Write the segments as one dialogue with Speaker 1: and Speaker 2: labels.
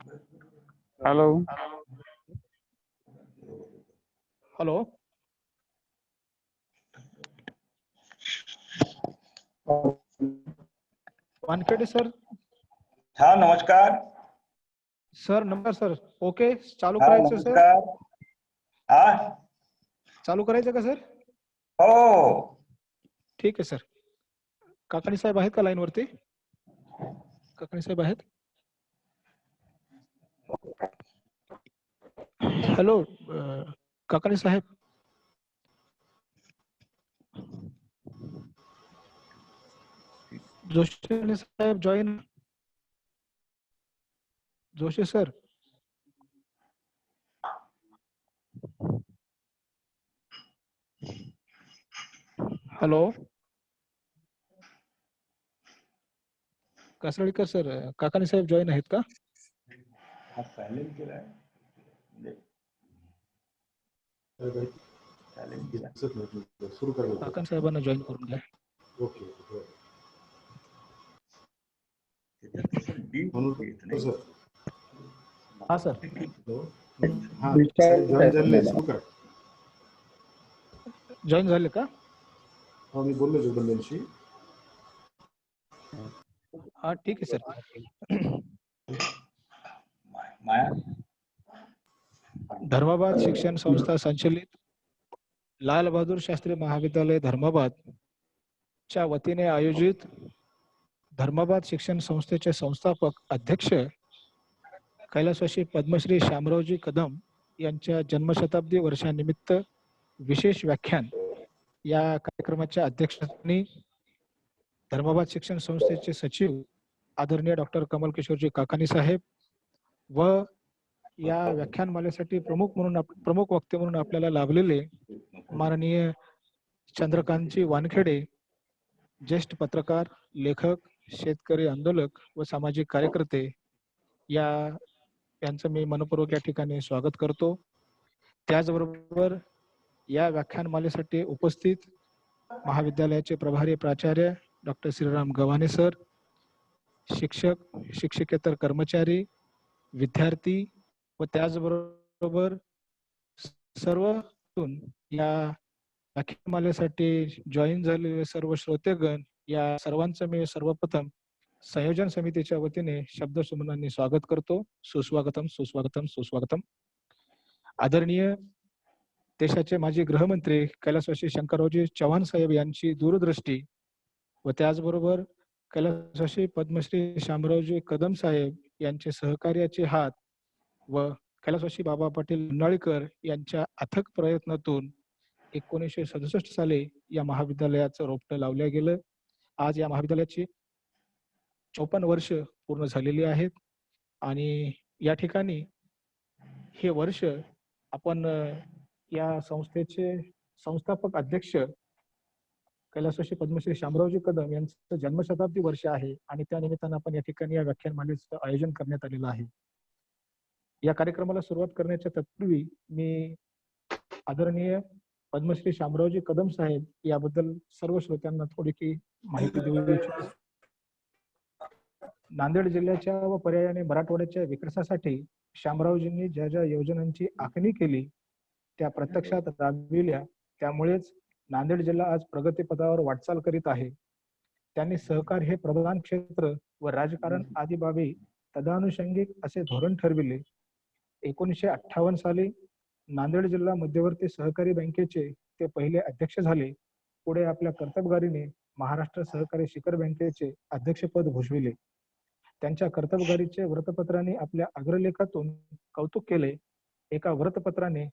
Speaker 1: Hello
Speaker 2: hello Wankhede sir.
Speaker 3: हा नमस्कार.
Speaker 2: Sir नमस्कार सर. ओके चालू
Speaker 3: हा
Speaker 2: करायचं सर.
Speaker 3: नमस्कार. हा
Speaker 2: चालू करायचं का सर?
Speaker 3: हो
Speaker 2: ठीक आहे सर. काकाणी साहेब आहेत का लाईन वरती? काकाणी साहेब आहेत? हॅलो काकाणी साहेब. जोशी साहेब join. Joshi sir. Hello Kasalikar sir. Kakani साहेब जॉईन आहेत का?
Speaker 3: हा सायलेंट केलाय. सायलेंट केला.
Speaker 4: सुरू करा.
Speaker 2: काकाणी साहेबांना जॉईन करून घ्या.
Speaker 4: ओके
Speaker 3: त्याच्यात कसं डीप येत नाही.
Speaker 4: सर.
Speaker 2: हा सर.
Speaker 4: हा साहेब जॉईन झाले. सुरू करा.
Speaker 2: जॉईन झाले का?
Speaker 4: हो मी बोललो जोगंदरशी.
Speaker 2: हा ठीक आहे सर.
Speaker 3: माया
Speaker 2: धर्माबाद शिक्षण संस्था संचलित लाल बहादूर शास्त्री महाविद्यालय धर्माबाद च्या वतीने आयोजित धर्माबाद शिक्षण संस्थेचे संस्थापक अध्यक्ष कैलासवासी पद्मश्री शामरावजी कदम यांच्या जन्मशताब्दी वर्षानिमित्त विशेष व्याख्यान या कार्यक्रमाच्या अध्यक्षस्थानी धर्माबाद शिक्षण संस्थेचे सचिव आदरणीय डॉक्टर कमल किशोरजी काकानी साहेब व या व्याख्यानमालेसाठी प्रमुख वक्ते म्हणून आपल्याला लाभलेले माननीय चंद्रकांतजी वानखेडे, ज्येष्ठ पत्रकार, लेखक, शेतकरी आंदोलक व सामाजिक कार्यकर्ते यांचं मी मनपूर्वक या ठिकाणी स्वागत करतो. त्याचबरोबर या व्याख्यानमालेसाठी उपस्थित महाविद्यालयाचे प्रभारी प्राचार्य डॉक्टर श्रीराम गव्हाणे सर, शिक्षक, शिक्षकेतर कर्मचारी, विद्यार्थी व त्याचबरोबर सर्व या व्याख्यानमालेसाठी जॉईन झालेले सर्व श्रोतेगण या सर्वांचं मी सर्वप्रथम संयोजन समितीच्या वतीने शब्दसुमनांनी स्वागत करतो. सुस्वागतम सुस्वागतम सुस्वागतम. आदरणीय देशाचे माजी गृहमंत्री कैलासवासी शंकररावजी चव्हाण साहेब यांची दूरदृष्टी व त्याचबरोबर कैलासवासी पद्मश्री शामरावजी कदम साहेब यांचे सहकार्याचे हात व कैलासवासी बाबा पाटील उन्हाळीकर यांच्या अथक प्रयत्नातून 1967 साली या महाविद्यालयाचं रोपटं लावलं गेलं. आज या महाविद्यालयाची 54 वर्ष पूर्ण झालेली आहेत आणि या ठिकाणी हे वर्ष आपण या संस्थेचे संस्थापक अध्यक्ष कैलासवासी पद्मश्री शामरावजी कदम यांचं जन्मशताब्दी वर्ष आहे आणि त्या निमित्तानं आपण या ठिकाणी या व्याख्यानमालेचं आयोजन करण्यात आलेलं आहे. या कार्यक्रमाला सुरुवात करण्याच्या तत्पूर्वी मी आदरणीय पद्मश्री शामरावजी कदम साहेब याबद्दल सर्व श्रोत्यांना थोडीशी माहिती देऊ इच्छितो. नांदेड जिल्ह्याच्या व पर्यायाने मराठवाड्याच्या विकासासाठी शामरावजींनी ज्या ज्या योजनांची आखणी केली त्या प्रत्यक्षात राबविल्या, त्यामुळेच नांदेड जिल्हा आज प्रगतीपथावर वाटचाल करीत आहे. त्यांनी सहकार हे प्रधान क्षेत्र व राजकारण आदी बाबी तदानुषंगिक असे धोरण ठरविले. 1958 साली नांदेड जिल्हा मध्यवर्ती सहकारी बँकेचे ते पहिले अध्यक्ष झाले. पुढे आपल्या कर्तबगारीने महाराष्ट्र सहकारी शिखर बँकेचे अध्यक्षपद भूषविले. त्यांच्या कर्तबगारीचे वृत्तपत्रांनी आपल्या अग्रलेखातून कौतुक केले. एका वृत्तपत्राने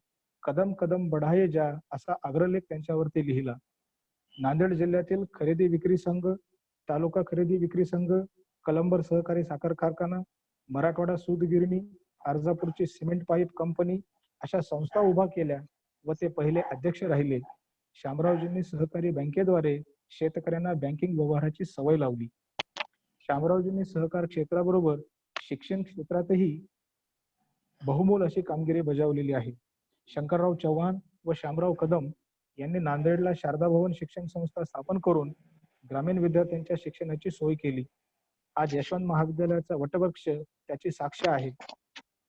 Speaker 2: कदम कदम बढाये जा असा अग्रलेख त्यांच्यावरती लिहिला. नांदेड जिल्ह्यातील खरेदी विक्री संघ, तालुका खरेदी विक्री संघ, कलंबर सहकारी साखर कारखाना, मराठवाडा सूत गिरणी, अर्जापूरची सिमेंट पाईप कंपनी अशा संस्था उभा केल्या व ते पहिले अध्यक्ष राहिले. शामरावजींनी सहकारी बँकेद्वारे शेतकऱ्यांना बँकिंग व्यवहाराची सवय लावली. शामरावजींनी सहकार क्षेत्राबरोबर शिक्षण क्षेत्रातही बहुमोल अशी कामगिरी बजावलेली आहे. शंकरराव चव्हाण व शामराव कदम यांनी नांदेडला शारदा भवन शिक्षण संस्था स्थापन करून ग्रामीण विद्यार्थ्यांच्या शिक्षणाची सोय केली. आज यशवंत महाविद्यालयाचा वटवृक्ष त्याची साक्ष आहे.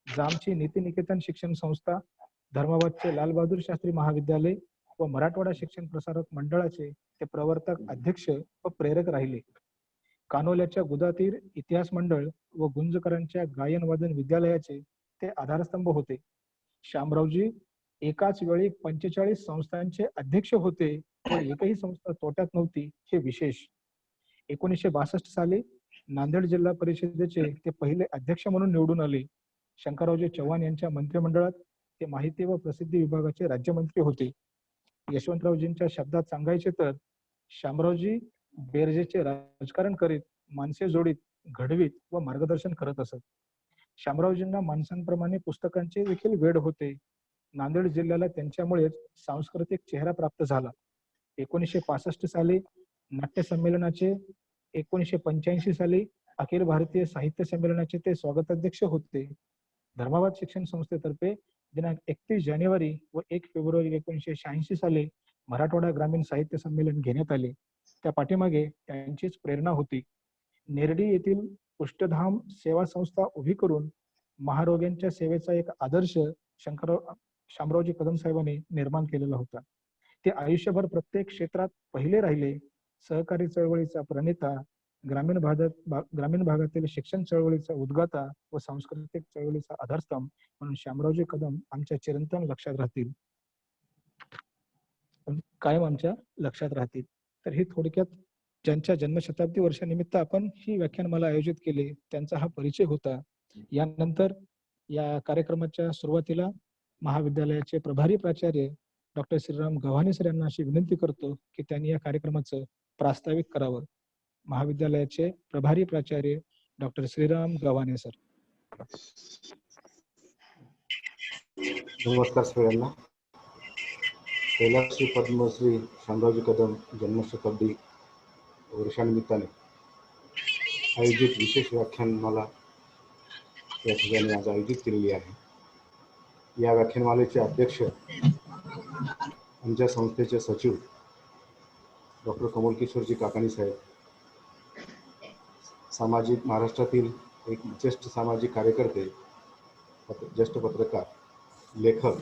Speaker 2: जामची नीतिनिकेतन शिक्षण संस्था, धर्माबादचे लालबहादूर शास्त्री महाविद्यालय व मराठवाडा शिक्षण प्रसारक मंडळाचे ते प्रवर्तक अध्यक्ष व प्रेरक राहिले. कानोल्याच्या गुदातीर इतिहास मंडळ व गुंजकरांच्या गायन वादन विद्यालयाचे ते आधारस्तंभ होते. शामरावजी एकाच वेळी 45 संस्थांचे अध्यक्ष होते व एकही संस्था तोट्यात नव्हती हे विशेष. 1962 साली नांदेड जिल्हा परिषदेचे ते पहिले अध्यक्ष म्हणून निवडून आले. शंकररावजी चव्हाण यांच्या मंत्रिमंडळात ते माहिती व प्रसिद्धी विभागाचे राज्यमंत्री होते. यशवंतरावजींच्या शब्दात सांगायचे तर शामरावजी बेरजेचे राजकारण करीत, माणसे जोडीत, घडवीत व मार्गदर्शन करत असत. शामरावजींना माणसांप्रमाणे पुस्तकांचे देखील वेड होते. नांदेड जिल्ह्याला त्यांच्यामुळेच सांस्कृतिक चेहरा प्राप्त झाला. 1965 साली नाट्य संमेलनाचे, 1985 साली अखिल भारतीय साहित्य संमेलनाचे ते स्वागताध्यक्ष होते. धर्माबाद शिक्षण संस्थेतर्फे दिनांक 31 जानेवारी व 1 फेब्रुवारी 1986 साली मराठवाडा ग्रामीण साहित्य संमेलन घेण्यात आले. त्या पाठीमागे त्यांचीच प्रेरणा होती. नेरडी येथील पुष्टधाम सेवा संस्था उभी करून महारोग्यांच्या सेवेचा एक आदर्श शामरावजी कदम साहेबांनी निर्माण केलेला होता. ते आयुष्यभर प्रत्येक क्षेत्रात पहिले राहिले. सहकारी चळवळीचा प्रणेता, ग्रामीण भागातील शिक्षण चळवळीचा उद्गाता व सांस्कृतिक चळवळीचा आधारस्तंभ म्हणून शामरावजी कदम आमच्या चिरंतन लक्षात राहतील, कायम आमच्या लक्षात राहतील. तर हे थोडक्यात ज्यांच्या जन्मशताब्दी वर्षानिमित्त आपण ही व्याख्यानमाला आयोजित केले त्यांचा हा परिचय होता. यानंतर या कार्यक्रमाच्या सुरुवातीला महाविद्यालयाचे प्रभारी प्राचार्य डॉक्टर श्रीराम गव्हाणे सर यांना अशी विनंती करतो की त्यांनी या कार्यक्रमाचं प्रास्ताविक करावं. महाविद्यालयाचे प्रभारी प्राचार्य डॉक्टर श्रीराम गव्हाणे सर.
Speaker 4: नमस्कार सगळ्यांना. कैलासश्री पद्मश्री शामरावजी कदम जन्मशताब्दी वर्षानिमित्ताने आयोजित विशेष व्याख्यानमाला या ठिकाणी आज आयोजित केलेली आहे. या व्याख्यानमालेचे अध्यक्ष आमच्या संस्थेचे सचिव डॉक्टर कमलकिशोरजी काकाणी साहेब, सामाजिक महाराष्ट्रातील एक ज्येष्ठ सामाजिक कार्यकर्ते, ज्येष्ठ पत्रकार, लेखक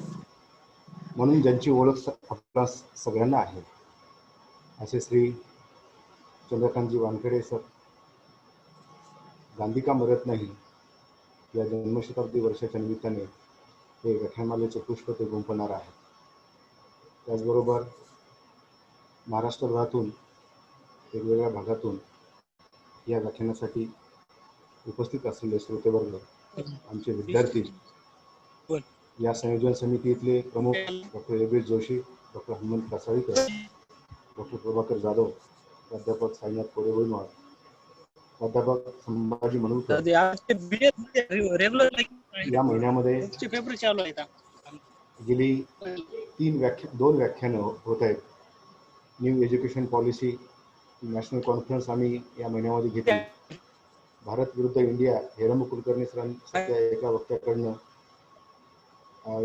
Speaker 4: म्हणून ज्यांची ओळख आपल्या सगळ्यांना आहे असे श्री चंद्रकांतजी वानखेडे सर, गांधी का मरत नाही या जन्मशताब्दी वर्षाच्या निमित्ताने हे व्याख्यानमालेचे पुष्प ते गुंफणार आहे. त्याचबरोबर महाराष्ट्रभरातून वेगवेगळ्या भागातून या व्याख्यानासाठी उपस्थित असलेले श्रोतेवर्ग, आमचे विद्यार्थी, या संयोजन समितीतले प्रमुख doctor Yogesh Joshi, doctor Hanumant Kasalikar, doctor Prabhakar Jadhav, प्राध्यापक साईनाथ कोरेगोईनवाड, प्राध्यापक संभाजी मनूरकर. या महिन्यामध्ये गेली 2 व्याख्यानं होत आहेत. New education policy national conference आम्ही या महिन्यामध्ये घेतली. भारत विरुद्ध इंडिया हेरंब कुलकर्णी सरांच्या एका वक्त्याकडनं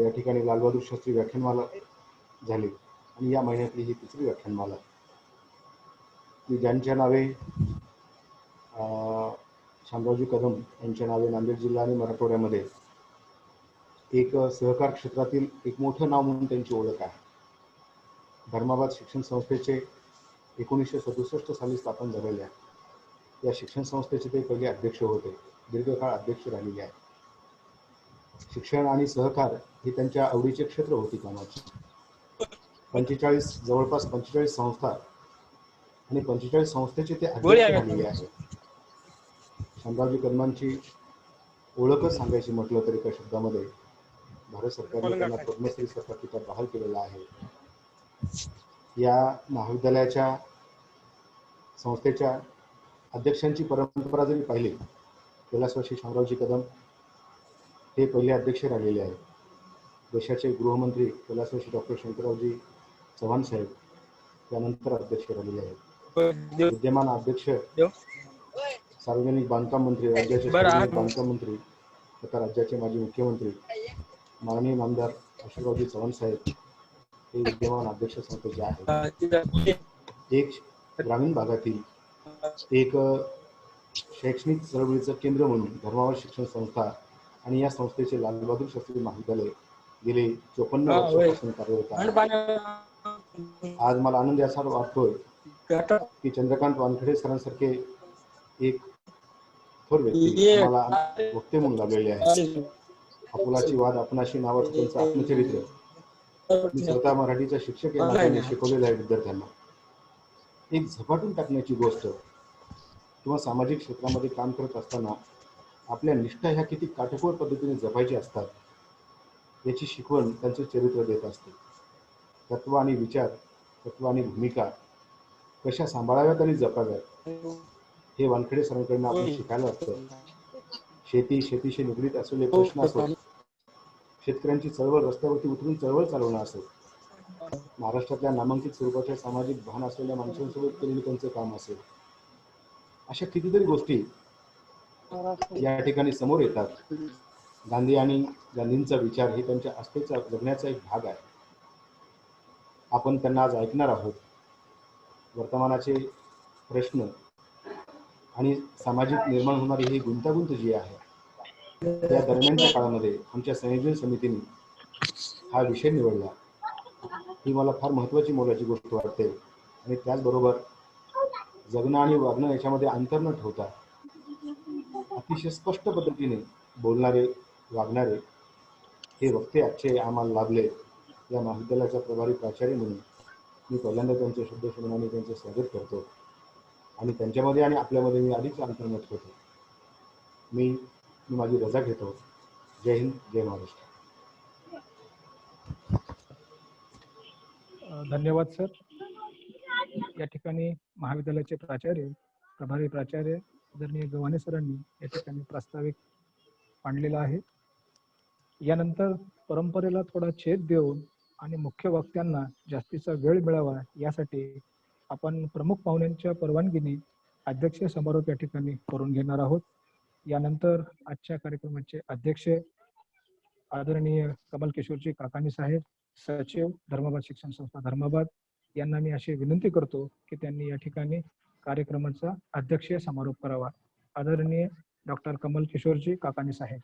Speaker 4: या ठिकाणी लालबहादूर शास्त्री व्याख्यानमाला झाली आणि या महिन्यातली ही 3री व्याख्यानमाला की ज्यांच्या नावे शामरावजी कदम यांच्या नावे नांदेड जिल्हा आणि मराठवाड्यामध्ये एक सहकार क्षेत्रातील एक मोठं नाव म्हणून त्यांची ओळख आहे. धर्माबाद शिक्षण संस्थेचे 1967 साली स्थापन झालेले आहे. या शिक्षण संस्थेचे ते पहिले अध्यक्ष होते, दीर्घकाळ अध्यक्ष राहिलेले आहेत. शिक्षण आणि सहकार ही त्यांच्या आवडीचे क्षेत्र होती कामाची. जवळपास 45 संस्था आणि 45 संस्थेचे ते अध्यक्ष राहिलेले आहेत. शामरावजी कदमांची ओळखच सांगायची म्हटलं तरी एका शब्दामध्ये भारत सरकारने त्यांना पद्मश्रीचा किताब बहाल केलेला आहे. या महाविद्यालयाच्या संस्थेच्या अध्यक्षांची परंपरा जरी पाहिली, कैलासवासी शामरावजी कदम हे पहिले अध्यक्ष राहिलेले आहेत. देशाचे गृहमंत्री कैलासवासी डॉक्टर शंकररावजी चव्हाण साहेब त्यानंतर अध्यक्ष राहिलेले आहेत. विद्यमान अध्यक्ष सार्वजनिक बांधकाम मंत्री, राज्याचे सार्वजनिक बांधकाम मंत्री तथा राज्याचे माजी मुख्यमंत्री माननीय नामदार अशोकरावजी चव्हाण साहेब हे विद्यमान अध्यक्ष संस्थेचे आहेत. एक ग्रामीण भागातील एक शैक्षणिक चळवळीचं केंद्र म्हणून धर्मावर शिक्षण संस्था आणि या संस्थेचे लालबहादूर शास्त्री महाविद्यालय गेले 54 वर्षापासून कार्यरत आहे. आज मला आनंद असा वाटतोय की चंद्रकांत वानखेडे सरांसारखे एक थोर व्यक्ती आम्हाला वक्ते म्हणून लाभलेले आहे. आपुलाची वाद आपणाशी नावाचं त्यांचं आत्मचरित्र मी स्वतः मराठीचा शिक्षक या नात्याने शिकवलेलं आहे विद्यार्थ्यांना. एक झपाटून टाकण्याची गोष्ट किंवा सामाजिक क्षेत्रामध्ये काम करत असताना आपल्या निष्ठा ह्या किती काटेकोर पद्धतीने जपायची असतात याची शिकवण त्यांचं चरित्र देत असते. तत्व आणि विचार, तत्व आणि भूमिका कशा सांभाळाव्यात आणि जपाव्यात हे वानखेडे सरांकडून आपण शिकायला लागतं. शेतीशी निगडीत असलेले प्रश्न असो, शेतकऱ्यांची चळवळ, रस्त्यावरती उतरून चळवळ चालवणं असो, महाराष्ट्रातल्या नामांकित स्वरूपाच्या सामाजिक भान असलेल्या माणसांसोबत केलेलं त्यांचं काम असेल, अशा कितीतरी गोष्टी या ठिकाणी समोर येतात. गांधी आणि गांधींचा विचार हे त्यांच्या आस्थेचा जगण्याचा एक भाग आहे. आपण त्यांना आज ऐकणार आहोत. वर्तमानाचे प्रश्न आणि सामाजिक निर्माण होणारी ही गुंतागुंत जी आहे या दरम्यानच्या काळामध्ये आमच्या संयोजन समितीने हा विषय निवडला. ही मला फार महत्त्वाची मोलाची गोष्ट वाटते. आणि त्याचबरोबर जगणं आणि वागणं याच्यामध्ये अंतर न ठेवता अतिशय स्पष्ट पद्धतीने बोलणारे, वागणारे हे वक्ते आजचे आम्हाला लाभले. या महाविद्यालयाचा प्रभारी प्राचार्य म्हणून मी पहिल्यांदा त्यांच्या शब्दशमनाने त्यांचं स्वागत करतो आणि त्यांच्यामध्ये आणि आपल्यामध्ये मी आधीच अंतर न ठेवतो. मी माझी रजा घेतो. जय हिंद, जय महाराष्ट्र.
Speaker 2: धन्यवाद सर. या ठिकाणी महाविद्यालयाचे प्राचार्य, प्रभारी प्राचार्य आदरणीय गव्हाणे सरांनी या ठिकाणी प्रास्ताविक मांडलेला आहे. यानंतर परंपरेला थोडा छेद देऊन आणि मुख्य वक्त्यांना जास्तीचा वेळ मिळावा यासाठी आपण प्रमुख पाहुण्यांच्या परवानगीने अध्यक्ष समारोप या ठिकाणी करून घेणार आहोत. यानंतर आजच्या कार्यक्रमाचे अध्यक्ष आदरणीय कमल किशोरजी काकाणी साहेब, सचिव धर्माबाद शिक्षण संस्था धर्माबाद यांना मी अशी विनंती करतो की त्यांनी या ठिकाणी कार्यक्रमाचा अध्यक्षीय समारोप करावा. आदरणीय doctor Kamal Kishorji Kakani Saheb.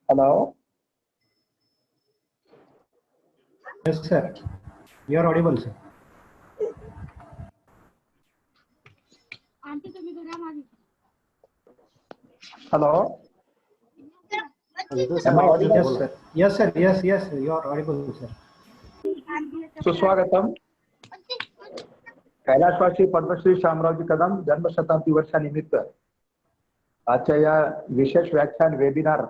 Speaker 1: Hello.
Speaker 5: Yes, sir. You are audible, sir.
Speaker 1: Hello.
Speaker 4: Am I audible?
Speaker 5: Yes, sir. Yes, sir. Yes, yes. You are audible, sir.
Speaker 1: सुस्वागतम. कैलासवासी पद्मश्री शामरावजी कदम जन्मशताब्दी वर्षानिमित्त आजच्या या विशेष व्याख्यान वेबिनार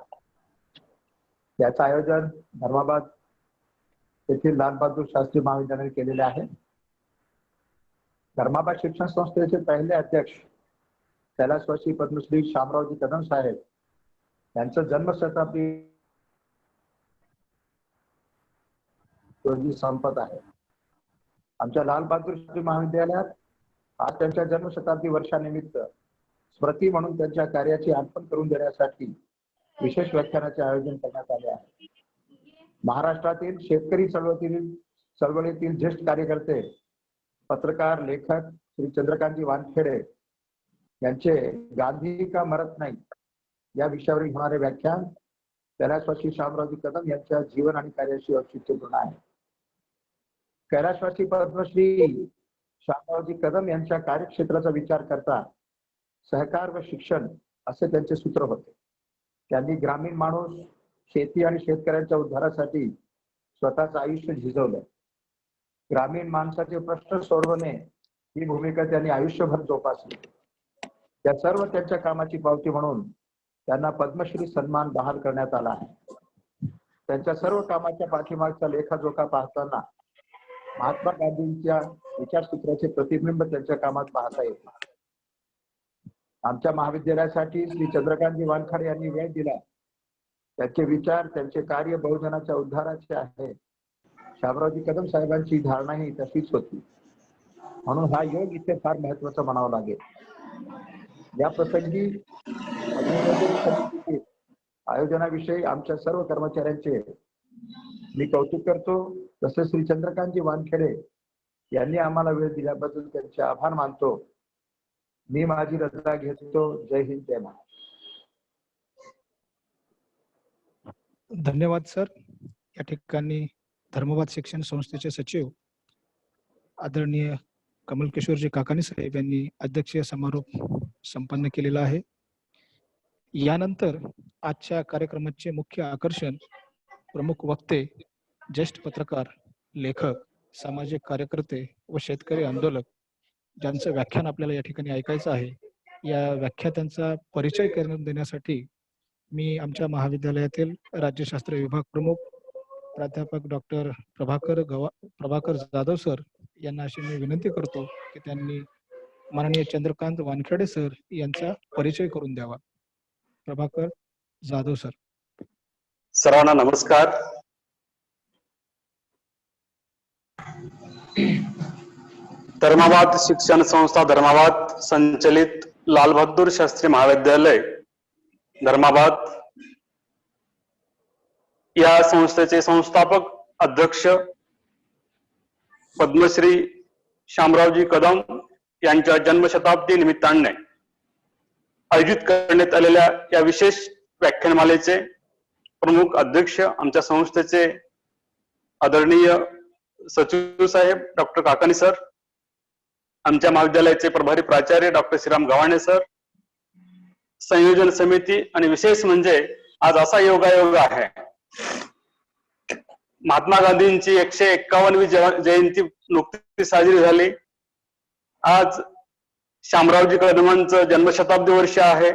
Speaker 1: याचं आयोजन धर्माबाद येथील लालबहादूर शास्त्री महाविद्यालयाने केलेले आहे. धर्माबाद शिक्षण संस्थेचे पहिले अध्यक्ष कैलासवासी पद्मश्री शामरावजी कदम साहेब यांचं जन्मशताब्दी रोजी संपत आहे. आमच्या लालबहादूर शास्त्री महाविद्यालयात आज त्यांच्या जन्मशताब्दी वर्षानिमित्त स्मृती म्हणून त्यांच्या कार्याची आठवण करून देण्यासाठी विशेष व्याख्यानाचे आयोजन करण्यात आले आहे. महाराष्ट्रातील शेतकरी चळवळीतील ज्येष्ठ कार्यकर्ते, पत्रकार, लेखक श्री चंद्रकांतजी वानखेडे यांचे गांधी का मरत नाही या विषयावरील होणारे व्याख्यान कैलासवासी शामरावजी कदम यांच्या जीवन आणि कार्याशी औचित्यपूर्ण आहे. कैलासवासी पद्मश्री शामरावजी कदम यांच्या कार्यक्षेत्राचा विचार करता सहकार व शिक्षण असे त्यांचे सूत्र होते. त्यांनी ग्रामीण माणूस, शेती आणि शेतकऱ्यांच्या उद्धारासाठी स्वतःचं आयुष्य झिजवलं. ग्रामीण माणसाचे प्रश्न सोडवणे ही भूमिका त्यांनी आयुष्यभर जोपासली. या सर्व त्यांच्या कामाची पावती म्हणून त्यांना पद्मश्री सन्मान बहाल करण्यात आला आहे. त्यांच्या सर्व कामाच्या पाठीमागचा लेखाजोखा पाहताना महात्मा गांधींच्या विचारसूत्राचे प्रतिबिंब त्यांच्या कामात पाहता येते. आमच्या महाविद्यालयासाठी श्री चंद्रकांतजी वानखेडे यांनी वेळ दिला. त्यांचे विचार, त्यांचे कार्य बहुजनाच्या उद्धाराचे आहे. शामरावजी कदम साहेबांची धारणाही तशीच होती. म्हणून हा योग इथे फार महत्वाचा म्हणावा लागेल. या प्रसंगी आयोजनाविषयी आमच्या सर्व कर्मचाऱ्यांचे मी कौतुक करतो. तसेच श्री चंद्रकांतजी वानखेडे यांनी आम्हाला वेळ दिल्याबद्दल त्यांचे आभार मानतो. मी माझी रजा घेतो. जय हिंद, जय महाराष्ट्र.
Speaker 2: धन्यवाद सर. या ठिकाणी धर्मवाद शिक्षण संस्थेचे सचिव आदरणीय कमल किशोरजी काकानी साहेब यांनी अध्यक्षीय समारोप संपन्न केलेला आहे. यानंतर आजच्या कार्यक्रमाचे मुख्य आकर्षण प्रमुख वक्ते, ज्येष्ठ पत्रकार, लेखक, सामाजिक कार्यकर्ते व शेतकरी आंदोलक ज्यांचं व्याख्यान आपल्याला या ठिकाणी ऐकायचं आहे. या व्याख्यात्यांचा परिचय करून देण्यासाठी मी आमच्या महाविद्यालयातील राज्यशास्त्र विभाग प्रमुख प्राध्यापक डॉक्टर प्रभाकर जाधव सर यांना अशी मी विनंती करतो की त्यांनी माननीय चंद्रकांत वानखेडे सर यांचा परिचय करून द्यावा. प्रभाकर जाधव सर.
Speaker 6: सर्वांना नमस्कार. धर्मवाद शिक्षण संस्था धर्माबाद संचलित लाल बहादूर शास्त्री महाविद्यालय धर्माबाद या संस्थेचे संस्थापक अध्यक्ष पद्मश्री शामरावजी कदम यांच्या जन्मशताब्दी निमित्ताने आयोजित करण्यात आलेल्या या विशेष व्याख्यानमालेचे प्रमुख अध्यक्ष आमच्या संस्थेचे आदरणीय सचिव साहेब डॉक्टर काकानी सर, आमच्या महाविद्यालयाचे प्रभारी प्राचार्य डॉक्टर श्रीराम गव्हाणे सर, संयोजन समिती आणि विशेष म्हणजे आज असा योगायोग आहे, महात्मा गांधींची 151वी जयंती नुकतीच साजरी झाली. आज शामरावजी कदमांचं जन्मशताब्दी वर्ष आहे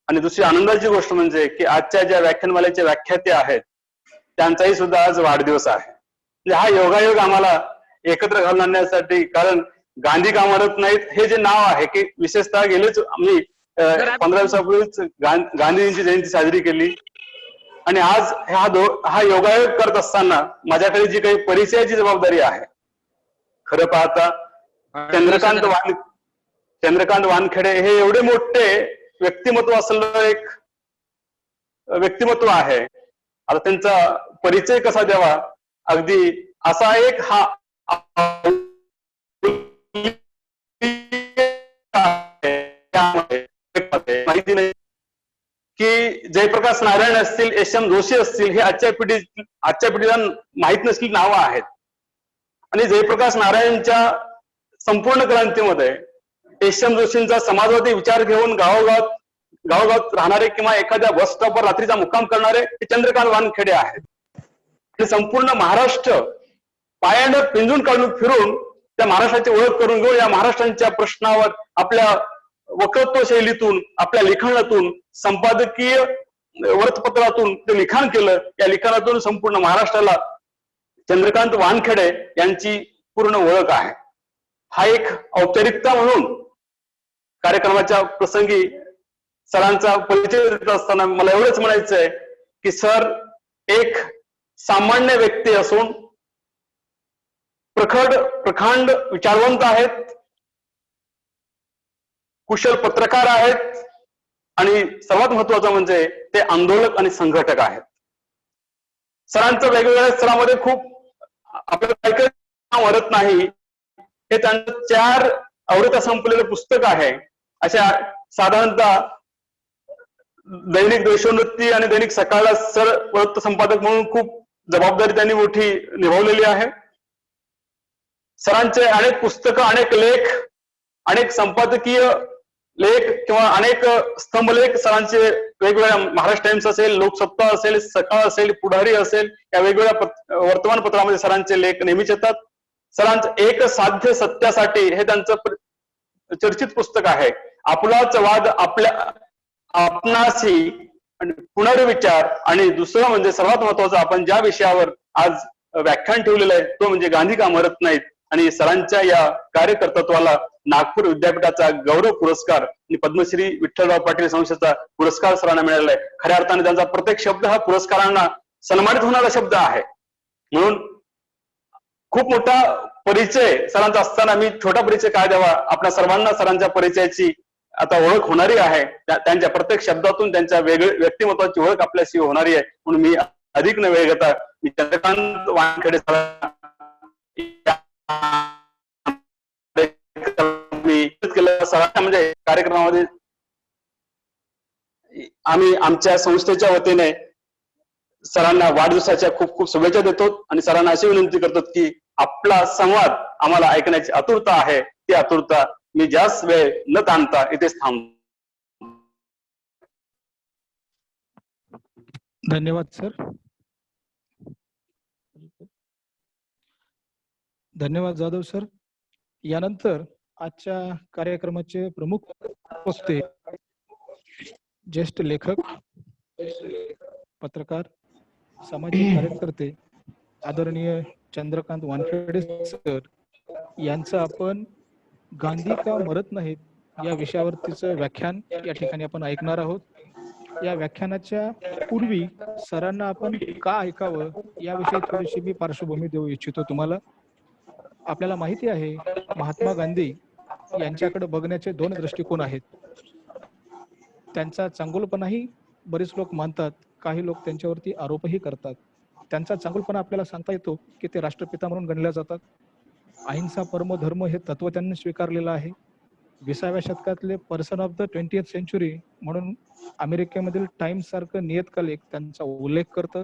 Speaker 6: आणि दुसरी आनंदाची गोष्ट म्हणजे की आजच्या ज्या व्याख्यानमालेचे व्याख्याते आहेत त्यांचाही सुद्धा आज वाढदिवस आहे. म्हणजे हा योगायोग आम्हाला एकत्र घालून आणण्यासाठी, कारण गांधी का मरत नाहीत हे जे नाव आहे की विशेषतः गेलेच आम्ही 15 दिवसापूर्वीच गांधीजींची जयंती साजरी केली आणि आज हा योगायोग करत असताना माझ्याकडे जी काही परिचयाची जबाबदारी आहे, खरं पाहता चंद्रकांत वानखेडे हे एवढे मोठे व्यक्तिमत्व असलेलं एक व्यक्तिमत्व आहे. आता त्यांचा परिचय कसा द्यावा, अगदी असा एक हा माहिती नाही की जयप्रकाश नारायण असतील, एस.एम. जोशी असतील, हे आजच्या पिढीला माहित नसलेली नावं आहेत. आणि जयप्रकाश नारायणच्या संपूर्ण क्रांतीमध्ये एस.एम. जोशींचा समाजवादी विचार घेऊन गावोगावात राहणारे किंवा एखाद्या बस स्टॉपवर रात्रीचा मुक्काम करणारे हे चंद्रकांत वानखेडे आहेत. आणि संपूर्ण महाराष्ट्र पायानं पिंजून काढून फिरून त्या महाराष्ट्राची ओळख करून घेऊन या महाराष्ट्रांच्या प्रश्नावर आपल्या वक्तृत्व शैलीतून, आपल्या लिखाणातून, संपादकीय वृत्तपत्रातून ते लिखाण केलं. या लिखाणातून संपूर्ण महाराष्ट्राला चंद्रकांत वानखेडे यांची पूर्ण ओळख आहे. हा एक औपचारिकता म्हणून कार्यक्रमाच्या प्रसंगी सरांचा परिचय देत असताना मला एवढंच म्हणायचं आहे की सर एक सामान्य व्यक्ती असून प्रखंड विचारवंत आहेत, कुशल पत्रकार आहेत आणि सर्वात महत्वाचं म्हणजे ते आंदोलक आणि संघटक आहेत. सरांचं वेगवेगळ्या स्तरामध्ये खूप आपल्याला काही मरत नाही हे त्यांचं 4 आवृत्त्या संपलेलं पुस्तक आहे. अशा साधारणतः दैनिक देशोन्नती आणि दैनिक सकाळला सर वृत्त संपादक म्हणून खूप जबाबदारी त्यांनी मोठी निभावलेली आहे. सरांचे अनेक पुस्तकं, अनेक लेख, अनेक संपादकीय लेख किंवा अनेक स्तंभलेख सरांचे वेगवेगळ्या महाराष्ट्र टाइम्स असेल, लोकसत्ता असेल, सकाळ असेल, पुढारी असेल, या वेगवेगळ्या वर्तमानपत्रामध्ये सरांचे लेख नेहमीच येतात. सरांचं एक साध्य सत्यासाठी हे त्यांचं चर्चित पुस्तक आहे. आपलाच वाद आपणाशी पुनर्विचार, आणि दुसरं म्हणजे सर्वात महत्वाचं आपण ज्या विषयावर आज व्याख्यान ठेवलेलं आहे तो म्हणजे गांधी का मरत नाहीत. आणि सरांच्या या कार्यकर्तृत्वाला नागपूर विद्यापीठाचा गौरव पुरस्कार आणि पद्मश्री विठ्ठलराव पाटील संस्थेचा पुरस्कार सरांना मिळाला आहे. खऱ्या अर्थाने त्यांचा प्रत्येक शब्द हा पुरस्कारांना सन्मानित होणारा शब्द आहे. म्हणून खूप मोठा परिचय सरांचा असताना मी छोटा परिचय काय द्यावा, आपल्या सर्वांना सरांच्या परिचयाची आता ओळख होणारी आहे. त्यांच्या प्रत्येक शब्दातून त्यांच्या व्यक्तिमत्वाची ओळख आपल्याशी होणारी आहे. म्हणून मी अधिक न वेळ घेता मी चंद्रकांत वानखेडे म्हणजे कार्यक्रमामध्ये आम्ही आमच्या संस्थेच्या वतीने सरांना वाढदिवसाच्या खूप खूप शुभेच्छा देतो आणि सरांना अशी विनंती करतो की आपला संवाद आम्हाला ऐकण्याची आतुरता आहे, ती आतुरता मी जास्त वेळ न ताणता इथेच थांबतो.
Speaker 2: धन्यवाद सर. धन्यवाद जाधव सर. यानंतर आजच्या कार्यक्रमाचे प्रमुख होते ज्येष्ठ लेखक, पत्रकार, सामाजिक कार्यकर्ते आदरणीय चंद्रकांत वानखेडे सर यांचं आपण गांधी का मरत नाहीत या विषयावरतीचं व्याख्यान या ठिकाणी आपण ऐकणार आहोत. या व्याख्यानाच्या पूर्वी सरांना आपण का ऐकावं याविषयी थोडीशी मी पार्श्वभूमी देऊ इच्छितो तुम्हाला. आपल्याला माहिती आहे महात्मा गांधी यांच्याकडे बघण्याचे दोन दृष्टिकोन आहेत. त्यांचा चांगुलपणाही बरेच लोक मानतात, काही लोक त्यांच्यावरती आरोपही करतात. त्यांचा चांगुलपणा आपल्याला सांगता येतो की ते राष्ट्रपिता म्हणून गणल्या जातात. अहिंसा परमो धर्म हे तत्व त्यांनी स्वीकारलेलं आहे. 20व्या शतकातले person of the 20th century म्हणून अमेरिकेमधील टाइम्स सारखं नियतकालिक त्यांचा उल्लेख करतं.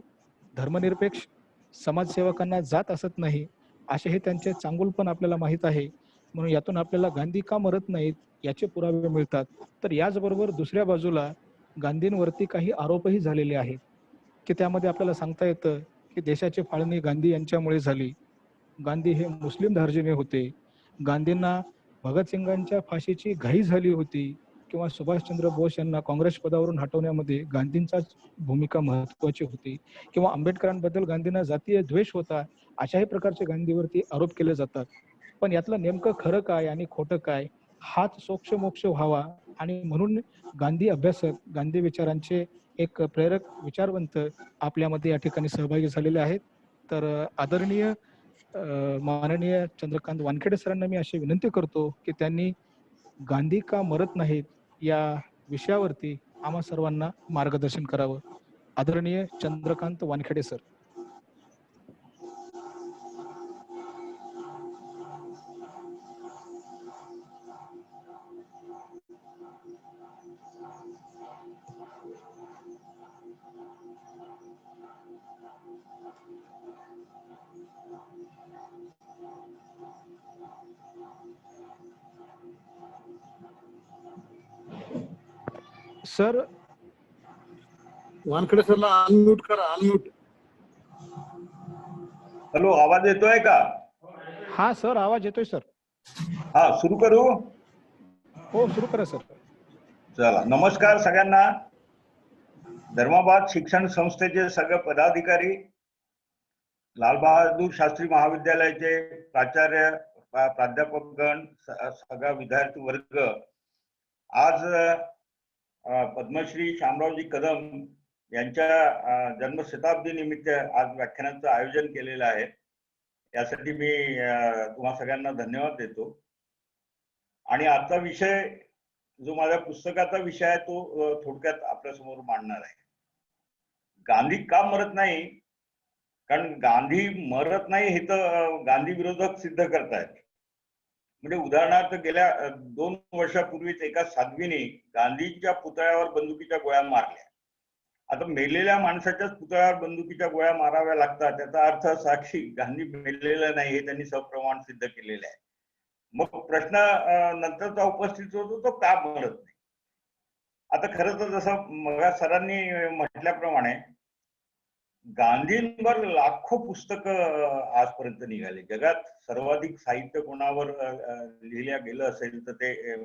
Speaker 2: धर्मनिरपेक्ष, समाजसेवकांना जात असत नाही असे हे त्यांचे चांगुलपण आपल्याला माहीत आहे. म्हणून यातून आपल्याला गांधी का मरत नाहीत याचे पुरावे मिळतात. तर याचबरोबर दुसऱ्या बाजूला गांधींवरती काही आरोपही झालेले आहेत की त्यामध्ये आपल्याला सांगता येतं की देशाची फाळणी गांधी यांच्यामुळे झाली. गांधी हे मुस्लिम धार्जिणे होते. गांधींना भगतसिंगांच्या फाशीची घाई झाली होती किंवा सुभाषचंद्र बोस यांना काँग्रेस पदावरून हटवण्यामध्ये गांधींचाच भूमिका महत्वाची होती किंवा आंबेडकरांबद्दल गांधींना जातीय द्वेष होता, अशाही प्रकारचे गांधीवरती आरोप केले जातात. पण यातलं नेमकं खरं काय आणि खोटं काय हाच सोक्षमोक्ष व्हावा आणि म्हणून गांधी अभ्यासक, गांधी विचारांचे एक प्रेरक विचारवंत आपल्यामध्ये या ठिकाणी सहभागी झालेले आहेत. तर आदरणीय माननीय चंद्रकांत वानखेडे सरांना मी अशी विनंती करतो की त्यांनी गांधी का मरत नाहीत या विषयावरती आम्हा सर्वांना मार्गदर्शन करावं. आदरणीय चंद्रकांत वानखेडे सर. सर
Speaker 7: वानखेडे सरला अनम्यूट करा, अनम्यूट.
Speaker 3: हॅलो, आवाज येतोय का?
Speaker 2: हा सर, आवाज येतोय सर.
Speaker 3: हा, सुरू करू?
Speaker 2: हो, सुरू करा सर.
Speaker 3: चला, नमस्कार सगळ्यांना. धर्माबाद शिक्षण संस्थेचे सगळे पदाधिकारी, लालबहादूर शास्त्री महाविद्यालयाचे प्राचार्य, प्राध्यापकगण, सगळा विद्यार्थी वर्ग, आज पद्मश्री शामरावजी कदम यांच्या जन्मशताब्दी निमित्त आज व्याख्यानाचं आयोजन केलेलं आहे. यासाठी मी तुम्हा सगळ्यांना धन्यवाद देतो. आणि आजचा विषय जो माझ्या पुस्तकाचा विषय आहे तो थोडक्यात आपल्यासमोर मांडणार आहे. गांधी का मरत नाही? कारण गांधी मरत नाही हे तर गांधी विरोधक सिद्ध करतायत. म्हणजे उदाहरणार्थ गेल्या 2 वर्षापूर्वीच एका साध्वीने गांधींच्या पुतळ्यावर बंदुकीच्या गोळ्या मारल्या. आता मेलेल्या माणसाच्याच पुतळ्यावर बंदुकीच्या गोळ्या माराव्या लागतात, त्याचा अर्थ असा की गांधी मेलेला नाही हे त्यांनी सप्रमाण सिद्ध केलेलं आहे. मग प्रश्न नंतरचा उपस्थित होतो, तो का मरत नाही? आता खरं तर जसं मग सरांनी म्हटल्याप्रमाणे गांधींवर लाखो पुस्तकं आजपर्यंत निघाले. जगात सर्वाधिक साहित्य कोणावर लिहिल्या गेलं असेल तर ते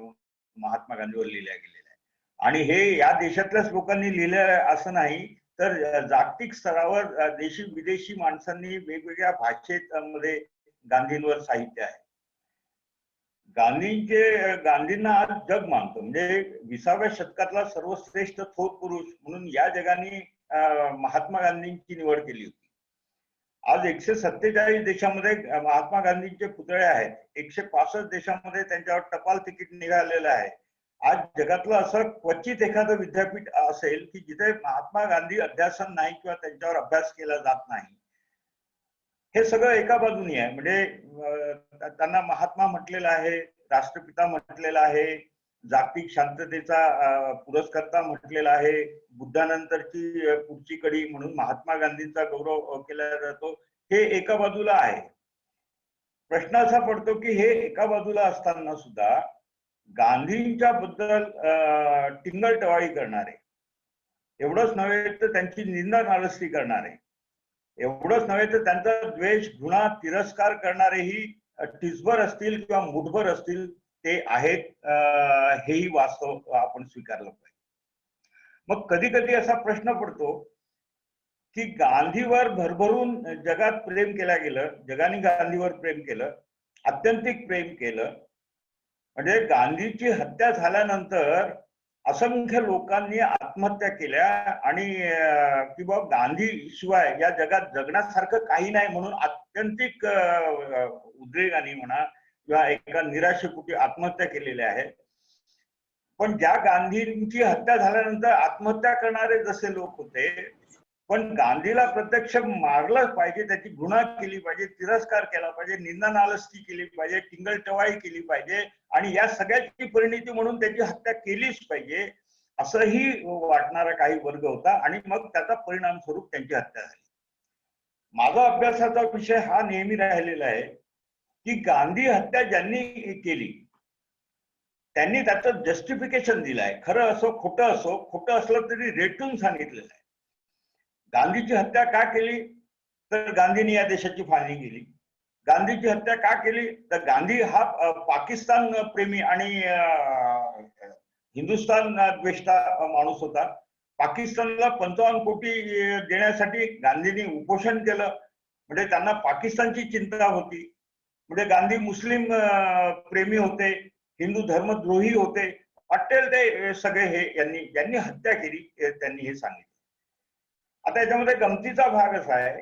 Speaker 3: महात्मा गांधीवर लिहिल्या गेलेलं आहे. आणि हे या देशातल्याच लोकांनी लिहिलं असं नाही, तर जागतिक स्तरावर देशी विदेशी माणसांनी वेगवेगळ्या भाषेत मध्ये गांधींवर साहित्य आहे. गांधींना आज जग मानतं. म्हणजे 20व्या शतकातला सर्वश्रेष्ठ थोर पुरुष म्हणून या जगाने महात्मा गांधींची निवड केली होती. आज 147 देशामध्ये महात्मा गांधींचे पुतळे आहेत. 165 देशामध्ये त्यांच्यावर टपाल तिकीट निघालेलं आहे. आज जगातलं असं क्वचित एखादं विद्यापीठ असेल की जिथे महात्मा गांधी अध्यासन नाही किंवा त्यांच्यावर अभ्यास केला जात नाही. हे सगळं एका बाजूनी आहे. म्हणजे त्यांना महात्मा म्हटलेलं आहे, राष्ट्रपिता म्हटलेलं आहे, जागतिक शांततेचा पुरस्कर्ता म्हटलेला आहे, बुद्धानंतरची पुढची कडी म्हणून महात्मा गांधींचा गौरव केला जातो. हे एका बाजूला आहे. प्रश्न असा पडतो की हे एका बाजूला असताना सुद्धा गांधींच्या बद्दल टिंगलटवाळी करणारे, एवढंच नव्हे तर त्यांची निंदा नालस्ती करणारे, एवढंच नव्हे तर त्यांचा द्वेष, घृणा, तिरस्कार करणारेही टिचभर असतील किंवा मुठभर असतील ते आहेत, हेही वास्तव आपण स्वीकारलं पाहिजे. मग कधी कधी असा प्रश्न पडतो की गांधीवर भरभरून जगात प्रेम केलं गेलं, जगाने गांधीवर प्रेम केलं, आत्यंतिक प्रेम केलं. म्हणजे गांधीची हत्या झाल्यानंतर असंख्य लोकांनी आत्महत्या केल्या आणि किंवा गांधी शिवाय या जगात जगण्यासारखं काही नाही म्हणून आत्यंतिक उद्रेकाने म्हणा किंवा एका निराशेपोटी आत्महत्या केलेल्या आहेत. पण ज्या गांधींची हत्या झाल्यानंतर आत्महत्या करणारे जसे लोक होते, पण गांधीला प्रत्यक्ष मारलं पाहिजे, त्याची घृणा केली पाहिजे, तिरस्कार केला पाहिजे, निंदा नालस्ती केली पाहिजे, टिंगलटवाळी केली पाहिजे आणि या सगळ्याची परिणिती म्हणून त्याची हत्या केलीच पाहिजे असंही वाटणारा काही वर्ग होता आणि मग त्याचा परिणाम स्वरूप त्यांची हत्या झाली. माझा अभ्यासाचा विषय हा नेहमी राहिलेला आहे की गांधी हत्या ज्यांनी केली त्यांनी त्याचं जस्टिफिकेशन दिलं आहे. खरं असो खोटं असो, खोटं असलं तरी रेटून सांगितलेलं आहे. गांधीची हत्या का केली तर गांधींनी या देशाची फाळणी केली. गांधीची हत्या का केली तर गांधी हा पाकिस्तान प्रेमी आणि हिंदुस्थान द्वेष्टा माणूस होता. पाकिस्तानला 55 कोटी देण्यासाठी गांधींनी उपोषण केलं. म्हणजे त्यांना पाकिस्तानची चिंता होती. म्हणजे गांधी मुस्लिम प्रेमी होते, हिंदू धर्मद्रोही होते. वाटेल ते सगळे हे ज्यांनी हत्या केली त्यांनी हे सांगितलं. आता याच्यामध्ये गमतीचा भाग असा आहे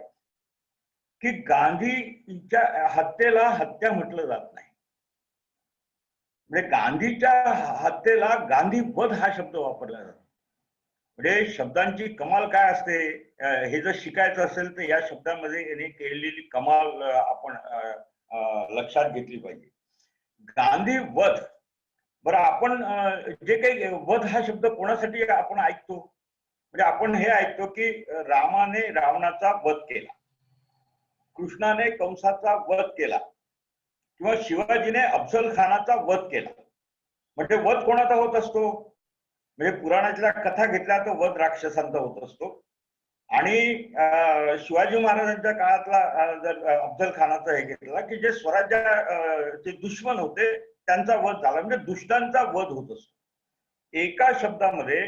Speaker 3: की गांधीच्या हत्येला हत्या म्हटलं जात नाही. म्हणजे गांधीच्या हत्येला गांधीवध हा शब्द वापरला जातो. म्हणजे शब्दांची कमाल काय असते हे जर शिकायचं असेल तर या शब्दांमध्ये यांनी केलेली कमाल आपण लक्षात घेतली पाहिजे. गांधीवध. बरं, आपण जे काही वध हा शब्द कोणासाठी आपण ऐकतो, म्हणजे आपण हे ऐकतो की रामाने रावणाचा वध केला, कृष्णाने कंसाचा वध केला किंवा शिवाजीने अफजल खानाचा वध केला. म्हणजे वध कोणाचा होत असतो, म्हणजे पुराणातल्या कथा घेतल्या तर वध राक्षसांचा होत असतो. आणि शिवाजी महाराजांच्या काळातला जर अफजल खानाचा हे घेतला की जे स्वराज्याचे दुश्मन होते त्यांचा वध झाला, म्हणजे दुष्टांचा वध होत असतो. एका शब्दामध्ये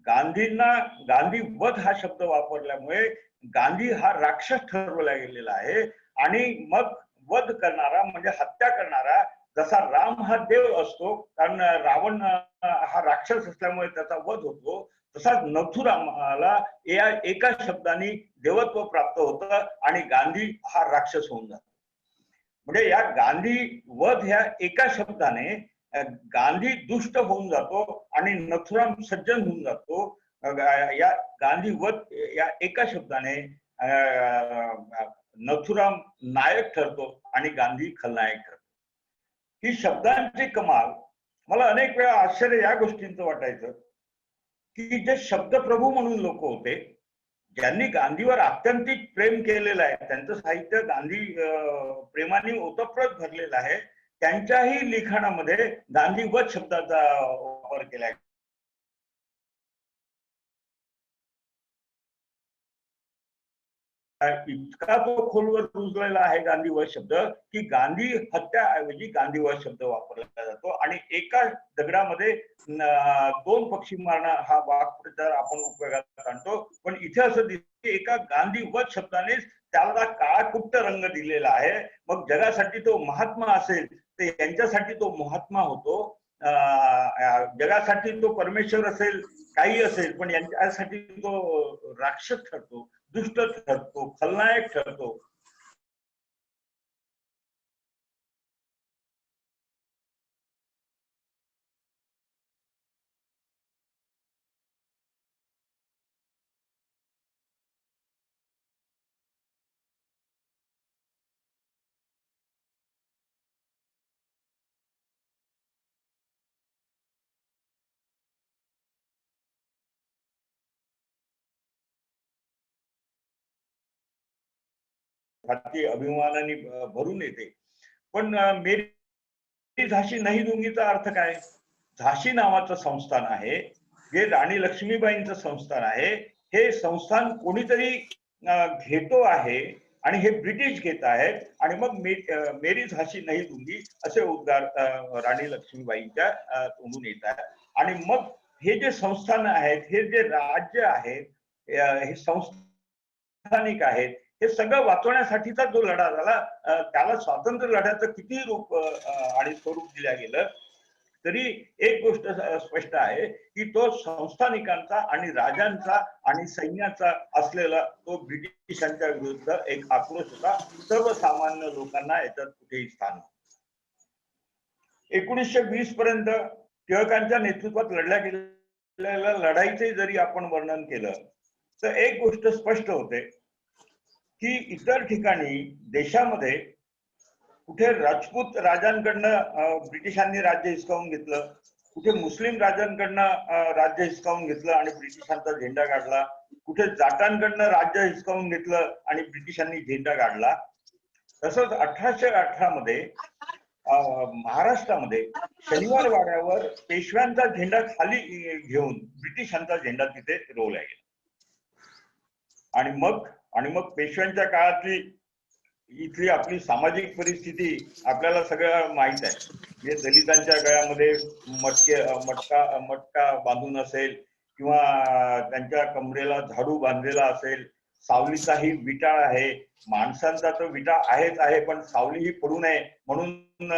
Speaker 3: गांधींना गांधीवध हा शब्द वापरल्यामुळे गांधी हा राक्षस ठरवला गेलेला आहे. आणि मग वध करणारा म्हणजे हत्या करणारा, जसा राम हा देव असतो कारण रावण हा राक्षस असल्यामुळे त्याचा वध होतो, तसाच नथुरामला एका शब्दाने देवत्व प्राप्त होतं आणि गांधी हा राक्षस होऊन जातो. म्हणजे या गांधी वध ह्या एका शब्दाने गांधी दुष्ट होऊन जातो आणि नथुराम सज्जन होऊन जातो. या गांधी वध या एका शब्दाने नथुराम नायक ठरतो आणि गांधी खलनायक ठरतो. ही शब्दांची कमाल. मला अनेक वेळा आश्चर्य या गोष्टींचं वाटायचं की जे शब्दप्रभू म्हणून लोक होते, ज्यांनी गांधीवर आत्यंतिक प्रेम केलेलं आहे, त्यांचं साहित्य गांधी प्रेमाने ओतप्रोत भरलेलं आहे, त्यांच्याही लिखाणामध्ये गांधीवध शब्दाचा वापर केला आहे. इतका तो खोलवर रुजलेला आहे गांधीवध शब्द की गांधी हत्याऐवजी गांधीवध शब्द वापरला जातो. आणि एका दगडामध्ये 2 पक्षी मारणं हा वाक्प्रचार आपण उपयोगात आणतो. पण इथे असं दिसतं की एका गांधीवध शब्दानेच त्याला काळाकुट्ट रंग दिलेला आहे. मग जगासाठी तो महात्मा असेल तर यांच्यासाठी तो महात्मा होतो, जगासाठी तो परमेश्वर असेल, काही असेल, पण यांच्यासाठी तो राक्षस ठरतो, दुष्ट ठरतो, खलनायक ठरतो. छाती अभिमानाने भरून येते. पण मेरी झाशी नाही दूंगीचा अर्थ काय? झाशी नावाचं संस्थान आहे, जे राणी लक्ष्मीबाईंचं संस्थान आहे. हे संस्थान कोणीतरी घेतो आहे आणि हे ब्रिटिश घेत आहेत आणि मग मेरी झाशी नाही दूंगी असे उद्गार राणी लक्ष्मीबाईंच्या तोंडून येत आहेत. आणि मग हे जे संस्थान आहेत, हे जे राज्य आहेत, हे संस्थानिक आहेत, हे सगळं वाचवण्यासाठीचा जो लढा झाला, त्याला स्वातंत्र्य लढ्याचं किती रूप आणि स्वरूप दिलं गेलं तरी एक गोष्ट स्पष्ट आहे की तो संस्थानिकांचा आणि राजांचा आणि सैन्याचा असलेला तो ब्रिटिशांच्या विरुद्ध एक आक्रोश होता. सर्वसामान्य लोकांना याच्यात कुठेही स्थान नव्हतं. 1920 पर्यंत टिळकांच्या नेतृत्वात लढल्या गेलेल्या लढाईचे जरी आपण वर्णन केलं तर एक गोष्ट स्पष्ट होते की इतर ठिकाणी देशामध्ये कुठे राजपूत राजांकडनं ब्रिटिशांनी राज्य हिसकावून घेतलं, कुठे मुस्लिम राजांकडनं राज्य हिसकावून घेतलं आणि ब्रिटिशांचा झेंडा काढला, कुठे जाटांकडनं राज्य हिसकावून घेतलं आणि ब्रिटिशांनी झेंडा काढला. तसंच 1818 मध्ये महाराष्ट्रामध्ये शनिवार वाड्यावर पेशव्यांचा झेंडा खाली घेऊन ब्रिटिशांचा झेंडा तिथे रोवला गेला. आणि मग पेशव्यांच्या काळातली इथली आपली सामाजिक परिस्थिती आपल्याला सगळं माहित आहे. म्हणजे दलितांच्या गळ्यामध्ये मटका बांधून असेल किंवा त्यांच्या कमरेला झाडू बांधलेला असेल, सावलीचाही विटाळ आहे. माणसांचा तो विटाळ आहेच आहे, पण सावलीही पडू नये म्हणून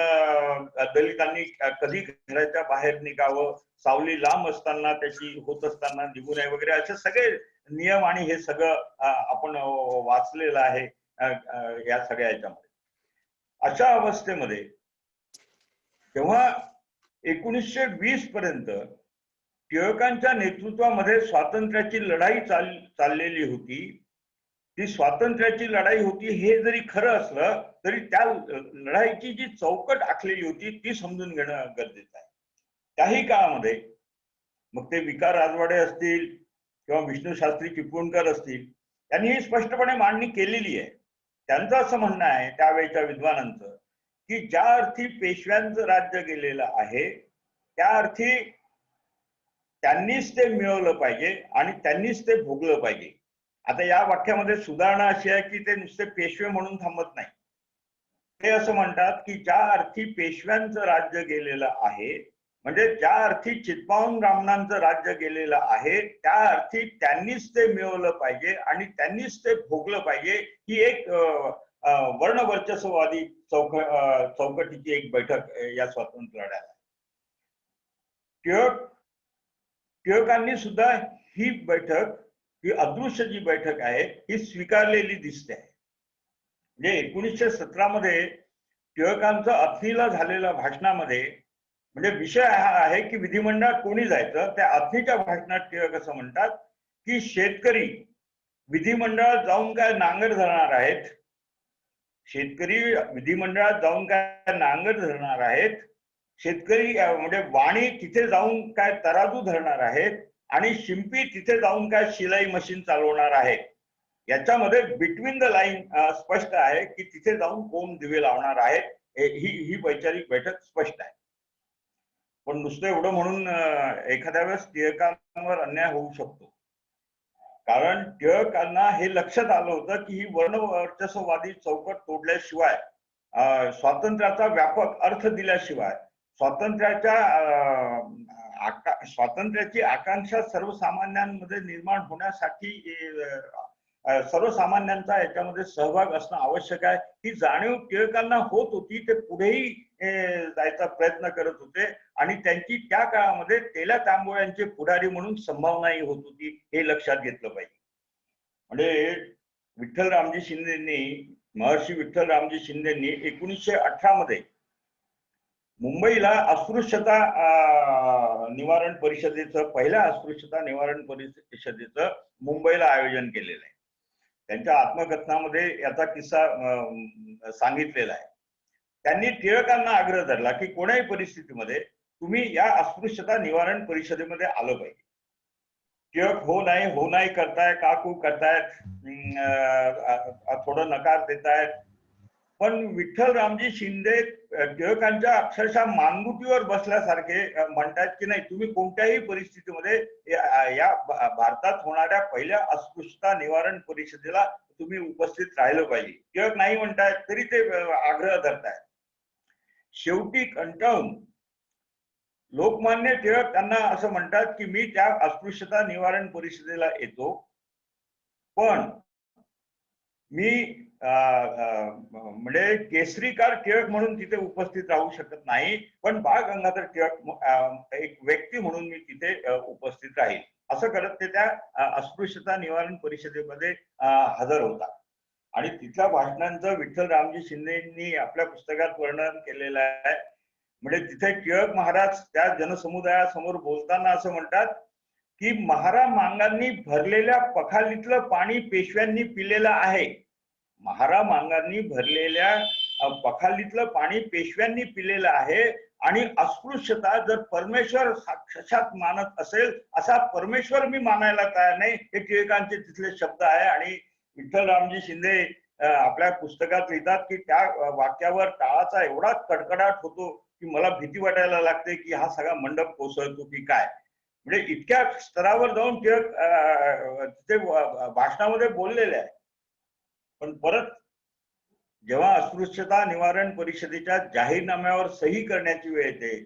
Speaker 3: दलितांनी कधी घराच्या बाहेर निघावं, सावली लांब असताना त्याची होत असताना निघू नये वगैरे असे सगळे नियम आणि हे सगळं आपण वाचलेलं आहे या सगळ्या याच्यामध्ये. अशा अवस्थेमध्ये तेव्हा 1920 पर्यंत टिळकांच्या नेतृत्वामध्ये स्वातंत्र्याची लढाई चाललेली होती. ती स्वातंत्र्याची लढाई होती हे जरी खरं असलं तरी त्या लढाईची जी चौकट आखलेली होती ती समजून घेणं गरजेचं आहे. त्याही काळामध्ये मग ते विकार राजवाडे असतील किंवा विष्णू शास्त्री चिपळूणकर असतील, त्यांनी ही स्पष्टपणे मांडणी केलेली आहे. त्यांचं असं म्हणणं आहे त्यावेळेच्या विद्वानांचं की ज्या अर्थी पेशव्यांचं राज्य गेलेलं आहे त्या अर्थी त्यांनीच ते मिळवलं पाहिजे आणि त्यांनीच ते भोगलं पाहिजे. आता या वाक्यामध्ये सुधारणा अशी आहे की ते नुसते पेशवे म्हणून थांबत नाही. ते असं म्हणतात की ज्या अर्थी पेशव्यांचं राज्य गेलेलं आहे, म्हणजे ज्या अर्थी चित्पावन ब्राह्मणांचं राज्य गेलेलं आहे त्या अर्थी त्यांनीच ते मिळवलं पाहिजे आणि त्यांनीच ते भोगलं पाहिजे. ही एक वर्णवर्चस्ववादी चौकटीची एक बैठक या स्वातंत्र्य लढ्यात. टिळकांनी सुद्धा ही बैठक, ही अदृश्य जी बैठक आहे ही स्वीकारलेली दिसते आहे. म्हणजे 1917 मध्ये टिळकांचा अथणीला झालेल्या भाषणामध्ये, म्हणजे विषय हा आहे की विधिमंडळात कोणी जायचं, त्या अथणीच्या भाषणात टिळक असं म्हणतात की शेतकरी विधिमंडळात जाऊन काय नांगर धरणार आहेत, शेतकरी विधिमंडळात जाऊन काय नांगर धरणार आहेत, शेतकरी म्हणजे वाणी तिथे जाऊन काय तराजू धरणार आहेत आणि शिंपी तिथे जाऊन काय शिलाई मशीन चालवणार आहे. याच्यामध्ये बिटवीन द लाईन स्पष्ट आहे की तिथे जाऊन कोण दिवे लावणार आहेत. ही वैचारिक बैठक स्पष्ट आहे. पण नुसतं एवढं म्हणून एखाद्या वेळेस टिळकांवर अन्याय होऊ शकतो. कारण टिळकांना हे लक्षात आलं होतं की ही वर्णवर्चस्ववादी चौकट तोडल्याशिवाय, स्वातंत्र्याचा व्यापक अर्थ दिल्याशिवाय, स्वातंत्र्याची आकांक्षा सर्वसामान्यांमध्ये निर्माण होण्यासाठी सर्वसामान्यांचा याच्यामध्ये सहभाग असणं आवश्यक आहे. ही जाणीव टिळकांना होत होती. ते पुढेही जायचा प्रयत्न करत होते आणि त्यांची त्या काळामध्ये तेल्या तांबोळ्यांचे पुढारी म्हणून संभावनाही होत होती, हे लक्षात घेतलं पाहिजे. म्हणजे विठ्ठलरामजी शिंदेंनी, महर्षी विठ्ठलरामजी शिंदेंनी 1918 मध्ये मुंबईला अस्पृश्यता निवारण परिषदेचं, पहिल्या अस्पृश्यता निवारण परिषदेचं मुंबईला आयोजन केलेलं आहे. त्यांच्या आत्मकथनामध्ये याचा किस्सा सांगितलेला आहे. त्यांनी टिळकांना आग्रह धरला की कोणत्याही परिस्थितीमध्ये तुम्ही या अस्पृश्यता निवारण परिषदेमध्ये आलं पाहिजे. टिळक हो नाही करताय, काकू करतायत, थोडं नकार देतायत. पण विठ्ठल रामजी शिंदे टिळकांच्या अक्षरशः मानगुटीवर बसल्यासारखे म्हणतात की नाही, तुम्ही कोणत्याही परिस्थितीमध्ये या भारतात होणाऱ्या पहिल्या अस्पृश्यता निवारण परिषदेला तुम्ही उपस्थित राहिलं पाहिजे. टिळक नाही म्हणतायत तरी ते आग्रह धरतायत. शेवटी कंटाळून लोकमान्य टिळक त्यांना असं म्हणतात की मी त्या अस्पृश्यता निवारण परिषदेला येतो, पण मी म्हणजे केसरीकार टिळक म्हणून तिथे उपस्थित राहू शकत नाही, पण बाळ गंगाधर टिळक एक व्यक्ती म्हणून मी तिथे उपस्थित राहील, असं करत ते त्या अस्पृश्यता निवारण परिषदेमध्ये हजर होता. आणि तिथल्या भाषणांचं विठ्ठल रामजी शिंदेंनी आपल्या पुस्तकात वर्णन केलेलं आहे. म्हणजे तिथे टिळक महाराज त्या जनसमुदायासमोर बोलताना असं म्हणतात की महारा मांगांनी भरलेल्या पखालीतलं पाणी पेशव्यांनी पिलेलं आहे. महारा मांगांनी भरलेल्या पखालीतलं पाणी पेशव्यांनी पिलेलं आहे. आणि अस्पृश्यता जर परमेश्वर साक्षात मानत असेल, असा परमेश्वर मी मानायला तयार नाही, हे टिळकांचे तिथले शब्द आहे. आणि विठ्ठल रामजी शिंदे आपल्या पुस्तकात लिहितात की त्या वाक्यावर टाळाचा एवढा कडकडाट होतो की मला भीती वाटायला लागते की हा सगळा मंडप कोसळतो की काय. म्हणजे इतक्या स्तरावर जाऊन टिळक तिथे भाषणामध्ये बोललेले आहे. पण परत जेव्हा अस्पृश्यता निवारण परिषदेच्या जाहीरनाम्यावर सही करण्याची वेळ येते,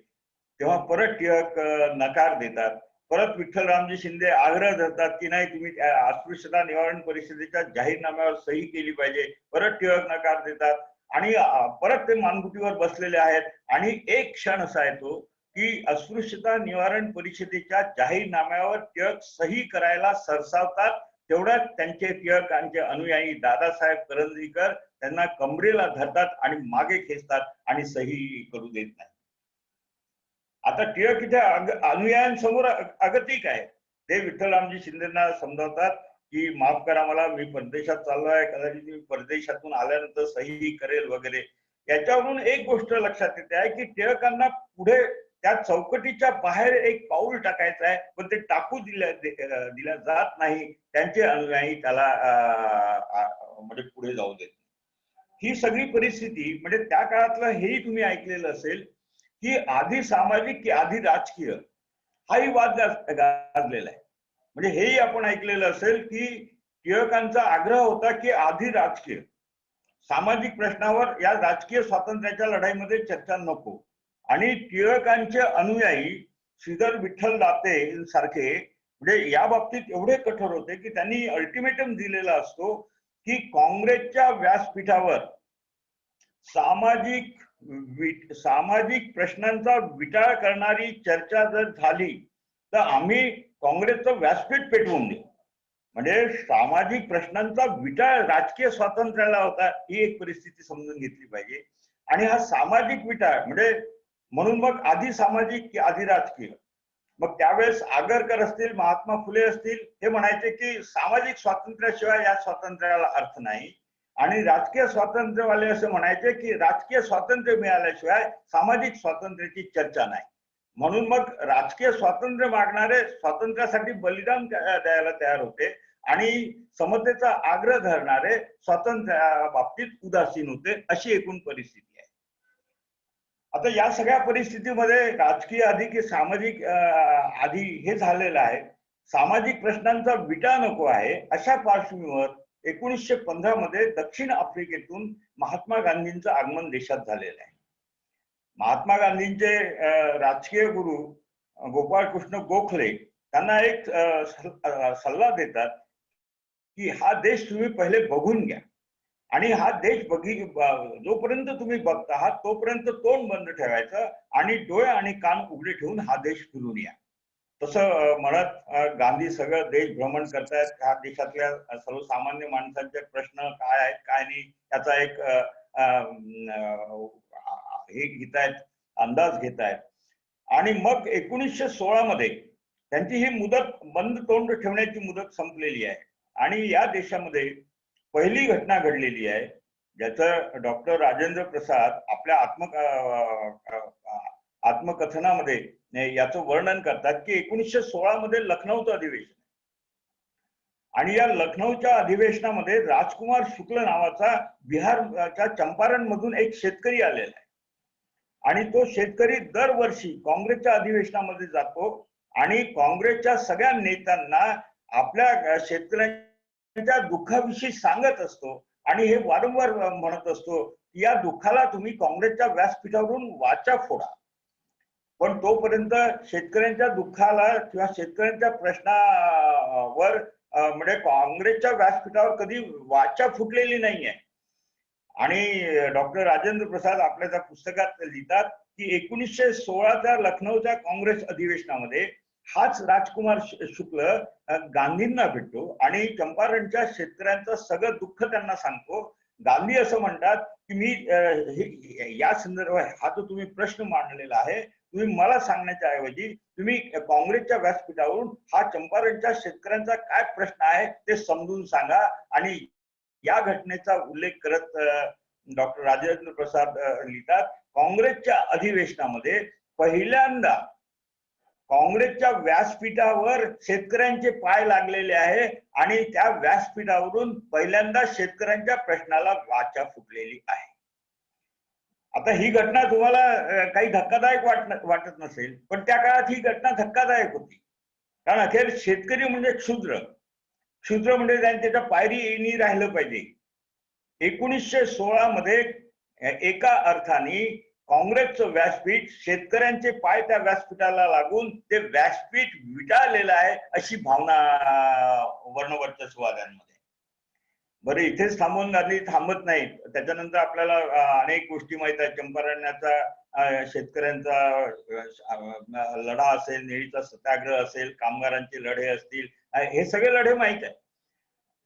Speaker 3: तेव्हा परत टिळक नकार देतात. परत विठ्ठल रामजी शिंदे आग्रह धरतात की नाही, तुम्ही अस्पृश्यता निवारण परिषदेच्या जाहीरनाम्यावर सही केली पाहिजे. परत टिळक नकार देतात आणि परत ते मानगुटीवर बसलेले आहेत. आणि एक क्षण असा येतो की अस्पृश्यता निवारण परिषदेच्या जाहीरनाम्यावर टिळक सही करायला सरसावतात. तेवढ्यात त्यांचे टिळकांचे अनुयायी दादासाहेब करंदीकर त्यांना कमरेला धरतात आणि मागे खेचतात आणि सही करू देत नाही. आता टिळक इथे अनुयायांसमोर अगतिक आहे. ते विठ्ठल रामजी शिंदेना समजावतात की माफ करा मला, मी परदेशात चाललोय, कदाचित मी परदेशातून आल्यानंतर सही करेल वगैरे. याच्यावरून एक गोष्ट लक्षात येते आहे की टिळकांना पुढे त्या चौकटीच्या बाहेर एक पाऊल टाकायचं आहे, पण ते टाकू दिल्या जात नाही. त्यांचे अनुयायी त्याला म्हणजे पुढे जाऊ देत. ही सगळी परिस्थिती म्हणजे त्या काळातलं हेही तुम्ही ऐकलेलं असेल की आधी सामाजिक की आधी राजकीय, हाही वाद गाजलेला आहे. म्हणजे हेही आपण ऐकलेलं असेल की टिळकांचा आग्रह होता की आधी राजकीय, सामाजिक प्रश्नावर या राजकीय स्वातंत्र्याच्या लढाईमध्ये चर्चा नको. आणि टिळकांचे अनुयायी श्रीधर विठ्ठल दाते सारखे म्हणजे या बाबतीत एवढे कठोर होते की त्यांनी अल्टिमेटम दिलेला असतो की काँग्रेसच्या व्यासपीठावर सामाजिक प्रश्नांचा विटाळ करणारी चर्चा जर झाली तर आम्ही काँग्रेसचं व्यासपीठ पेटवून देऊ. म्हणजे सामाजिक प्रश्नांचा विटाळ राजकीय स्वातंत्र्याला होता, ही एक परिस्थिती समजून घेतली पाहिजे. आणि हा सामाजिक विटाळ म्हणजे म्हणून मग आधी सामाजिक की आधी राजकीय. मग त्यावेळेस आगरकर असतील, महात्मा फुले असतील, हे म्हणायचे की सामाजिक स्वातंत्र्याशिवाय या स्वातंत्र्याला अर्थ नाही. आणि राजकीय स्वातंत्र्यवाले असे म्हणायचे की राजकीय स्वातंत्र्य मिळाल्याशिवाय सामाजिक स्वातंत्र्याची चर्चा नाही. म्हणून मग राजकीय स्वातंत्र्य मागणारे स्वातंत्र्यासाठी बलिदान द्यायला तयार होते आणि समतेचा आग्रह धरणारे स्वातंत्र्या बाबतीत उदासीन होते. अशी एकूण परिस्थिती आहे. आता या सगळ्या परिस्थितीमध्ये राजकीय आधी की सामाजिक आधी हे झालेलं आहे. सामाजिक प्रश्नांचा विटा नको आहे. अशा पार्श्वभूमीवर 1915 मध्ये दक्षिण आफ्रिकेतून महात्मा गांधींचं आगमन देशात झालेलं आहे. महात्मा गांधींचे राजकीय गुरु गोपाळकृष्ण गोखले त्यांना एक सल्ला देतात की हा देश तुम्ही पहिले बघून घ्या आणि हा देश जोपर्यंत तुम्ही बघता आहात तोपर्यंत तोंड बंद ठेवायचं आणि डोळे आणि कान उघडे ठेवून हा देश फिरून या. तसं म्हणत गांधी सगळं देश भ्रमण करतायत. ह्या देशातल्या सर्वसामान्य माणसांचे प्रश्न काय आहेत काय नाही याचा एक हे घेतायत, अंदाज घेतायत. आणि मग 1916 मध्ये त्यांची ही मुदत बंद तोंड ठेवण्याची मुदत संपलेली आहे. आणि या देशामध्ये पहिली घटना घडलेली आहे ज्याचं डॉक्टर राजेंद्र प्रसाद आपल्या आत्मकथनामध्ये याचं वर्णन करतात की 1916 मध्ये लखनौचं अधिवेशन. आणि या लखनौच्या अधिवेशनामध्ये राजकुमार शुक्ल नावाचा बिहारच्या चंपारण मधून एक शेतकरी आलेला आहे आणि तो शेतकरी दरवर्षी काँग्रेसच्या अधिवेशनामध्ये जातो आणि काँग्रेसच्या सगळ्या नेत्यांना आपल्या शेतकऱ्यांच्या दुःखाविषयी सांगत असतो आणि हे वारंवार म्हणत असतो की या दुःखाला तुम्ही काँग्रेसच्या व्यासपीठावरून वाचा फोडा. पण तोपर्यंत शेतकऱ्यांच्या दुःखाला किंवा शेतकऱ्यांच्या प्रश्नावर म्हणजे काँग्रेसच्या व्यासपीठावर कधी वाचा फुटलेली नाहीये. आणि डॉक्टर राजेंद्र प्रसाद आपल्या त्या पुस्तकात लिहितात की 1916च्या लखनौच्या काँग्रेस अधिवेशनामध्ये हाच राजकुमार शुक्ल गांधींना भेटतो आणि चंपारणच्या शेतकऱ्यांचं सगळं दुःख त्यांना सांगतो. गांधी असं म्हणतात की मी या संदर्भात हा जो तुम्ही प्रश्न मांडलेला आहे तुम्ही मला सांगण्याच्या ऐवजी तुम्ही काँग्रेसच्या व्यासपीठावरून हा चंपारणच्या शेतकऱ्यांचा काय प्रश्न आहे ते समजून सांगा. आणि या घटनेचा उल्लेख करत डॉक्टर राजेंद्र प्रसाद लिहितात काँग्रेसच्या अधिवेशनामध्ये पहिल्यांदा काँग्रेसच्या व्यासपीठावर शेतकऱ्यांचे पाय लागलेले आहे आणि त्या व्यासपीठावरून पहिल्यांदा शेतकऱ्यांच्या प्रश्नाला वाचा फुटलेली आहे. आता ही घटना तुम्हाला काही धक्कादायक वाटत नसेल पण त्या काळात ही घटना धक्कादायक होती. कारण अखेर शेतकरी म्हणजे क्षुद्र म्हणजे त्याच्या पायरीनी राहिलं पाहिजे. 1916 मध्ये एका अर्थाने काँग्रेसचं व्यासपीठ शेतकऱ्यांचे पाय त्या व्यासपीठाला लागून ते व्यासपीठ विटाळलेलं आहे अशी भावना वर्णवर्चस्ववाद्यांमध्ये. बरं इथेच थांबून गांधी थांबत नाहीत. त्याच्यानंतर आपल्याला अनेक गोष्टी माहित आहेत. चंपारण्याचा शेतकऱ्यांचा लढा असेल, निळीचा सत्याग्रह असेल, कामगारांचे लढे असतील, हे सगळे लढे माहित आहेत.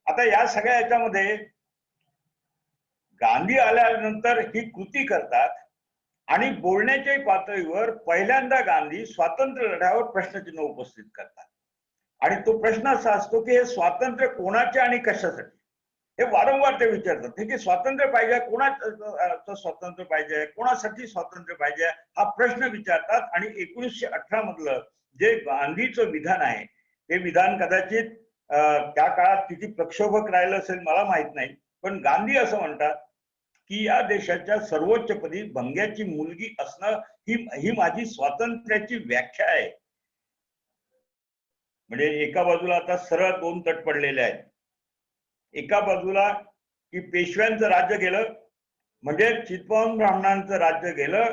Speaker 3: आता या सगळ्या याच्यामध्ये गांधी आल्यानंतर ही कृती करतात आणि बोलण्याच्या पातळीवर पहिल्यांदा गांधी स्वातंत्र्य लढ्यावर प्रश्नचिन्ह उपस्थित करतात. आणि तो प्रश्न असा असतो की हे स्वातंत्र्य कोणाचे आणि कशासाठी हे वारंवार ते विचारतात. हे की स्वातंत्र्य पाहिजे, कोणाचं स्वातंत्र्य पाहिजे, कोणासाठी स्वातंत्र्य पाहिजे हा प्रश्न विचारतात. आणि 1918 मधलं जे गांधीचं विधान आहे ते विधान कदाचित त्या काळात किती प्रक्षोभक राहिलं असेल मला माहित नाही, पण गांधी असं म्हणतात की या देशाच्या सर्वोच्चपदी भंग्याची मुलगी असणं ही माझी स्वातंत्र्याची व्याख्या आहे. म्हणजे एका बाजूला आता सरळ दोन तट पडलेले आहेत. एका बाजूला की पेशव्यांचं राज्य गेलं म्हणजे चित्पावन ब्राह्मणांचं राज्य गेलं,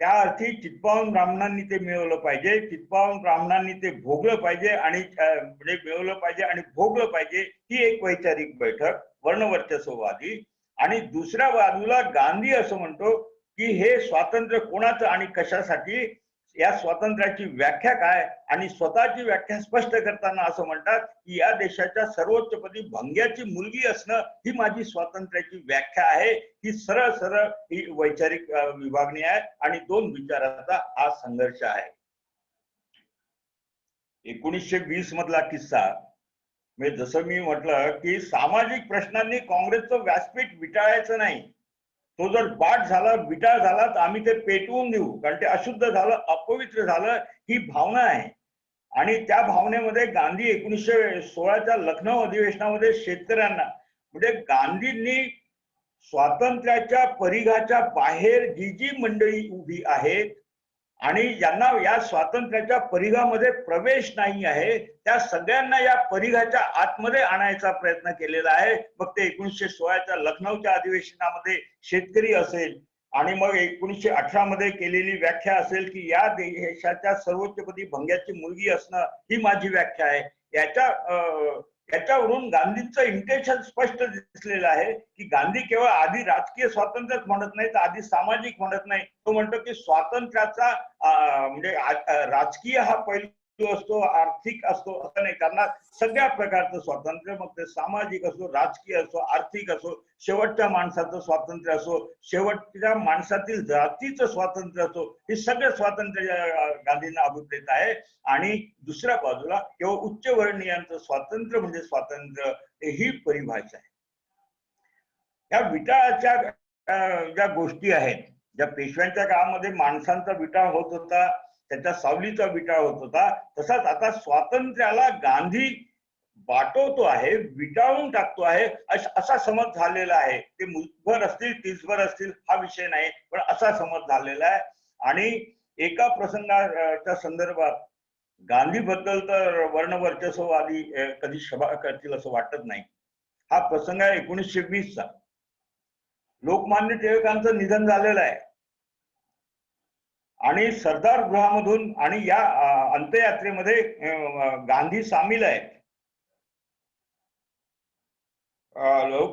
Speaker 3: त्या अर्थी चित्पावन ब्राह्मणांनी ते मिळवलं पाहिजे, चित्पावन ब्राह्मणांनी ते भोगलं पाहिजे आणि म्हणजे मिळवलं पाहिजे आणि भोगलं पाहिजे. ही एक वैचारिक बैठक वर्णवर्चस्ववादी. आणि दुसऱ्या बाजूला गांधी असं म्हणतो की हे स्वातंत्र्य कोणाचं आणि कशासाठी, या स्वातंत्र्याची व्याख्या काय, आणि स्वतःची व्याख्या स्पष्ट करताना असं म्हणतात की या देशाच्या सर्वोच्चपदी भंग्याची मुलगी असणं ही माझी स्वातंत्र्याची व्याख्या आहे. ही सरळ सरळ ही वैचारिक विभागणी आहे आणि दोन विचाराचा हा संघर्ष आहे. 1920 मधला किस्सा म्हणजे जसं मी म्हटलं की सामाजिक प्रश्नांनी काँग्रेसचं व्यासपीठ विटाळायचं नाही. तो जर बाट झाला, विटाळ झाला तर आम्ही ते पेटवून देऊ, कारण ते अशुद्ध झालं, अपवित्र झालं, ही भावना आहे. आणि त्या भावनेमध्ये गांधी 1916च्या लखनौ अधिवेशनामध्ये शेतकऱ्यांना म्हणजे गांधींनी स्वातंत्र्याच्या परिघाच्या बाहेर जी मंडळी उभी आहेत आणि ज्यांना या स्वातंत्र्याच्या परिघामध्ये प्रवेश नाही आहे त्या सगळ्यांना या परिघाच्या आतमध्ये आणायचा प्रयत्न केलेला आहे. मग ते 1916च्या लखनौच्या अधिवेशनामध्ये शेतकरी असेल आणि मग 1918 मध्ये केलेली व्याख्या असेल की या देशाच्या सर्वोच्चपदी भंग्याची मुलगी असणं ही माझी व्याख्या आहे. याच्यावरून गांधींचं इंटेन्शन स्पष्ट दिसलेलं आहे की गांधी केवळ आधी राजकीय स्वातंत्र्यच म्हणत नाही तर आधी सामाजिक म्हणत नाही. तो म्हणतो की स्वातंत्र्याचा म्हणजे राजकीय हा पैलू असतो, आर्थिक असतो असं नाही, कारण सगळ्या प्रकारचं स्वातंत्र्य, मग ते सामाजिक असो, राजकीय असो, आर्थिक असो, शेवटच्या माणसाचं स्वातंत्र्य असो, शेवटच्या माणसातील जातीचं स्वातंत्र्य असो, हे सगळं स्वातंत्र्य गांधींना अभिप्रेत आहे. आणि दुसऱ्या बाजूला केवळ उच्चवर्णीयांचं स्वातंत्र्य म्हणजे स्वातंत्र्य ही परिभाषा आहे. या विटाळाच्या ज्या गोष्टी आहेत, ज्या पेशव्यांच्या काळामध्ये माणसांचा विटाळ होत होता, त्याच्या सावलीचा विटाळ होत होता, तसाच आता स्वातंत्र्याला गांधी वाटवतो आहे, विटाळून टाकतो आहे, असा समज झालेला आहे. ते मुठभर असतील, तीसभर असतील हा विषय नाही, पण असा समज झालेला आहे. आणि एका प्रसंगाच्या संदर्भात गांधीबद्दल तर वर्णवर्चस्ववादी कधी सभा करतील असं वाटत नाही. हा प्रसंग आहे 1920 चा. लोकमान्य टिळकांचं निधन झालेलं आहे आणि सरदार गृहामधून आणि या अंत्ययात्रेमध्ये गांधी सामील आहेत.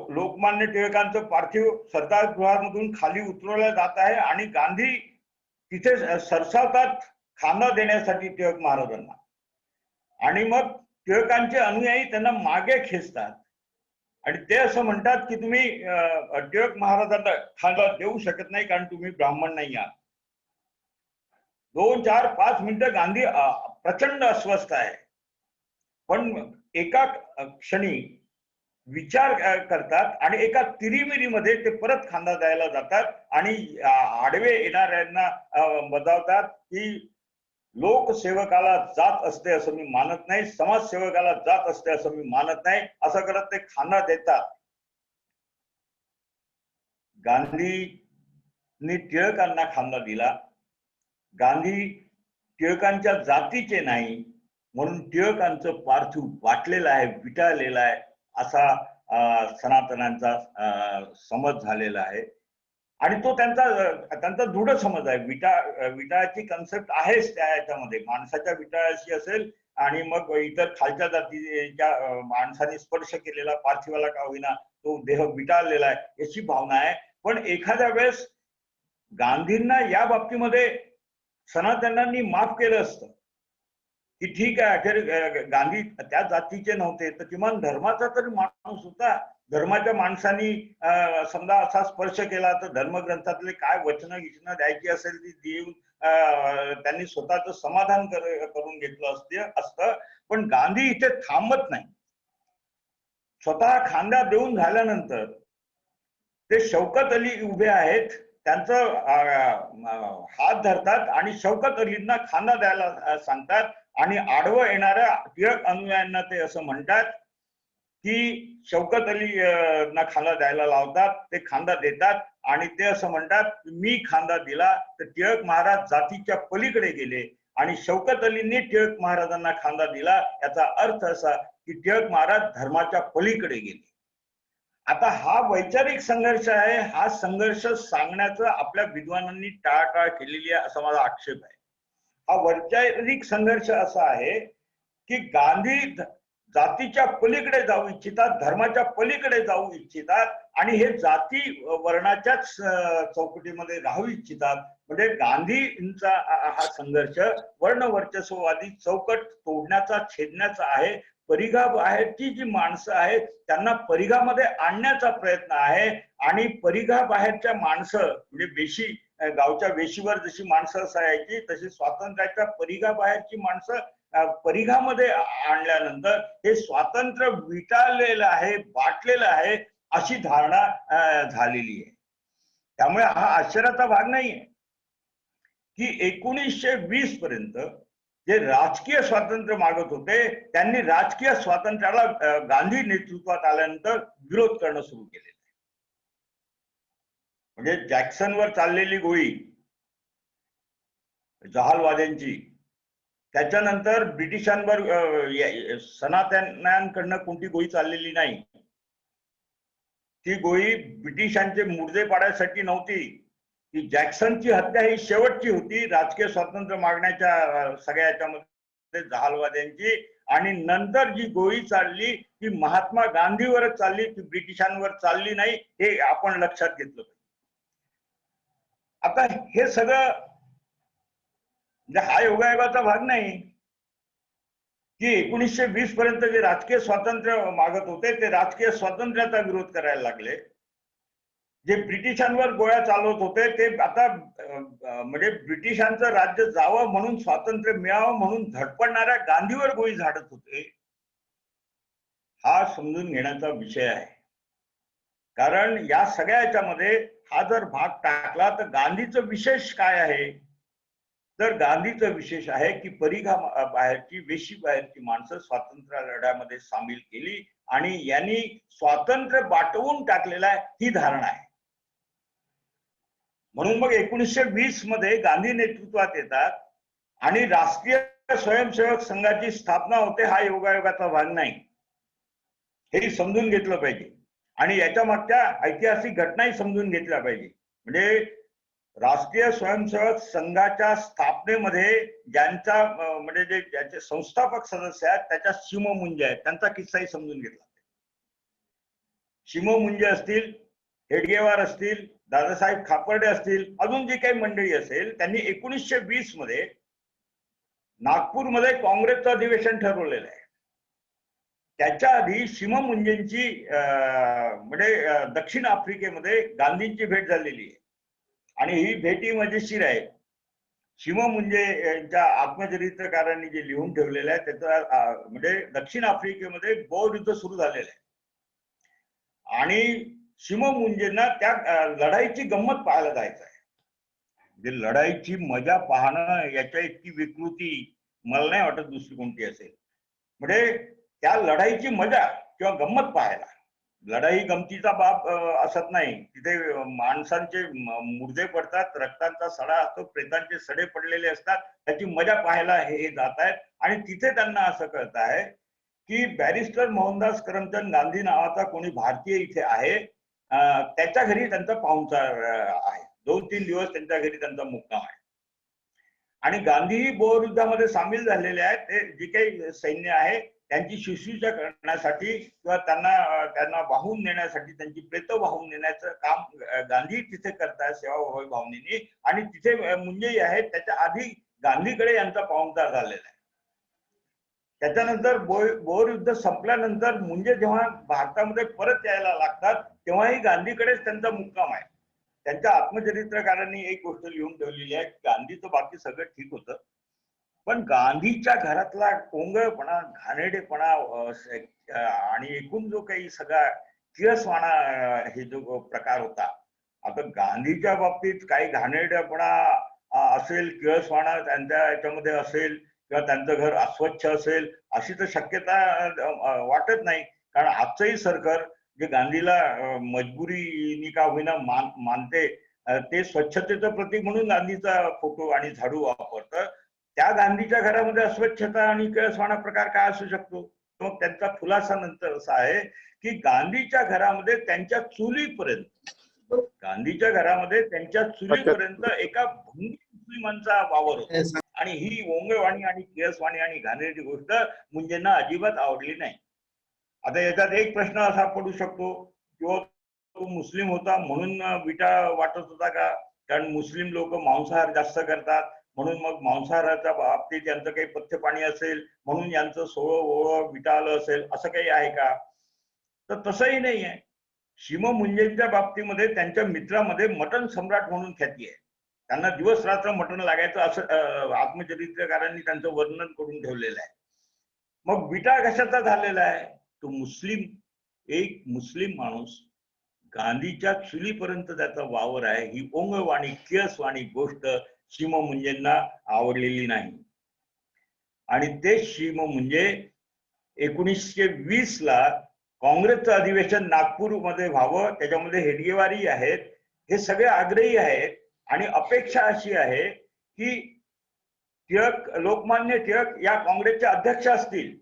Speaker 3: लोकमान्य टिळकांचं पार्थिव सरदार गृहामधून खाली उतरवलं जात आहे आणि गांधी तिथे सरसावतात खांदा देण्यासाठी टिळक महाराजांना. आणि मग टिळकांचे अनुयायी त्यांना मागे खेचतात आणि ते असं म्हणतात की तुम्ही टिळक महाराजांना खांदा देऊ शकत नाही कारण तुम्ही ब्राह्मण नाही आहात. 2, 4, 5 मिनिटं गांधी प्रचंड अस्वस्थ आहे, पण एका क्षणी विचार करतात आणि एका तिरीमिरीमध्ये ते परत खांदा द्यायला जातात आणि आडवे येणाऱ्यांना बजावतात की लोकसेवकाला जात असते असं मी मानत नाही, समाजसेवकाला जात असते असं मी मानत नाही, असं करत ते खांदा देतात. गांधींनी टिळकांना खांदा दिला. गांधी टिळकांच्या जातीचे नाही म्हणून टिळकांचं पार्थिव वाटलेलं आहे, विटाळलेलं आहे असा सनातनांचा समज झालेला आहे. आणि तो त्यांचा दृढ समज आहे. विटाळाची कन्सेप्ट आहेच त्या याच्यामध्ये. माणसाच्या विटाळाशी असेल आणि मग इतर खालच्या जातीच्या माणसाने स्पर्श केलेला पार्थिवाला का होईना तो देह विटाळलेला आहे याची भावना आहे. पण एखाद्या वेळेस गांधींना या बाबतीमध्ये सनातनांनी माफ केलं असतं की ठीक आहे, अखेर गांधी त्या जातीचे नव्हते तर किमान धर्माचा तरी माणूस होता. धर्माच्या माणसांनी समजा असा स्पर्श केला तर धर्मग्रंथातले काय वचनं द्यायची असेल ती देऊन त्यांनी स्वतःचं समाधान करून घेतलं असतं. पण गांधी इथे थांबत नाही. स्वतः खांदा देऊन झाल्यानंतर ते शौकत अली उभे आहेत, त्यांचं हात धरतात आणि शौकत अलींना खांदा द्यायला सांगतात आणि आडवं येणाऱ्या टिळक अनुयायांना ते असं म्हणतात की शौकत अलींना खांदा द्यायला लावतात. ते खांदा देतात आणि ते असं म्हणतात मी खांदा दिला तर टिळक महाराज जातीच्या पलीकडे गेले आणि शौकत अलींनी टिळक महाराजांना खांदा दिला. याचा अर्थ असा की टिळक महाराज धर्माच्या पलीकडे गेले. आता हा वैचारिक संघर्ष आहे. हा संघर्ष सांगण्याचं आपल्या विद्वानांनी टाळाटाळ केलेली आहे असा माझा आक्षेप आहे. हा वैचारिक संघर्ष असा आहे की गांधी जातीच्या पलीकडे जाऊ इच्छितात, धर्माच्या पलीकडे जाऊ इच्छितात आणि हे जाती वर्णाच्याच चौकटीमध्ये राहू इच्छितात. म्हणजे गांधींचा हा संघर्ष वर्णवर्चस्ववादी चौकट तोडण्याचा, छेदण्याचा आहे. परिघा बाहेरची जी माणसं आहेत त्यांना परिघामध्ये आणण्याचा प्रयत्न आहे आणि परिघा बाहेरच्या माणसं म्हणजे वेशी, गावच्या वेशीवर जशी माणसं असायची तशी स्वातंत्र्याच्या परिघा बाहेरची माणसं परिघामध्ये आणल्यानंतर हे स्वातंत्र्य विटाळलेलं आहे, वाटलेलं आहे अशी धारणा झालेली आहे. त्यामुळे हा आश्चर्याचा भाग नाहीये की 1920 पर्यंत जे राजकीय स्वातंत्र्य मागत होते त्यांनी राजकीय स्वातंत्र्याला गांधी नेतृत्वात आल्यानंतर विरोध करणं सुरू केले. म्हणजे जॅक्सनवर चाललेली गोळी जहालवाद्यांची, त्याच्यानंतर ब्रिटिशांवर सनातन्यांकडनं कोणती गोळी चाललेली नाही. ती गोळी ब्रिटिशांचे मुर्दे पाडण्यासाठी नव्हती. की जॅक्सनची हत्या ही शेवटची होती राजकीय स्वातंत्र्य मागण्याच्या सगळ्या याच्यामध्ये जहालवाद्यांची. आणि नंतर जी गोळी चालली ती महात्मा गांधीवरच चालली, ती ब्रिटिशांवर चालली नाही. हे आपण लक्षात घेतलं पाहिजे. आता हे सगळं म्हणजे हा योगायोगाचा भाग नाही की 1920 पर्यंत जे राजकीय स्वातंत्र्य मागत होते ते राजकीय स्वातंत्र्याचा विरोध करायला लागले. जे ब्रिटिशांवर गोळ्या चालवत होते ते आता म्हणजे ब्रिटिशांचं राज्य जावं म्हणून, स्वातंत्र्य मिळावं म्हणून धडपडणाऱ्या गांधीवर गोळी झाडत होते. हा समजून घेण्याचा विषय आहे. कारण या सगळ्या याच्यामध्ये हा जर भाग टाकला तर गांधीचं विशेष काय आहे तर गांधीचं विशेष आहे की परिघा बाहेरची, वेशी बाहेरची माणसं स्वातंत्र्य लढ्यामध्ये सामील केली आणि यांनी स्वातंत्र्य बाटवून टाकलेलं आहे, ही धारणा आहे. म्हणून मग 1920 मध्ये गांधी नेतृत्वात येतात आणि राष्ट्रीय स्वयंसेवक संघाची स्थापना होते. हा योगायोगाचा भाग नाही, हे समजून घेतलं पाहिजे आणि याच्या मागच्या ऐतिहासिक घटनाही समजून घेतल्या पाहिजे. म्हणजे राष्ट्रीय स्वयंसेवक संघाच्या स्थापनेमध्ये ज्यांचा म्हणजे जे ज्याचे संस्थापक सदस्य आहेत त्याच्या शिमो मुंजे आहेत, त्यांचा किस्साही समजून घेतला. शिमो मुंजे असतील, हेडगेवार असतील, दादासाहेब खापर्डे असतील, अजून जी काही मंडळी असेल, त्यांनी 1920 मध्ये नागपूरमध्ये काँग्रेसचं अधिवेशन ठरवलेलं आहे. त्याच्या आधी शिमो मुंजेंची म्हणजे दक्षिण आफ्रिकेमध्ये गांधींची भेट झालेली आहे आणि ही भेटी मजेशीर आहे. शिमो मुंजे यांच्या आत्मचरित्रकारांनी जे लिहून ठेवलेलं आहे त्याचा म्हणजे दक्षिण आफ्रिकेमध्ये बोअर युद्ध सुरू झालेलं आहे आणि शिमो मुंजेंना त्या लढाईची गंमत पाहायला जायचं आहे. म्हणजे लढाईची मजा पाहणं याच्या इतकी विकृती मला नाही वाटत दुसरी कोणती असेल. म्हणजे त्या लढाईची मजा किंवा गंमत पाहायला, लढाई गमतीचा बाब असत नाही. तिथे माणसांचे मुर्दे पडतात, रक्तांचा सडा असतो, प्रेतांचे सडे पडलेले असतात, त्याची मजा पाहायला हे जात आहेत. आणि तिथे त्यांना असं कळत आहे की बॅरिस्टर मोहनदास करमचंद गांधी नावाचा कोणी भारतीय इथे आहे, त्याच्या घरी त्यांचा पाहुणचार आहे. 2-3 दिवस त्यांच्या घरी त्यांचा मुक्काम आहे. आणि गांधीही बोअर युद्धामध्ये सामील झालेले आहेत. ते जे काही सैन्य आहे त्यांची शुश्रूषा करण्यासाठी किंवा त्यांना वाहून नेण्यासाठी, त्यांची प्रेत वाहून नेण्याचं काम गांधी तिथे करतायत सेवाभावी भावनेनी. आणि तिथे मुंजे आहेत, त्याच्या आधी गांधीकडे यांचा पाहुणचार झालेला आहे. त्याच्यानंतर बोअर युद्ध संपल्यानंतर मुंजे जेव्हा भारतामध्ये परत यायला लागतात तेव्हाही गांधीकडेच त्यांचा मुक्काम आहे. त्यांच्या आत्मचरित्रकारांनी एक गोष्ट लिहून ठेवलेली आहे, गांधीचं बाकी सगळं ठीक होतं, पण गांधीच्या घरातला कोंगळपणा, घाणेरडेपणा आणि एकूण जो काही सगळा किळसवाणा हे जो प्रकार होता. आता गांधीच्या बाबतीत काही घाणेरडेपणा असेल, किळसवाणा त्यांच्या याच्यामध्ये असेल किंवा त्यांचं घर अस्वच्छ असेल अशी तर शक्यता वाटत नाही. कारण आजचंही सरकार जे गांधीला मजबुरीनी का होईना मानते, ते स्वच्छतेचं प्रतीक म्हणून गांधीचा फोटो आणि झाडू वापरतं. त्या गांधीच्या घरामध्ये अस्वच्छता आणि किळसवाणा प्रकार काय असू शकतो? मग त्यांचा खुलासा नंतर असा आहे की गांधीच्या घरामध्ये त्यांच्या चुलीपर्यंत एका भंगी मुस्लिमांचा वावर होता. आणि ही ओंगळवाणी आणि किळसवाणी आणि घाणेरडी गोष्ट मुंजेंना अजिबात आवडली नाही. आता याच्यात एक प्रश्न असा पडू शकतो किंवा तो मुस्लिम होता म्हणून विटा वाटत होता का? कारण मुस्लिम लोक मांसाहार जास्त करतात म्हणून मग मांसाहाराच्या बाबतीत यांचं काही पथ्य पाणी असेल म्हणून यांचं सोळं ओळं विटा आलं असेल, असं काही आहे का? तर तसंही नाही आहे. शिमो मुंजेंच्या बाबतीमध्ये त्यांच्या मित्रामध्ये मटण सम्राट म्हणून ख्याती आहे. त्यांना दिवस रात्र मटण लागायचं असं आत्मचरित्रकारांनी त्यांचं वर्णन करून ठेवलेलं आहे. मग विटा कशाचा झालेला आहे? तो एक मुस्लिम माणूस गांधीच्या चुलीपर्यंत त्याचा वावर आहे, ही ओंगळवाणी किळसवाणी गोष्ट शिमो मुंजेंना आवडलेली नाही. आणि ते शिमो मुंजे 1920 ला काँग्रेसचं अधिवेशन नागपूरमध्ये व्हावं, त्याच्यामध्ये हेडगेवारी आहेत, हे सगळे आग्रही आहेत. आणि अपेक्षा अशी आहे की लोकमान्य टिळक या काँग्रेसचे अध्यक्ष असतील,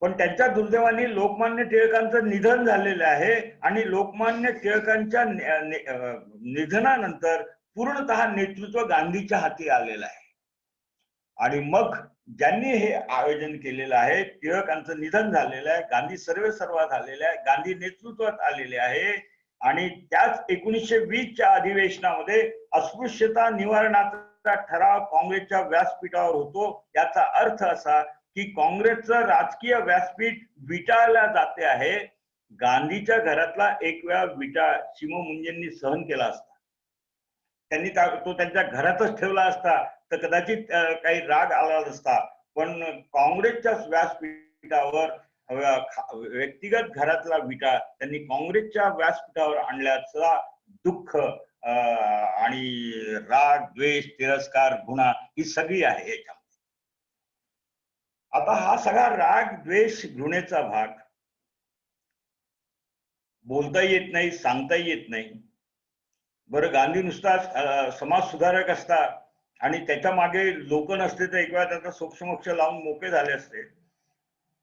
Speaker 3: पण त्यांच्या दुर्दैवाने लोकमान्य टिळकांचं निधन झालेलं आहे आणि लोकमान्य टिळकांच्या निधनानंतर पूर्णतः नेतृत्व गांधीच्या हाती आलेलं आहे. आणि मग ज्यांनी हे आयोजन केलेलं आहे, टिळकांचं निधन झालेलं आहे, गांधी सर्वेसर्वा झालेले आहे, गांधी नेतृत्वात आलेले आहे. आणि त्याच 1920च्या अधिवेशनामध्ये अस्पृश्यता निवारणाचा ठराव काँग्रेसच्या व्यासपीठावर होतो. याचा अर्थ असा की काँग्रेसचं राजकीय व्यासपीठ विटाळल्या जाते आहे. गांधीच्या घरातला एक वेळा विटा शिमो मुंजेंनी सहन केला असता, त्यांनी तो त्यांच्या घरातच ठेवला असता तर कदाचित काही राग आला नसता. पण काँग्रेसच्या व्यासपीठावर व्यक्तिगत घरातला विटा त्यांनी काँग्रेसच्या व्यासपीठावर आणल्याचा दुःख आणि राग, द्वेष, तिरस्कार, घृणा ही सगळी आहे याच्यामध्ये. आता हा सगळा राग, द्वेष, घृणेचा भाग बोलता येत नाही, सांगता येत नाही. बरं, गांधी नुसता समाज सुधारक असता आणि त्याच्या मागे लोक नसते तर एक वेळा त्याचा सोक्षमोक्ष लावून मोकळे झाले असते.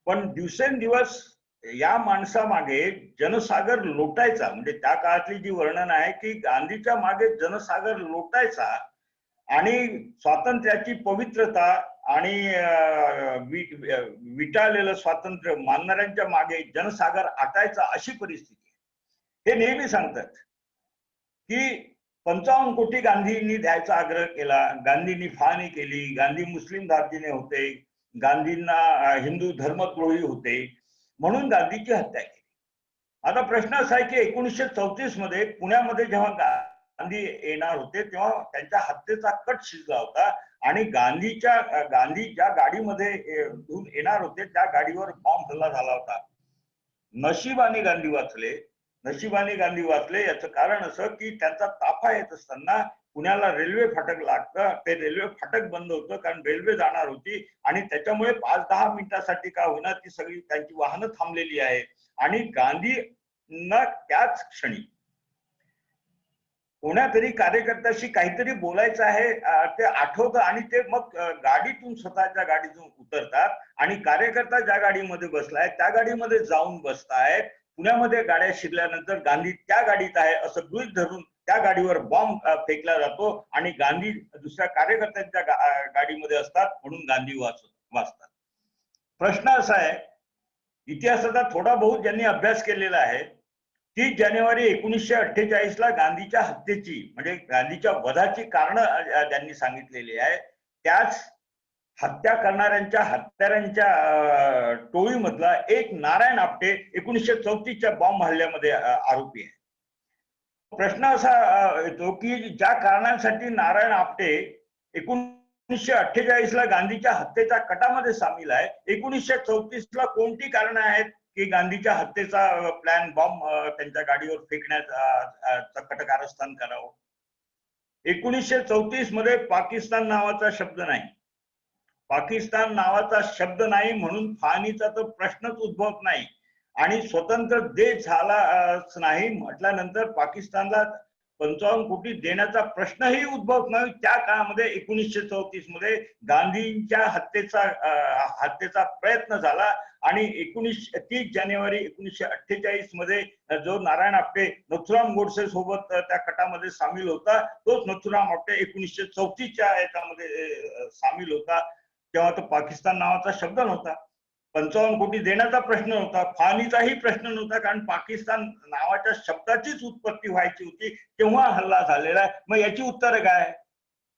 Speaker 3: पण दिवसेंदिवस या माणसामागे जनसागर लोटायचा, म्हणजे त्या काळातली जी वर्णन आहे की गांधीच्या मागे जनसागर लोटायचा आणि स्वातंत्र्याची पवित्रता आणि विटाळलेलं स्वातंत्र्य मानणाऱ्यांच्या मागे जनसागर आटायचा, अशी परिस्थिती. हे नेहमी सांगतात की 55 कोटी गांधींनी द्यायचा आग्रह केला, गांधींनी फाळणी केली, गांधी मुस्लिम दार्जिने होते, गांधींना हिंदू धर्मद्रोही होते, म्हणून गांधीची हत्या केली. आता प्रश्न असा आहे की 1934 मध्ये पुण्यामध्ये जेव्हा गांधी येणार होते तेव्हा त्यांच्या हत्येचा कट शिजला होता आणि गांधी ज्या गाडीमध्ये येणार होते त्या गाडीवर बॉम्ब हल्ला झाला होता. नशिबाने गांधी वाचले याचं कारण असं की त्यांचा ताफा येत असताना पुण्याला रेल्वे फाटक लागतं. ते रेल्वे फाटक बंद होतं कारण रेल्वे जाणार होती आणि त्याच्यामुळे 5-10 मिनिटासाठी का होईना ती सगळी त्यांची वाहनं थांबलेली आहेत आणि गांधींना त्याच क्षणी कोणातरी कार्यकर्त्याशी काहीतरी बोलायचं आहे ते आठवतं आणि ते मग गाडीतून, स्वतःच्या गाडीतून उतरतात आणि कार्यकर्ता ज्या गाडीमध्ये बसलाय त्या गाडीमध्ये जाऊन बसतायत. पुण्यामध्ये गाड्या शिरल्यानंतर गांधी त्या गाडीत आहे असं गृहीत धरून त्या गाडीवर बॉम्ब फेकला जातो आणि गांधी दुसऱ्या कार्यकर्त्यांच्या गाडीमध्ये असतात म्हणून गांधी वाचतात. प्रश्न असा आहे, इतिहासाचा थोडा बहुत ज्यांनी अभ्यास केलेला आहे, 30 जानेवारी 1948 ला गांधीच्या हत्येची, म्हणजे गांधीच्या वधाची कारण ज्यांनी सांगितलेली आहे, त्याच हत्या करणाऱ्यांच्या हत्यारांच्या टोळीमधला एक नारायण आपटे 1934च्या बॉम्ब हल्ल्यामध्ये आरोपी आहे. प्रश्न असा येतो की ज्या कारणांसाठी नारायण आपटे 1948 ला गांधीच्या हत्येच्या कटामध्ये सामील आहे, 1934 ला कोणती कारणं आहेत की गांधीच्या हत्येचा प्लॅन, बॉम्ब त्यांच्या गाडीवर फेकण्याचा कट कारस्थान करावं? 1934 मध्ये पाकिस्तान नावाचा शब्द नाही म्हणून फाळणीचा तर प्रश्नच उद्भवत नाही आणि स्वतंत्र देश झालाच नाही म्हटल्यानंतर पाकिस्तानला 55 कोटी देण्याचा प्रश्नही उद्भवत नाही. त्या काळामध्ये 1934 मध्ये गांधींच्या हत्येचा प्रयत्न झाला आणि 30 जानेवारी 1948 मध्ये जो नारायण आपटे नथुराम गोडसे सोबत त्या कटामध्ये सामील होता, तोच नथुराम आपटे 1934च्या याच्यामध्ये सामील होता. तेव्हा तो पाकिस्तान नावाचा शब्द नव्हता, 55 कोटी देण्याचा प्रश्न नव्हता, फाळणीचाही प्रश्न नव्हता, कारण पाकिस्तान नावाच्या शब्दाचीच उत्पत्ती व्हायची होती तेव्हा हल्ला झालेला आहे. मग याची उत्तर काय?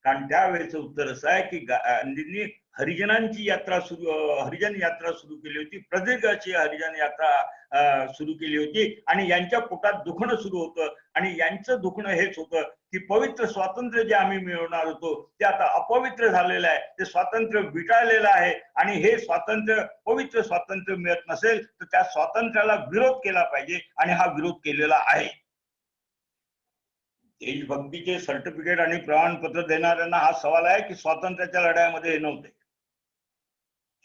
Speaker 3: कारण त्यावेळेचं उत्तर असं आहे की गांधींनी हरिजन यात्रा सुरू केली होती, प्रदीर्घ अशी हरिजन यात्रा सुरू केली होती आणि यांच्या पोटात दुखणं सुरू होतं आणि यांचं दुखणं हेच होतं की पवित्र स्वातंत्र्य जे आम्ही मिळवणार होतो ते आता अपवित्र झालेलं आहे, ते स्वातंत्र्य विटाळलेलं आहे आणि हे पवित्र स्वातंत्र्य मिळत नसेल तर त्या स्वातंत्र्याला विरोध केला पाहिजे आणि हा विरोध केलेला आहे. देशभक्तीचे सर्टिफिकेट आणि प्रमाणपत्र देणाऱ्यांना हा सवाल आहे की स्वातंत्र्याच्या लढ्यामध्ये हे नव्हते.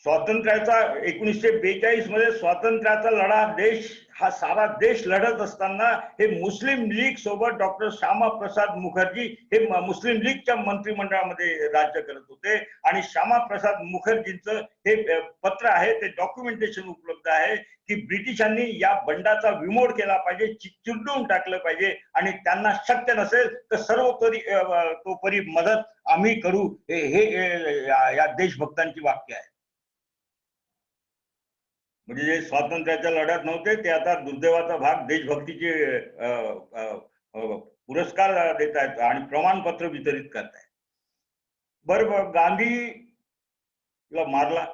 Speaker 3: स्वातंत्र्याचा 1942 मध्ये स्वातंत्र्याचा लढा सारा देश लढत असताना हे मुस्लिम लीग सोबत डॉक्टर श्यामा प्रसाद मुखर्जी हे मुस्लिम लीगच्या मंत्रिमंडळामध्ये राज्य करत होते आणि श्यामा प्रसाद मुखर्जींचं हे पत्र आहे, ते डॉक्युमेंटेशन उपलब्ध आहे की ब्रिटिशांनी या बंडाचा विमोड केला पाहिजे, चिरडून टाकलं पाहिजे आणि त्यांना शक्य नसेल तर सर्वतोपरी मदत आम्ही करू, हे या देशभक्तांची वाक्य आहे. म्हणजे जे स्वातंत्र्याच्या लढ्यात नव्हते ते आता दुर्दैवाचा भाग देशभक्तीचे पुरस्कार देत आहेत आणि प्रमाणपत्र वितरित करतायत. बरं, गांधीला मारला,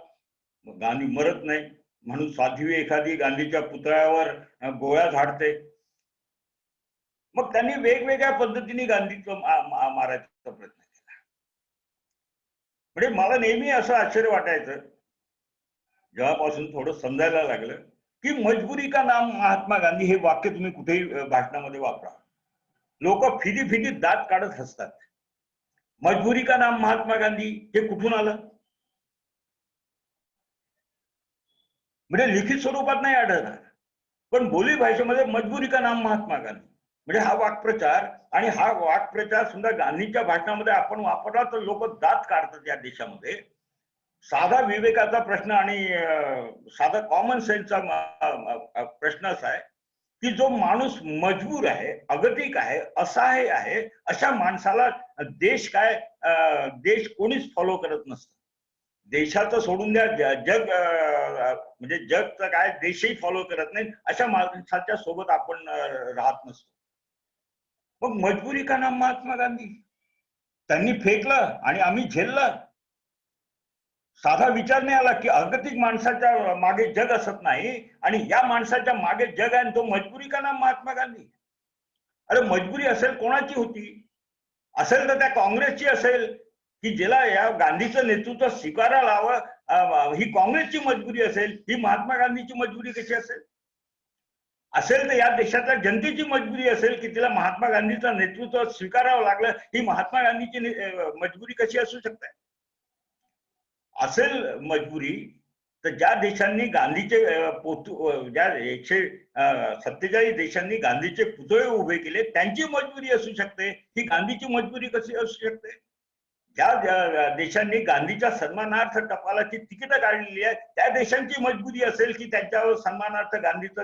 Speaker 3: गांधी मरत नाही म्हणून साध्वी एखादी गांधीच्या पुतळ्यावर गोळ्या झाडते. मग त्यांनी वेगवेगळ्या पद्धतीने गांधीचं मारायचा प्रयत्न केला. म्हणजे मला नेहमी असं आश्चर्य वाटायचं जेव्हापासून थोडं समजायला लागलं की मजबुरी का नाम महात्मा गांधी हे वाक्य तुम्ही कुठेही भाषणामध्ये वापरा. लोक फिदी फिदी दात काढत असतात. मजबुरी का नाम महात्मा गांधी हे कुठून आलं? म्हणजे लिखित स्वरूपात नाही आढळणार, पण बोली भाषेमध्ये मजबुरी का नाम महात्मा गांधी म्हणजे हा वाक्प्रचार, आणि हा वाक्प्रचार सुद्धा गांधींच्या भाषणामध्ये आपण वापरला तर लोक दात काढतात या देशामध्ये. साधा विवेकाचा प्रश्न आणि साधा कॉमन सेन्सचा प्रश्न असा आहे की जो माणूस मजबूर आहे, अगतिक आहे, असहाय्य आहे, अशा माणसाला देश काय, देश कोणीच फॉलो करत नसतं. देशाचं सोडून द्या, जग म्हणजे जगचं काय, देशही फॉलो करत नाही, अशा माणसाच्या सोबत आपण राहत नसतो. मग मजबुरी का नाम महात्मा गांधी, त्यांनी फेकलं आणि आम्ही झेललं. साधा विचार नाही आला की अगतिक माणसाच्या मागे जग असत नाही आणि या माणसाच्या मागे जग आहे, तो मजबुरी का नाम महात्मा गांधी. अरे मजबुरी असेल कोणाची होती? असेल तर त्या काँग्रेसची असेल की ज्याला या गांधीचं नेतृत्व स्वीकारायला हवं, ही काँग्रेसची मजबुरी असेल, ही महात्मा गांधीची मजबुरी कशी असेल? असेल तर या देशातल्या जनतेची मजबुरी असेल की तिला महात्मा गांधीचं नेतृत्व स्वीकारावं लागलं, ही महात्मा गांधीची मजबुरी कशी असू शकते? असेल मजबुरी तर ज्या देशांनी गांधीचे ज्या 147 देशांनी गांधीचे पुतळे उभे केले त्यांची मजबुरी असू शकते, ही गांधीची मजबुरी कशी असू शकते? ज्या देशांनी गांधीच्या सन्मानार्थ टपालाची तिकीट काढलेली आहे त्या देशांची मजबुरी असेल की त्यांच्यावर सन्मानार्थ गांधीचं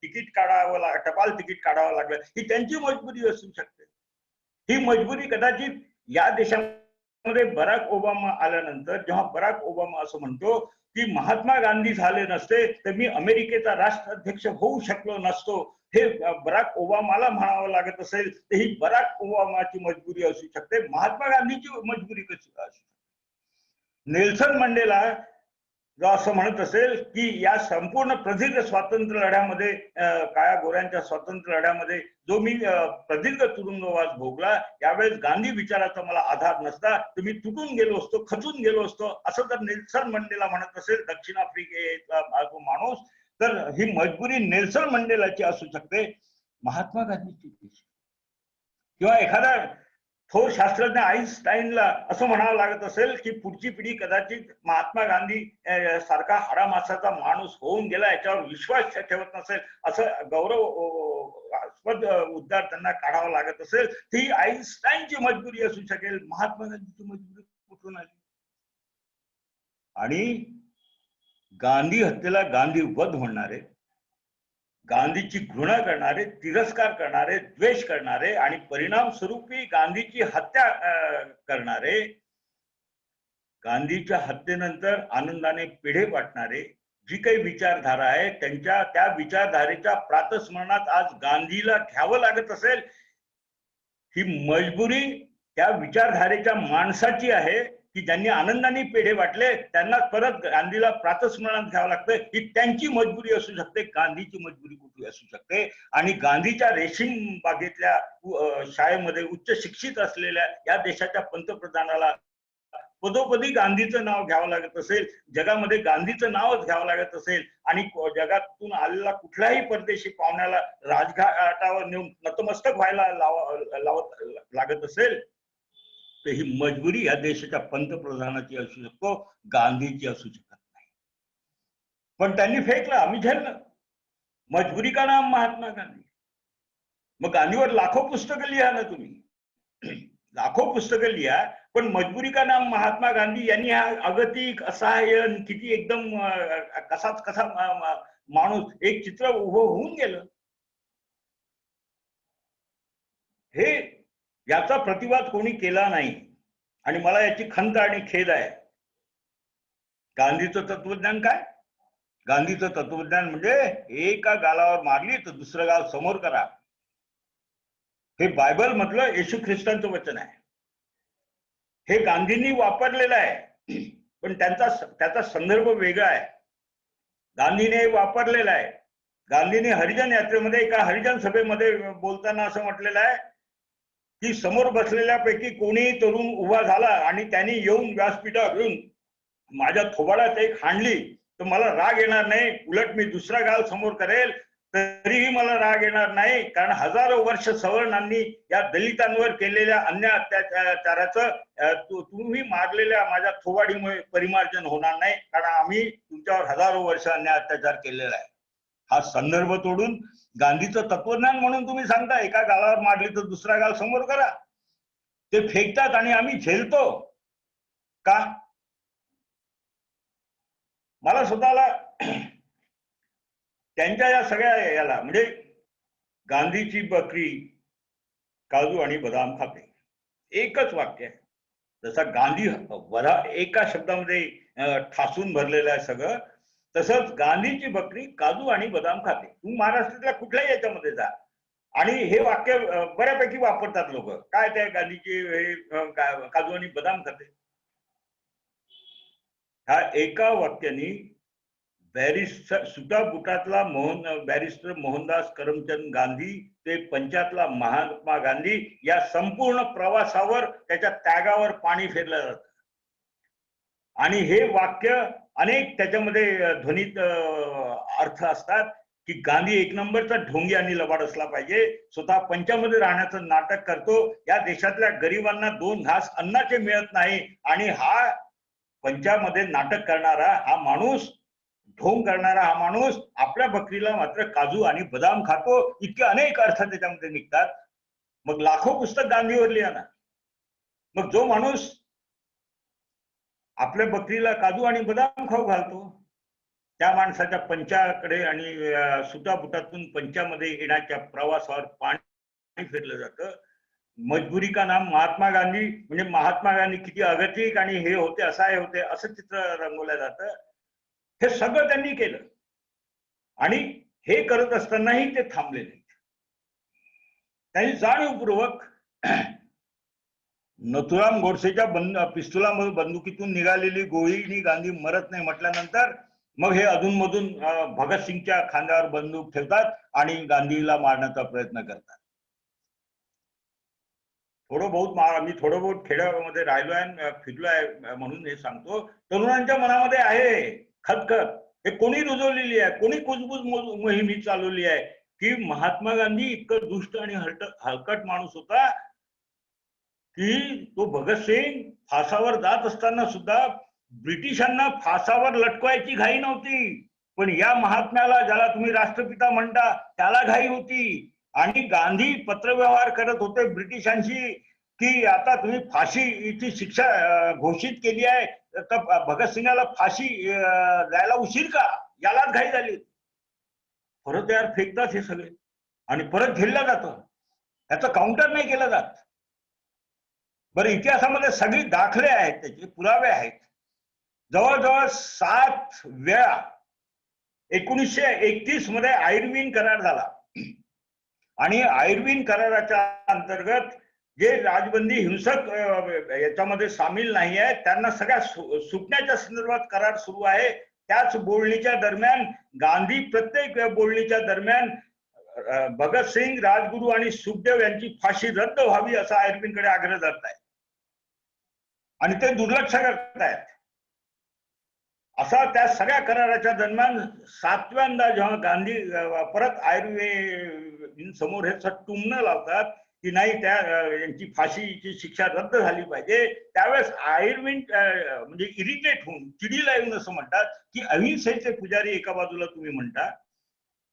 Speaker 3: तिकीट काढावं लागलं, टपाल तिकीट काढावं लागलं, ही त्यांची मजबुरी असू शकते. ही मजबुरी कदाचित या देशामध्ये बराक ओबामा आल्यानंतर, जेव्हा बराक ओबामा असं म्हणतो की महात्मा गांधी झाले नसते तर मी अमेरिकेचा राष्ट्राध्यक्ष होऊ शकलो नसतो, हे बराक ओबामाला म्हणावं लागत असेल तर ही बराक ओबामाची मजबुरी असू शकते, महात्मा गांधीची मजबुरी कशी असू शकते? नेल्सन मंडेला जो असं म्हणत असेल की या संपूर्ण प्रदीर्घ स्वातंत्र्य लढ्यामध्ये, काळ्या गोऱ्यांच्या स्वातंत्र्य लढ्यामध्ये जो मी प्रदीर्घ तुरुंगवास भोगला, यावेळेस गांधी विचाराचा मला आधार नसता तर मी तुटून गेलो असतो, खचून गेलो असतो, असं जर नेल्सन मंडेला म्हणत असेल दक्षिण आफ्रिकेचा तो माणूस, तर ही मजबुरी नेल्सन मंडेलाची असू शकते, महात्मा गांधीची. किंवा एखादा थोर शास्त्रज्ञ आईन्स्टाईनला असं म्हणावं लागत असेल की पुढची पिढी कदाचित महात्मा गांधी सारखा हाडामासाचा माणूस होऊन गेला याच्यावर विश्वास ठेवत नसेल, असं गौरवास्पद उद्गार त्यांना काढावा लागत असेल, ती आईन्स्टाईनची मजबुरी असू शकेल, महात्मा गांधीची मजबुरी कुठून आली? आणि गांधी हत्येला गांधीवध म्हणणारे, गांधीची घृणा करणारे, तिरस्कार करणारे, द्वेष करणारे आणि परिणाम स्वरूपी गांधीची हत्या करणारे, गांधीच्या हत्येनंतर आनंदाने पेढे वाटणारे, जी काही विचारधारा आहे त्यांच्या त्या विचारधारेच्या प्रातस्मरणात आज गांधीला घ्यावं लागत असेल, ही मजबुरी त्या विचारधारेच्या माणसाची आहे की ज्यांनी आनंदाने पेढे वाटले त्यांना परत गांधीला प्रातस्मरणात घ्यावं लागतं, ही त्यांची मजबुरी असू शकते, गांधीची मजबुरी कुठली असू शकते? आणि गांधीच्या रेशीम बागेतल्या शाळेमध्ये उच्च शिक्षित असलेल्या या देशाच्या पंतप्रधानाला पदोपदी गांधीचं नाव घ्यावं लागत असेल, जगामध्ये गांधीचं नावच घ्यावं लागत असेल आणि जगातून आलेला कुठल्याही परदेशी पाहुण्याला राजघाटावर नेऊन नतमस्तक व्हायला लावत लागत असेल तर ही मजबुरी या देशाच्या पंतप्रधानाची असू शकतो, गांधीची असू शकत नाही. पण त्यांनी फेकलं, आम्ही झेललं. मजबुरी का नाम महात्मा गांधी. मग गांधीवर लाखो पुस्तकं लिहा ना तुम्ही, लाखो पुस्तकं लिहा, पण मजबुरी का नाम महात्मा गांधी यांनी हा अगतिक, असहाय्य, किती एकदम कसा माणूस, एक चित्र उभं होऊन गेलं. हे याचा प्रतिवाद कोणी केला नाही आणि मला याची खंत आणि खेद आहे. गांधीचं तत्वज्ञान काय? गांधीचं तत्वज्ञान म्हणजे एका गालावर मारली तर दुसरं गाल समोर करा. हे बायबल मधलं येशू ख्रिस्तांचं वचन आहे. हे गांधींनी वापरलेलं आहे, पण त्याचा संदर्भ वेगळा आहे. गांधीने वापरलेला आहे. गांधींनी हरिजन यात्रेमध्ये एका हरिजन सभेमध्ये बोलताना असं म्हटलेलं आहे की समोर बसलेल्यापैकी कोणीही तरुण उभा झाला आणि त्यांनी येऊन व्यासपीठावरून माझ्या थोबाडात एक हाणली तर मला राग येणार नाही, उलट मी दुसरा गाल समोर करेल तरीही मला राग येणार नाही, कारण हजारो वर्ष सवर्णांनी या दलितांवर केलेल्या अन्य अत्याचाराचं तुम्ही मारलेल्या माझ्या थोवाडीमुळे परिमार्जन होणार नाही, कारण आम्ही तुमच्यावर हजारो वर्ष अन्य अत्याचार केलेला आहे. हा संदर्भ तोडून गांधीचं तत्वज्ञान म्हणून तुम्ही सांगता एका गालावर मारली तर दुसरा गाल समोर करा, ते फेकतात आणि आम्ही झेलतो का? मला स्वतःला त्यांच्या या सगळ्या याला म्हणजे गांधीची बकरी काजू आणि बदाम खाते, एकच वाक्य आहे. जसा गांधी एका शब्दामध्ये ठासून भरलेलं आहे सगळं, तसंच गांधीची बकरी काजू आणि बदाम खाते. तू महाराष्ट्रातल्या कुठल्याही याच्यामध्ये जा आणि हे वाक्य बऱ्यापैकी वापरतात लोक. काय ते गांधीची काजू आणि बदाम खाते, ह्या एका वाक्याने बॅरिस्टर सुटा बुटातला बॅरिस्टर मोहनदास करमचंद गांधी ते पंचातला महात्मा गांधी या संपूर्ण प्रवासावर त्याच्या त्यागावर पाणी फेरलं जातं. आणि हे वाक्य अनेक त्याच्यामध्ये ध्वनीत अर्थ असतात की गांधी एक नंबरचा ढोंगी आणि लबाड असला पाहिजे, स्वतः पंचामध्ये राहण्याचं नाटक करतो, या देशातल्या गरिबांना 2 घास अन्नाचे मिळत नाही, आणि हा पंचामध्ये नाटक करणारा हा माणूस, ढोंग करणारा हा माणूस आपल्या बकरीला मात्र काजू आणि बदाम खातो. इतके अनेक अर्थ त्याच्यामध्ये निघतात. मग लाखो पुस्तक गांधीवर लिहा ना. मग जो माणूस आपल्या बकरीला काजू आणि बदाम खाऊ घालतो, त्या माणसाच्या पंचाकडे आणि सुटाबुटातून पंचामध्ये येण्याच्या प्रवासावर पाणी फिरलं जातं. मजबुरी का नाम महात्मा गांधी म्हणजे महात्मा गांधी किती अगतिक आणि हे होते, असा हे होते, असं चित्र रंगवलं जातं. हे सगळं त्यांनी केलं आणि हे करत असतानाही ते थांबले नाहीत. त्यांनी जाणीवपूर्वक नथुराम गोडसेच्या पिस्तुलामधून बंदुकीतून निघालेली गोळीनी गांधी मरत नाही म्हटल्यानंतर मग हे अधूनमधून भगतसिंगच्या खांद्यावर बंदूक ठेवतात आणि गांधीला मारण्याचा प्रयत्न करतात. मी थोडं बहुत खेड्यामध्ये राहिलोय, फिरलोय म्हणून हे सांगतो. तरुणांच्या मनामध्ये आहे खतखत, हे कोणी रुजवलेली आहे, कोणी कुजबूज मोहीम ही चालवली आहे की महात्मा गांधी इतकं दुष्ट आणि हलकट माणूस होता की तो भगतसिंग फासावर जात असताना सुद्धा ब्रिटिशांना फासावर लटकवायची घाई नव्हती, पण या महात्म्याला, ज्याला तुम्ही राष्ट्रपिता म्हणता, त्याला घाई होती. आणि गांधी पत्रव्यवहार करत होते ब्रिटिशांशी की आता तुम्ही फाशीची शिक्षा घोषित केली आहे, तर भगतसिंगाला फाशी द्यायला उशीर का, यालाच घाई झाली. परत यार फेकतात हे सगळे आणि परत झेललं जातं, याचं काउंटर नाही केलं जात. बरं, इतिहासामध्ये सगळी दाखले आहेत, त्याचे पुरावे आहेत. जवळजवळ 7 वेळा 1931 मध्ये आयर्विन करार झाला आणि आयर्विन कराराच्या अंतर्गत जे राजबंदी हिंसक याच्यामध्ये सामील नाही आहेत त्यांना सगळ्या सुटण्याच्या संदर्भात करार सुरू आहे. त्याच बोलणीच्या दरम्यान गांधी प्रत्येक बोलणीच्या दरम्यान भगतसिंग, राजगुरू आणि सुखदेव यांची फाशी रद्द व्हावी असा आयर्विनकडे आग्रह धरत आहेत आणि ते दुर्लक्ष करतायत. असा त्या सगळ्या कराराच्या दरम्यान 7व्यांदा जेव्हा गांधी परत आयर्विन समोर हे टुमणं लावतात की नाही, त्या यांची फाशीची शिक्षा रद्द झाली पाहिजे, त्यावेळेस आयर्विन म्हणजे इरिटेट होऊन चिडीला येऊन असं म्हणतात की अहिंसेचे पुजारी एका बाजूला तुम्ही म्हणता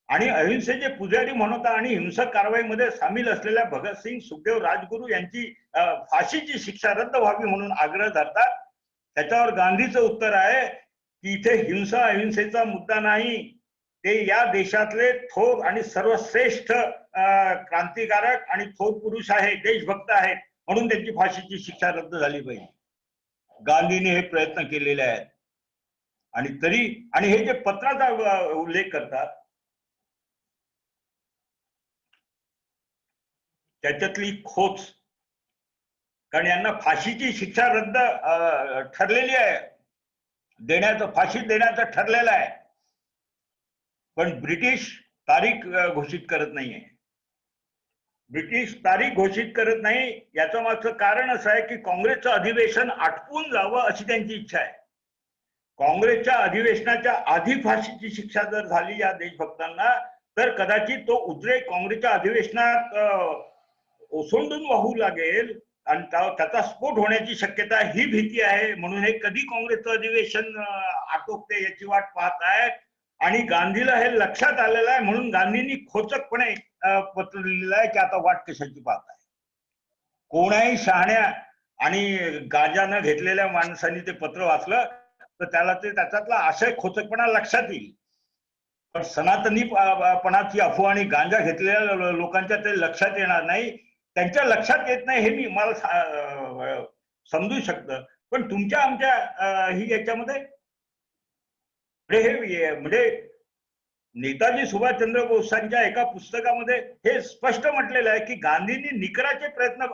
Speaker 3: आणि अहिंसेचे पुजारी म्हणता आणि हिंसक कारवाईमध्ये सामील असलेल्या भगतसिंग, सुखदेव, राजगुरू यांची फाशीची शिक्षा रद्द व्हावी म्हणून आग्रह धरतात. त्याच्यावर गांधीचं उत्तर आहे की इथे हिंसा अहिंसेचा मुद्दा नाही, ते या देशातले थोर आणि सर्वश्रेष्ठ क्रांतिकारक आणि थोर पुरुष आहेत, देशभक्त आहेत, म्हणून त्यांची फाशीची शिक्षा रद्द झाली पाहिजे. गांधीने हे प्रयत्न केलेले आहेत आणि हे जे पत्राचा उल्लेख करतात त्याच्यातली खोच, कारण यांना फाशीची शिक्षा रद्द ठरलेली आहे, फाशी देण्याचं ठरलेलं आहे, पण ब्रिटिश तारीख घोषित करत नाहीये. ब्रिटिश तारीख घोषित करत नाही याचं मागचं कारण असं आहे की काँग्रेसचं अधिवेशन आटपून जावं अशी त्यांची इच्छा आहे. काँग्रेसच्या अधिवेशनाच्या आधी फाशीची शिक्षा जर झाली या देशभक्तांना तर कदाचित तो उद्रेक काँग्रेसच्या अधिवेशनात ओसंडून वाहू लागेल आणि त्याचा स्फोट होण्याची शक्यता ही भीती आहे. म्हणून हे कधी काँग्रेसचं अधिवेशन आटोपते याची वाट पाहत आहेत. आणि गांधीला हे लक्षात आलेलं आहे, म्हणून गांधींनी खोचकपणे पत्र लिहिलेलं आहे की आता वाट कशाची पाहत आहे. कोणाही शहाण्या आणि गांजा न घेतलेल्या माणसांनी ते पत्र वाचलं तर त्याला त्याच्यातला आशय खोचकपणा लक्षात येईल. पण सनातनीपणाची अफवा आणि गांजा घेतलेल्या लोकांच्या ते लक्षात येणार नाही. त्यांच्या लक्षात येत नाही हे मी मला समजू शकतं. पण तुमच्या आमच्या ही याच्यामध्ये म्हणजे नेताजी सुभाषचंद्र बोसांच्या एका पुस्तकामध्ये हे स्पष्ट म्हटलेलं आहे की गांधींनी निकराचे प्रयत्न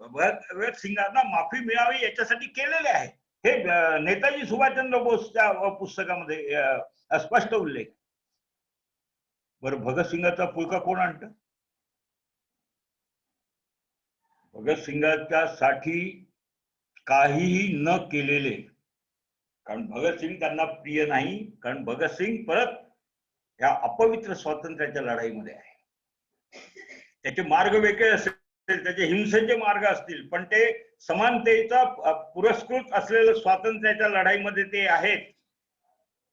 Speaker 3: भगत सिंगांना माफी मिळावी याच्यासाठी केलेले आहे. हे नेताजी सुभाषचंद्र बोसच्या पुस्तकामध्ये स्पष्ट उल्लेख. बरं, भगतसिंगाचा पुळका कोण आणतं? भगतसिंगाच्या साठी काहीही न केलेले, कारण भगतसिंग त्यांना प्रिय नाही, कारण भगतसिंग परत या अपवित्र स्वातंत्र्याच्या लढाईमध्ये आहे. त्याचे मार्ग वेगळे असतील, त्याचे हिंसेचे मार्ग असतील, पण ते समानतेचा पुरस्कृत असलेलं स्वातंत्र्याच्या लढाईमध्ये ते आहेत.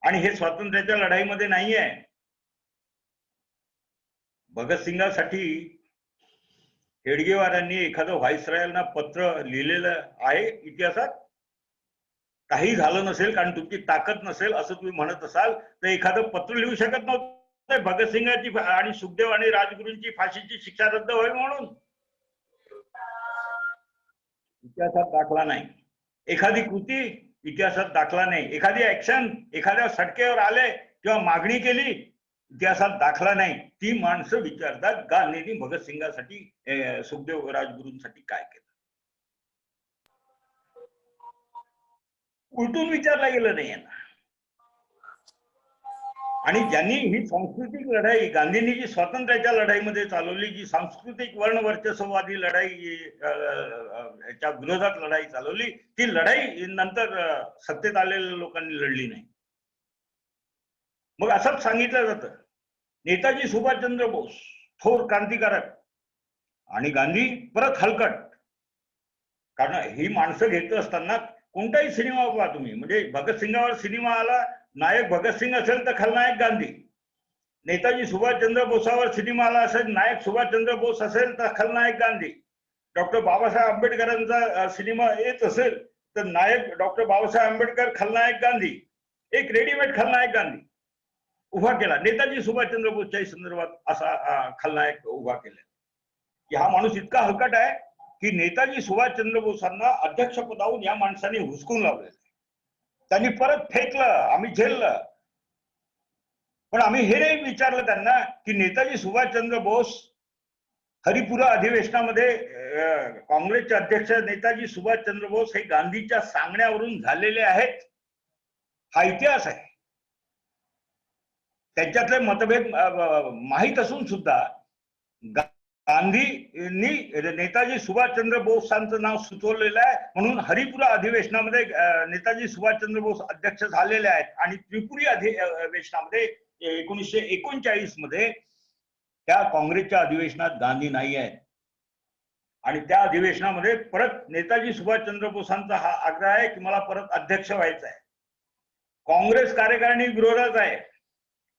Speaker 3: आणि हे स्वातंत्र्याच्या लढाईमध्ये नाही आहे. भगतसिंगासाठी हेडगेवारांनी एखादं व्हाईसरॉयला पत्र लिहिलेलं आहे इतिहासात? काही झालं नसेल, कारण तुमची ताकद नसेल असं तुम्ही म्हणत असाल तर एखादं पत्र लिहू शकत नव्हतं भगतसिंगाची आणि सुखदेव आणि राजगुरूंची फाशीची शिक्षा रद्द व्हावी म्हणून? इतिहासात दाखला नाही. एखादी कृती इतिहासात दाखला नाही. एखादी ऍक्शन एखाद्या सटकेवर आले किंवा मागणी केली इतिहासात दाखला नाही. ती माणसं विचारतात गांधींनी भगतसिंगासाठी सुखदेव राजगुरूंसाठी काय केलं. उलटून विचारलं गेलं नाही यांना. आणि ज्यांनी ही सांस्कृतिक लढाई गांधींनी जी स्वातंत्र्याच्या लढाईमध्ये चालवली, जी सांस्कृतिक वर्णवर्चस्ववादी लढाई याच्या विरोधात लढाई चालवली, ती लढाई नंतर सत्तेत आलेल्या लोकांनी लढली नाही. मग असंच सांगितलं जातं नेताजी सुभाषचंद्र बोस थोर क्रांतिकारक आणि गांधी परत हलकट. कारण ही माणसं घेत असताना कोणताही सिनेमा बघा तुम्ही, म्हणजे भगतसिंगावर सिनेमा आला, नायक भगतसिंग असेल तर खलनायक गांधी. नेताजी सुभाषचंद्र बोसावर सिनेमा आला असेल, नायक सुभाषचंद्र बोस असेल तर खलनायक गांधी. डॉक्टर बाबासाहेब आंबेडकरांचा सिनेमा येत असेल तर नायक डॉक्टर बाबासाहेब आंबेडकर, खलनायक गांधी. एक रेडीमेड खलनायक गांधी उभा केला. नेताजी सुभाषचंद्र बोसच्याही संदर्भात असा खलनायक उभा केला की हा माणूस इतका हलकट आहे की नेताजी सुभाषचंद्र बोसांना अध्यक्षपदावरून या माणसाने हुसकून लावलेलं. त्यांनी परत फेकलं, आम्ही झेललं. पण आम्ही हे नाही विचारलं त्यांना की नेताजी सुभाषचंद्र बोस हरिपुरा अधिवेशनामध्ये काँग्रेसचे अध्यक्ष नेताजी सुभाषचंद्र बोस हे गांधीच्या सांगण्यावरून झालेले आहेत. हा इतिहास आहे. त्यांच्यातले मतभेद माहीत असून सुद्धा गांधींनी नेताजी सुभाषचंद्र बोसांचं नाव सुचवलेलं आहे. म्हणून हरिपुरा अधिवेशनामध्ये नेताजी सुभाषचंद्र बोस अध्यक्ष झालेले आहेत. आणि त्रिपुरी अधिवेशनामध्ये 1939 मध्ये त्या काँग्रेसच्या अधिवेशनात गांधी नाही आहेत. आणि त्या अधिवेशनामध्ये परत नेताजी सुभाषचंद्र बोसांचा हा आग्रह आहे की मला परत अध्यक्ष व्हायचं आहे. काँग्रेस कार्यकारिणी विरोधात आहे.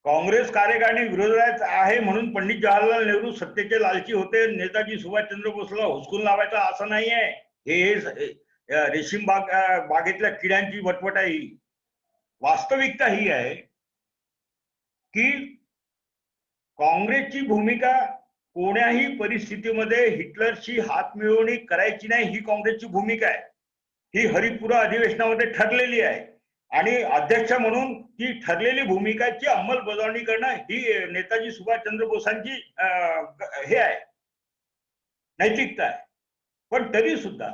Speaker 3: काँग्रेस कार्यकारिणी विरोधात आहे म्हणून पंडित जवाहरलाल नेहरू सत्तेचे लालची होते, नेताजी सुभाषचंद्र बोसला हुसकून लावायचा असं नाही आहे. हे रेशीम बागेतल्या किड्यांची वटवट आहे. ही वास्तविकता ही आहे की काँग्रेसची भूमिका कोण्याही परिस्थितीमध्ये हिटलरची हातमिळवणी करायची नाही, ही काँग्रेसची भूमिका आहे. ही हरिपुरा अधिवेशनामध्ये ठरलेली आहे. आणि अध्यक्ष म्हणून ती ठरलेली भूमिकाची अंमलबजावणी करणं ही नेताजी सुभाषचंद्र बोसांची हे आहे, नैतिकता आहे. पण तरी सुद्धा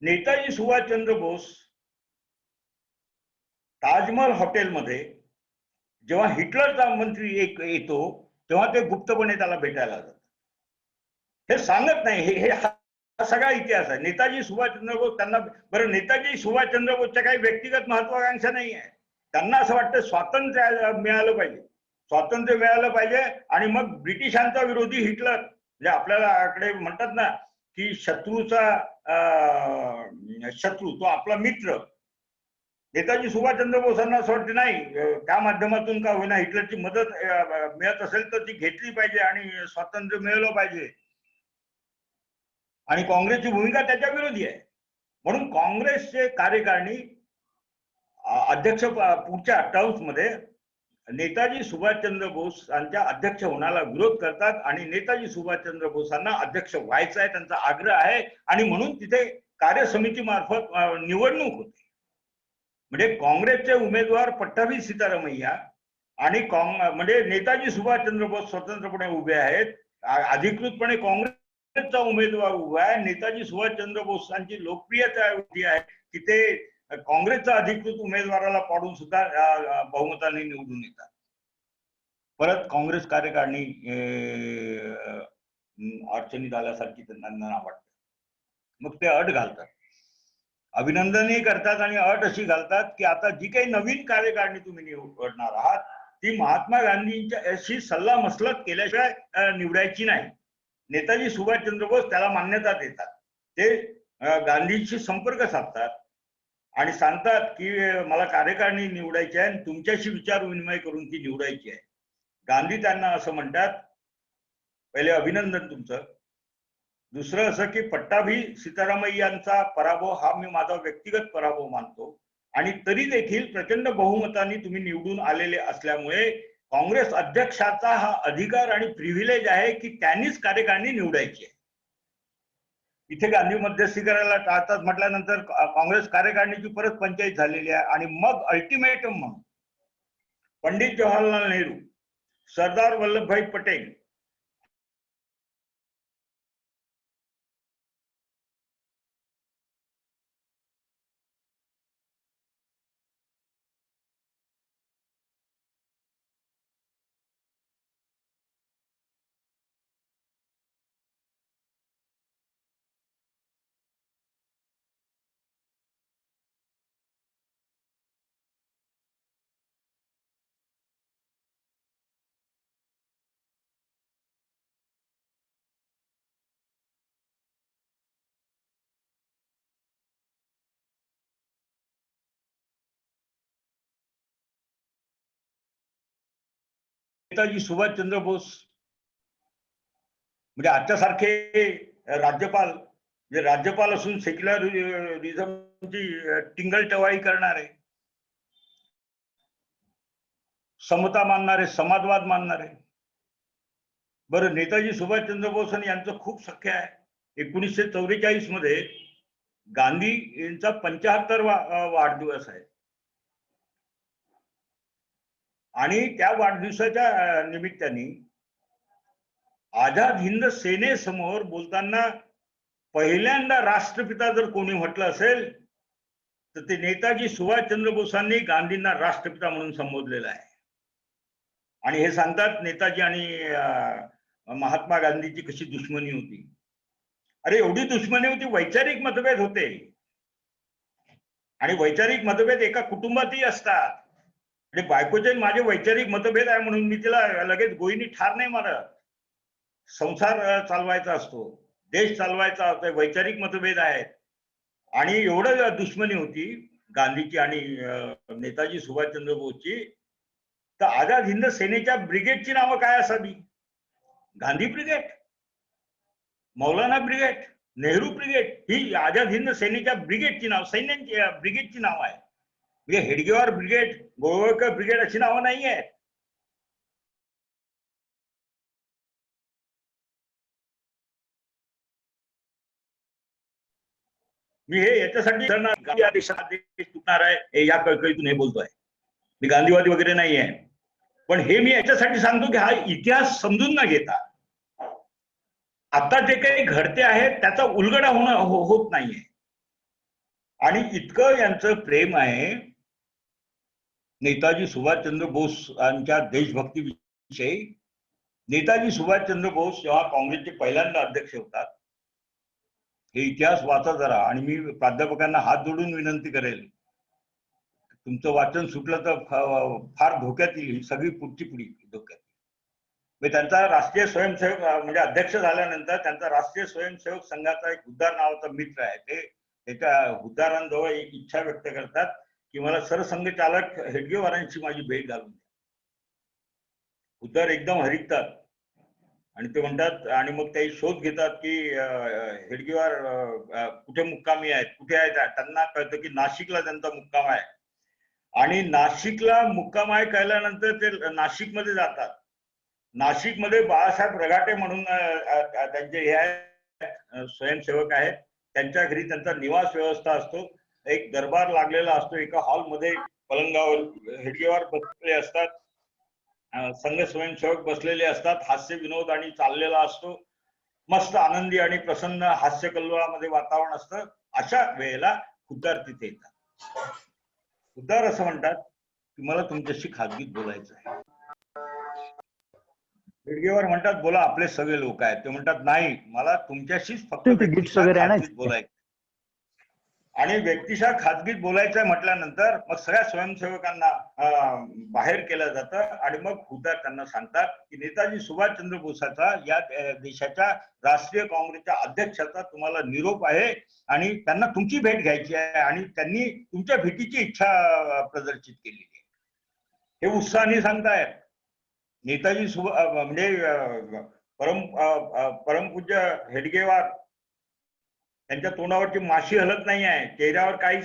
Speaker 3: नेताजी सुभाषचंद्र बोस ताजमहल हॉटेलमध्ये जेव्हा हिटलरचा मंत्री येतो तेव्हा ते गुप्तपणे त्याला भेटायला जातात. हे सांगत नाही. हे हा सगळा इतिहास आहे. नेताजी सुभाषचंद्र बोस त्यांना बरं, नेताजी सुभाषचंद्र बोसच्या काही व्यक्तिगत महत्वाकांक्षा नाही आहे. त्यांना असं वाटतं स्वातंत्र्य मिळालं पाहिजे. स्वातंत्र्य मिळालं पाहिजे आणि मग ब्रिटिशांचा विरोधी हिटलर, म्हणजे आपल्याकडे म्हणतात ना की शत्रूचा शत्रू तो आपला मित्र. नेताजी सुभाषचंद्र बोसांना असं वाटतं नाही त्या माध्यमातून का होईना हिटलरची मदत मिळत असेल तर ती घेतली पाहिजे आणि स्वातंत्र्य मिळवलं पाहिजे. आणि काँग्रेसची भूमिका त्याच्या विरोधी आहे. म्हणून काँग्रेसचे कार्यकारिणी अध्यक्ष पुढच्या टर्म्स मध्ये नेताजी सुभाषचंद्र बोस यांच्या अध्यक्ष होण्याला विरोध करतात आणि नेताजी सुभाषचंद्र बोसांना अध्यक्ष व्हायचं आहे, त्यांचा आग्रह आहे आणि म्हणून तिथे कार्यसमिती मार्फत निवडणूक होते. म्हणजे काँग्रेसचे उमेदवार पट्टाभी सीतारामय्या आणि म्हणजे नेताजी सुभाषचंद्र बोस स्वतंत्रपणे उभे आहेत. अधिकृतपणे काँग्रेसचा उमेदवार उभा आहे. नेताजी सुभाषचंद्र बोसांची लोकप्रियता एवढी आहे की ते काँग्रेसचा अधिकृत उमेदवाराला पाडून सुद्धा बहुमताने निवडून येतात. परत काँग्रेस कार्यकारिणी अडचणीत आल्यासारखी त्यांना वाटतं. मग ते अट घालतात, अभिनंदनही करतात आणि अट अशी घालतात की आता जी काही नवीन कार्यकारिणी तुम्ही निवडणार आहात ती महात्मा गांधींच्या अशी सल्ला मसलत केल्याशिवाय निवडायची नाही. नेताजी सुभाषचंद्र बोस त्याला मान्यता देतात. ते गांधींशी संपर्क साधतात आणि सांगतात की मला कार्यकारिणी निवडायची आहे आणि तुमच्याशी विचार विनिमय करून ती निवडायची आहे. गांधी त्यांना असं म्हणतात, पहिले अभिनंदन तुमचं, दुसरं असं की पट्टाभी सीतारामय्यांचा पराभव हा मी माझा व्यक्तिगत पराभव मानतो आणि तरी देखील प्रचंड बहुमताने तुम्ही निवडून आलेले असल्यामुळे काँग्रेस अध्यक्षाचा हा अधिकार आणि प्रिव्हिलेज आहे की त्यांनीच कार्यकारिणी निवडायची आहे. इथे गांधी मध्यस्थी करायला टाळतात म्हटल्यानंतर काँग्रेस कार्यकारिणीची परत पंचायत झालेली आहे आणि मग अल्टिमेटम म्हणून पंडित जवाहरलाल नेहरू, सरदार वल्लभभाई पटेल नेताजी सुभाषचंद्र बोस म्हणजे आजच्यासारखे राज्यपाल, म्हणजे राज्यपाल असून सेक्युलरिझमची टिंगलटवाळी करणारे, समता मानणारे, समाजवाद मानणारे. बरं, नेताजी सुभाषचंद्र बोस आणि यांचं खूप सख्य आहे. 1944 मध्ये गांधी यांचा 75वा वाढदिवस आहे आणि त्या वाढदिवसाच्या निमित्ताने आझाद हिंद सेनेसमोर बोलताना पहिल्यांदा राष्ट्रपिता जर कोणी म्हटलं असेल तर ते नेताजी सुभाषचंद्र बोसांनी गांधींना राष्ट्रपिता म्हणून संबोधलेलं आहे. आणि हे सांगतात नेताजी आणि महात्मा गांधीची कशी दुश्मनी होती. अरे एवढी दुश्मनी होती, वैचारिक मतभेद होते आणि वैचारिक मतभेद एका कुटुंबातही असतात. म्हणजे बायकोचे माझे वैचारिक मतभेद आहे म्हणून मी तिला लगेच गोळीनी ठार नाही मारत. संसार चालवायचा असतो, देश चालवायचा असतो, वैचारिक मतभेद आहेत. आणि एवढं दुश्मनी होती गांधीची आणि नेताजी सुभाषचंद्र बोसची. तर आझाद हिंद सेनेच्या ब्रिगेडची नावं काय असावी? गांधी ब्रिगेड, मौलाना ब्रिगेड, नेहरू ब्रिगेड, ही आझाद हिंद सेनेच्या ब्रिगेडची नाव, सैन्याची ब्रिगेडची नाव आहे. म्हणजे हेडगेवार ब्रिगेड, गोळवळकर ब्रिगेड अशी नावं नाही आहेत. मी हे याच्यासाठी या देशात देश तुटणार आहे या कळकळीतून हे बोलतोय. मी गांधीवादी वगैरे नाही आहे, पण हे मी याच्यासाठी सांगतो की हा इतिहास समजून न घेता आता जे काही घडते आहे त्याचा उलगडा होत नाहीये. आणि इतकं यांचं प्रेम आहे नेताजी सुभाषचंद्र बोस यांच्या देशभक्तीविषयी. नेताजी सुभाषचंद्र बोस जेव्हा काँग्रेसचे पहिल्यांदा अध्यक्ष होतात, हे इतिहास वाचा जरा. आणि मी प्राध्यापकांना हात जोडून विनंती करेल, तुमचं वाचन सुटलं तर फार धोक्यात येईल, ही सगळी पुढची पिढी धोक्यात येईल. त्यांचा राष्ट्रीय स्वयंसेवक म्हणजे अध्यक्ष झाल्यानंतर त्यांचा राष्ट्रीय स्वयंसेवक संघाचा एक हुद्दार नावाचा मित्र आहे, ते एका हुद्दारांजवळ एक इच्छा व्यक्त करतात की मला सरसंघचालक हेडगेवारांची माझी भेट घालून द्या. हुद्दार एकदम हरिकतात आणि ते म्हणतात, आणि मग ते शोध घेतात की हेडगेवार कुठे मुक्कामी आहेत, कुठे आहेत. त्यांना कळतं की नाशिकला त्यांचा मुक्काम आहे, आणि नाशिकला मुक्काम आहे कळल्यानंतर ते नाशिकमध्ये जातात. नाशिकमध्ये बाळासाहेब रघाटे म्हणून त्यांचे हे आहेत, स्वयंसेवक आहेत, त्यांच्या घरी त्यांचा निवास व्यवस्था असतो. एक दरबार लागलेला असतो, एका हॉलमध्ये पलंगावर हेडगेवार बसलेले असतात, संघ स्वयंसेवक बसलेले असतात, हास्य विनोद आणि चाललेला असतो, मस्त आनंदी आणि प्रसन्न हास्य कल्लोळामध्ये वातावरण असतं. अशा वेळेला हुद्दार तिथे येतात. हुद्दार असं म्हणतात की मला तुमच्याशी खाजगीत बोलायचं आहे. हेडगेवार म्हणतात बोला, आपले सगळे लोक आहेत. ते म्हणतात नाही, मला तुमच्याशीच फक्त व्यक्तिशः खाजगीत बोलायचं. आणि व्यक्तिशः खाजगीत बोलायचं म्हटल्यानंतर मग सगळ्या स्वयंसेवकांना बाहेर केलं जातं, आणि मग हुद्दार त्यांना सांगतात की नेताजी सुभाषचंद्र बोसाचा या देशाच्या राष्ट्रीय काँग्रेसच्या अध्यक्षाचा तुम्हाला निरोप आहे, आणि त्यांना तुमची भेट घ्यायची आहे, आणि त्यांनी तुमच्या भेटीची इच्छा प्रदर्शित केलेली आहे. हे उत्साहाने सांगतायत. नेताजी म्हणजे परमपूज्य हेडगेवार त्यांच्या तोंडावरची माशी हलत नाही आहे, चेहऱ्यावर काही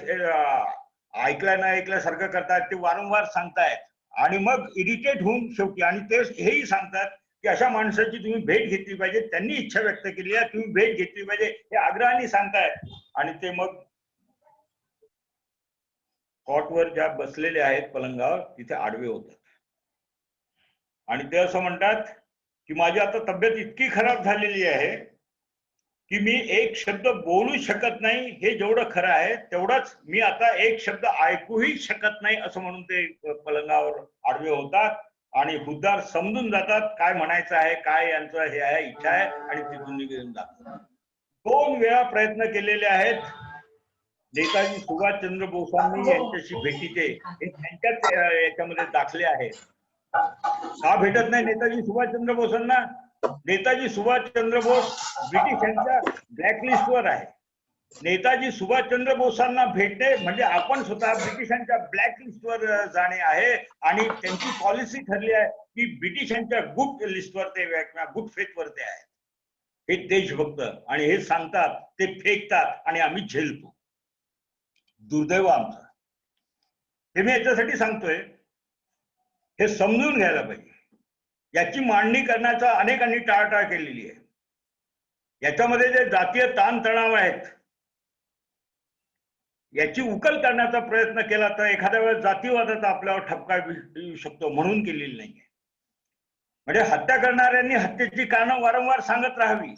Speaker 3: ऐकल्या न ऐकल्यासारखं करतायत, ते वारंवार सांगतायत. आणि मग इरिटेट होऊन शेवटी, आणि ते हेही सांगतात की अशा माणसाची तुम्ही भेट घेतली पाहिजे, त्यांनी इच्छा व्यक्त केली आहे, तुम्ही भेट घेतली पाहिजे, हे आग्रहाने सांगतायत. आणि ते मग कॉटवर ज्या बसलेले आहेत पलंगावर तिथे आडवे होतात, आणि ते असं म्हणतात की माझी आता तब्येत इतकी खराब झालेली आहे की मी एक शब्द बोलू शकत नाही, हे जेवढं खरं आहे तेवढंच मी आता एक शब्द ऐकूही शकत नाही, असं म्हणून ते पलंगावर आडवे होतात. आणि हुद्दार समजून जातात काय म्हणायचं आहे, काय यांचं हे आहे, इच्छा आहे, आणि तिथून निघून जातात. 2 वेळा प्रयत्न केलेले आहेत नेताजी सुभाषचंद्र बोसांनी यांच्याशी भेटीचे, हे त्यांच्याच याच्यामध्ये दाखले आहेत. का भेटत नाही नेताजी सुभाषचंद्र बोसांना? नेताजी सुभाषचंद्र बोस ब्रिटिशांच्या ब्लॅकलिस्टवर आहे. नेताजी सुभाषचंद्र बोसांना भेटणे म्हणजे आपण स्वतः ब्रिटिशांच्या ब्लॅकलिस्टवर जाणे आहे, आणि त्यांची पॉलिसी ठरली आहे की ब्रिटिशांच्या गुड लिस्टवर ते, गुड फेथवर ते आहेत. हे देशभक्त, आणि हे सांगतात, ते फेकतात, आणि आम्ही झेलतो. दुर्दैव आमचं. हे मी याच्यासाठी सांगतोय, हे समजून घ्यायला पाहिजे. याची मांडणी करण्याचा अनेकांनी टाळाटाळ केलेली आहे. याच्यामध्ये जे जातीय ताणतणाव आहेत याची उकल करण्याचा प्रयत्न केला तर एखाद्या वेळेस जातीवादाचा आपल्यावर ठपका येऊ शकतो, म्हणून केलेली नाहीये. म्हणजे हत्या करणाऱ्यांनी हत्येची कारणं वारंवार सांगत राहावी,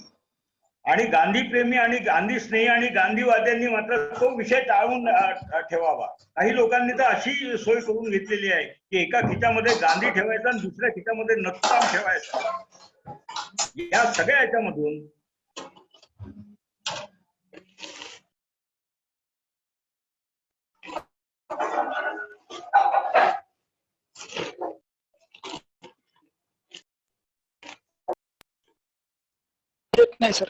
Speaker 3: आणि गांधी प्रेमी आणि गांधी स्नेही आणि गांधीवाद्यांनी मात्र तो विषय टाळून ठेवावा. काही लोकांनी तर अशी सोय करून घेतलेली आहे की एका खिच्यामध्ये गांधी ठेवायचा आणि दुसऱ्या खिच्यामध्ये नथुराम ठेवायचा. या सगळ्या याच्यामधून
Speaker 8: नाही सर.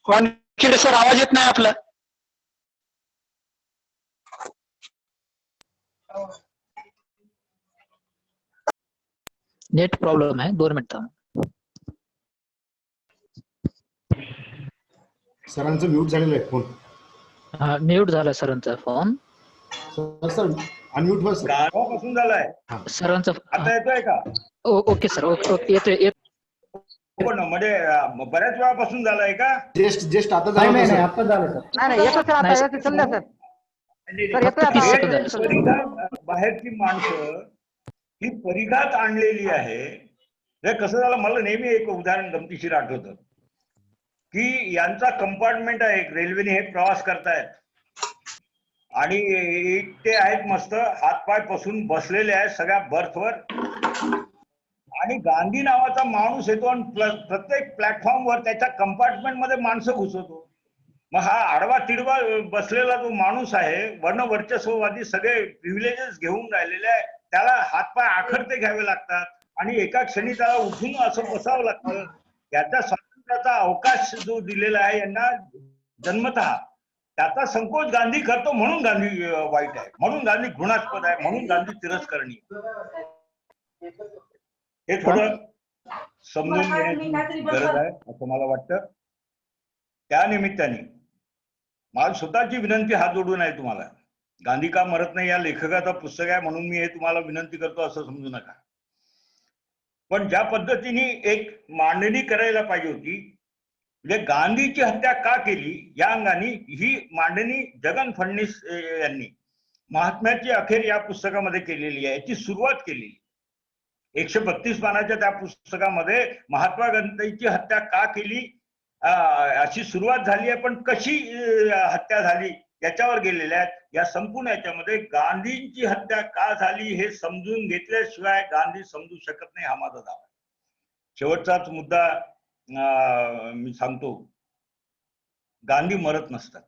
Speaker 8: वानखेडे सर, आवाज येत नाही आपला.
Speaker 9: नेट प्रॉब्लेम आहे, 2 मिनिट.
Speaker 4: सरांचं म्यूट झालेलं आहे फोन.
Speaker 9: म्यूट झाला सरांचा फोन.
Speaker 4: सर अनम्यूट व्हा सर.
Speaker 3: गावापासून झालाय
Speaker 9: सरांचा.
Speaker 3: आता येतोय का?
Speaker 9: ओके सर, ओके येतोय.
Speaker 3: पण म्हणजे बऱ्याच वेळापासून झालाय का?
Speaker 4: जस्ट आता
Speaker 5: नाही
Speaker 4: झालं
Speaker 5: नाही
Speaker 4: सर.
Speaker 5: आता झालं सर.
Speaker 10: नाही येतो सर, आता येतो. चाललं सर.
Speaker 3: बाहेरची माणसं ही परिघात आणलेली आहे. हे कसं झालं, मला नेहमी एक उदाहरण गमतीशीर आठवतं की यांचा कंपार्टमेंट आहे, रेल्वेने हे प्रवास करतायत, आणि ते आहेत मस्त हातपाय पसून बसलेले आहेत सगळ्या बर्थवर, आणि गांधी नावाचा माणूस येतो आणि प्रत्येक प्लॅटफॉर्मवर त्याच्या कंपार्टमेंट मध्ये माणसं घुसवतो. मग हा आडवा तिडवा बसलेला जो माणूस आहे, वर्णवर्चस्ववादी सगळे प्रिव्हिलेजेस घेऊन राहिलेले आहे, त्याला हातपाय आखडते घ्यावे लागतात आणि एका क्षणी त्याला उठून असं बसावं लागतं. याच्या स्वातंत्र्याचा अवकाश जो दिलेला आहे यांना जन्मतः, त्याचा संकोच गांधी करतो म्हणून गांधी वाईट आहे, म्हणून गांधी घृणास्पद आहे, म्हणून गांधी तिरस्करणीय. हे थोडं समजून घेण्याची गरज आहे असं मला वाटतं. त्या निमित्ताने माझी स्वतःची विनंती हात जोडून आहे तुम्हाला. गांधी का मरत नाही या लेखकाचं पुस्तक आहे म्हणून मी हे तुम्हाला विनंती करतो असं समजू नका. पण ज्या पद्धतीने एक मांडणी करायला पाहिजे होती, म्हणजे गांधीची हत्या का केली या अंगाने ही मांडणी जगन फडणवीस यांनी महात्म्याची अखेर या पुस्तकामध्ये केलेली आहे. याची सुरुवात केली 132 पानाच्या त्या पुस्तकामध्ये महात्मा गांधीची हत्या का केली अशी सुरुवात झाली आहे. पण कशी हत्या झाली याच्यावर गेलेल्या आहेत. या संपूर्ण याच्यामध्ये गांधींची हत्या का झाली हे समजून घेतल्याशिवाय गांधी समजू शकत नाही, हा माझा दावा आहे. शेवटचाच मुद्दा मी सांगतो, गांधी मरत नसतात.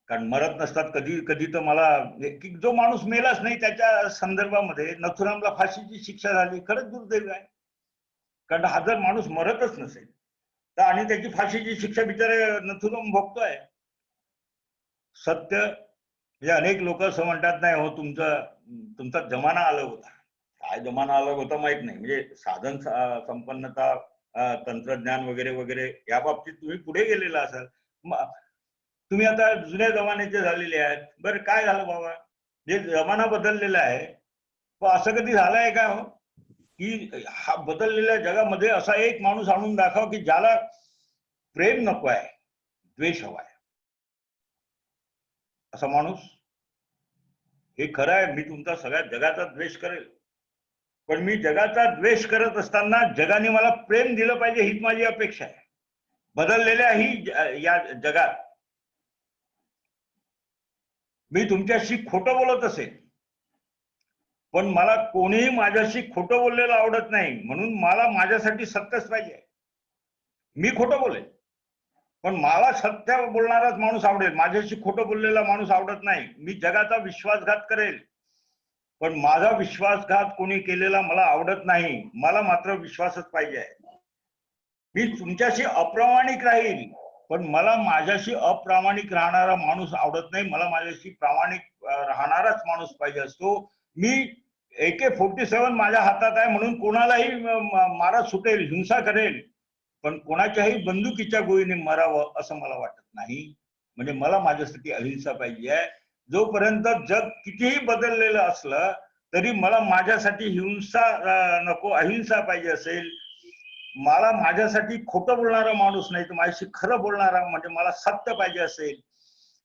Speaker 3: कारण मरत नसतात कधी कधी तर मला की जो माणूस मेलाच नाही त्याच्या संदर्भामध्ये नथुरामला फाशीची शिक्षा झाली, खरंच दुर्दैव आहे. कारण हा जर माणूस मरतच नसेल तर आणि त्याची फाशीची शिक्षा बिचारे नथुराम भोगतोय. सत्य म्हणजे अनेक लोक असं म्हणतात, नाही हो तुमचा जमाना अलग होता. काय जमाना अलग होता माहित नाही, म्हणजे साधन संपन्नता, तंत्रज्ञान वगैरे वगैरे या बाबतीत तुम्ही पुढे गेलेला असाल. तुम्ही आता जुन्या जमान्याचे झालेले आहेत. बरं काय झालं बाबा, जे जमाना बदललेला आहे, पण असं कधी झालंय का हो की हा बदललेल्या जगामध्ये असा एक माणूस आणून दाखव की ज्याला प्रेम नको आहे, द्वेष हवा आहे, असा माणूस. हे खरं आहे, मी तुमचा सगळ्या जगाचा द्वेष करेल, पण मी जगाचा द्वेष करत असताना जगाने मला प्रेम दिलं पाहिजे हीच माझी अपेक्षा आहे. बदललेल्या ही या जगात मी तुमच्याशी खोटं बोलत असेल, पण मला कोणीही माझ्याशी खोटं बोललेलं आवडत नाही. म्हणून मला माझ्यासाठी सत्यच पाहिजे. मी खोटं बोलेल पण मला सत्य बोलणाराच माणूस आवडेल. माझ्याशी खोटं बोललेला माणूस आवडत नाही. मी जगाचा विश्वासघात करेल पण माझा विश्वासघात कोणी केलेला मला आवडत नाही. मला मात्र विश्वासच पाहिजे आहे. मी तुमच्याशी अप्रामाणिक राहील पण मला माझ्याशी अप्रामाणिक राहणारा माणूस आवडत नाही. मला माझ्याशी प्रामाणिक राहणाराच माणूस पाहिजे असतो. मी AK-47 माझ्या हातात आहे म्हणून कोणालाही मारा सुटेल, हिंसा करेल, पण कोणाच्याही बंदुकीच्या गोळीने मरावं असं मला वाटत नाही. म्हणजे मला माझ्यासाठी अहिंसा पाहिजे आहे. जोपर्यंत जग कितीही बदललेलं असलं तरी मला माझ्यासाठी हिंसा नको, अहिंसा पाहिजे असेल. मला माझ्यासाठी खोटं बोलणारा माणूस नाही तर माझ्याशी खरं बोलणारा, म्हणजे मला सत्य पाहिजे असेल,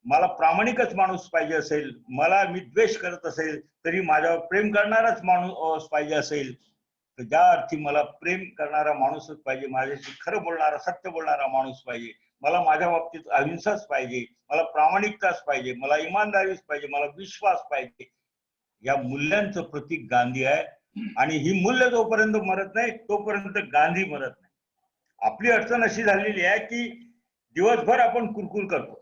Speaker 3: मला प्रामाणिकच माणूस पाहिजे असेल, मला मी द्वेष करत असेल तरी माझ्यावर प्रेम करणाराच माणूस पाहिजे असेल, तर ज्या अर्थी मला प्रेम करणारा माणूसच पाहिजे, माझ्याशी खरं बोलणारा, सत्य बोलणारा माणूस पाहिजे. मला माझ्या बाबतीत अहिंसाच पाहिजे, मला प्रामाणिकताच पाहिजे, मला इमानदारीच पाहिजे, मला विश्वास पाहिजे. या मूल्यांचं प्रतीक गांधी आहे आणि ही मूल्य जोपर्यंत मरत नाही तोपर्यंत गांधी मरत नाही. आपली अडचण अशी झालेली आहे की दिवसभर आपण कुरकुर करतो.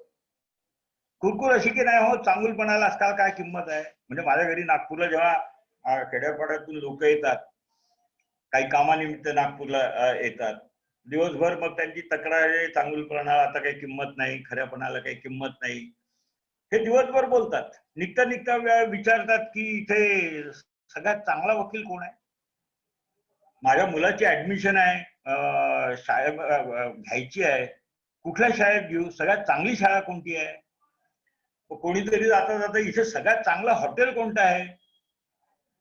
Speaker 3: कुरकुर अशी की नाही हो चांगुलपणाला आजकाल काय किंमत आहे. म्हणजे माझ्या घरी नागपूरला जेव्हा खेड्यापाड्यातून लोक येतात, काही कामानिमित्त नागपूरला येतात, दिवसभर मग त्यांची तक्रार आहे चांगुलपणाला आता काही किंमत नाही, खऱ्यापणाला काही किंमत नाही, हे दिवसभर बोलतात. निघता निघता विचारतात की इथे सगळ्यात चांगला वकील कोण आहे. माझ्या मुलाची ऍडमिशन आहे, शाळेत घ्यायची आहे, कुठल्या शाळेत घेऊ, सगळ्यात चांगली शाळा कोणती आहे. कोणीतरी जाता जाता इथे सगळ्यात चांगलं हॉटेल कोणतं आहे.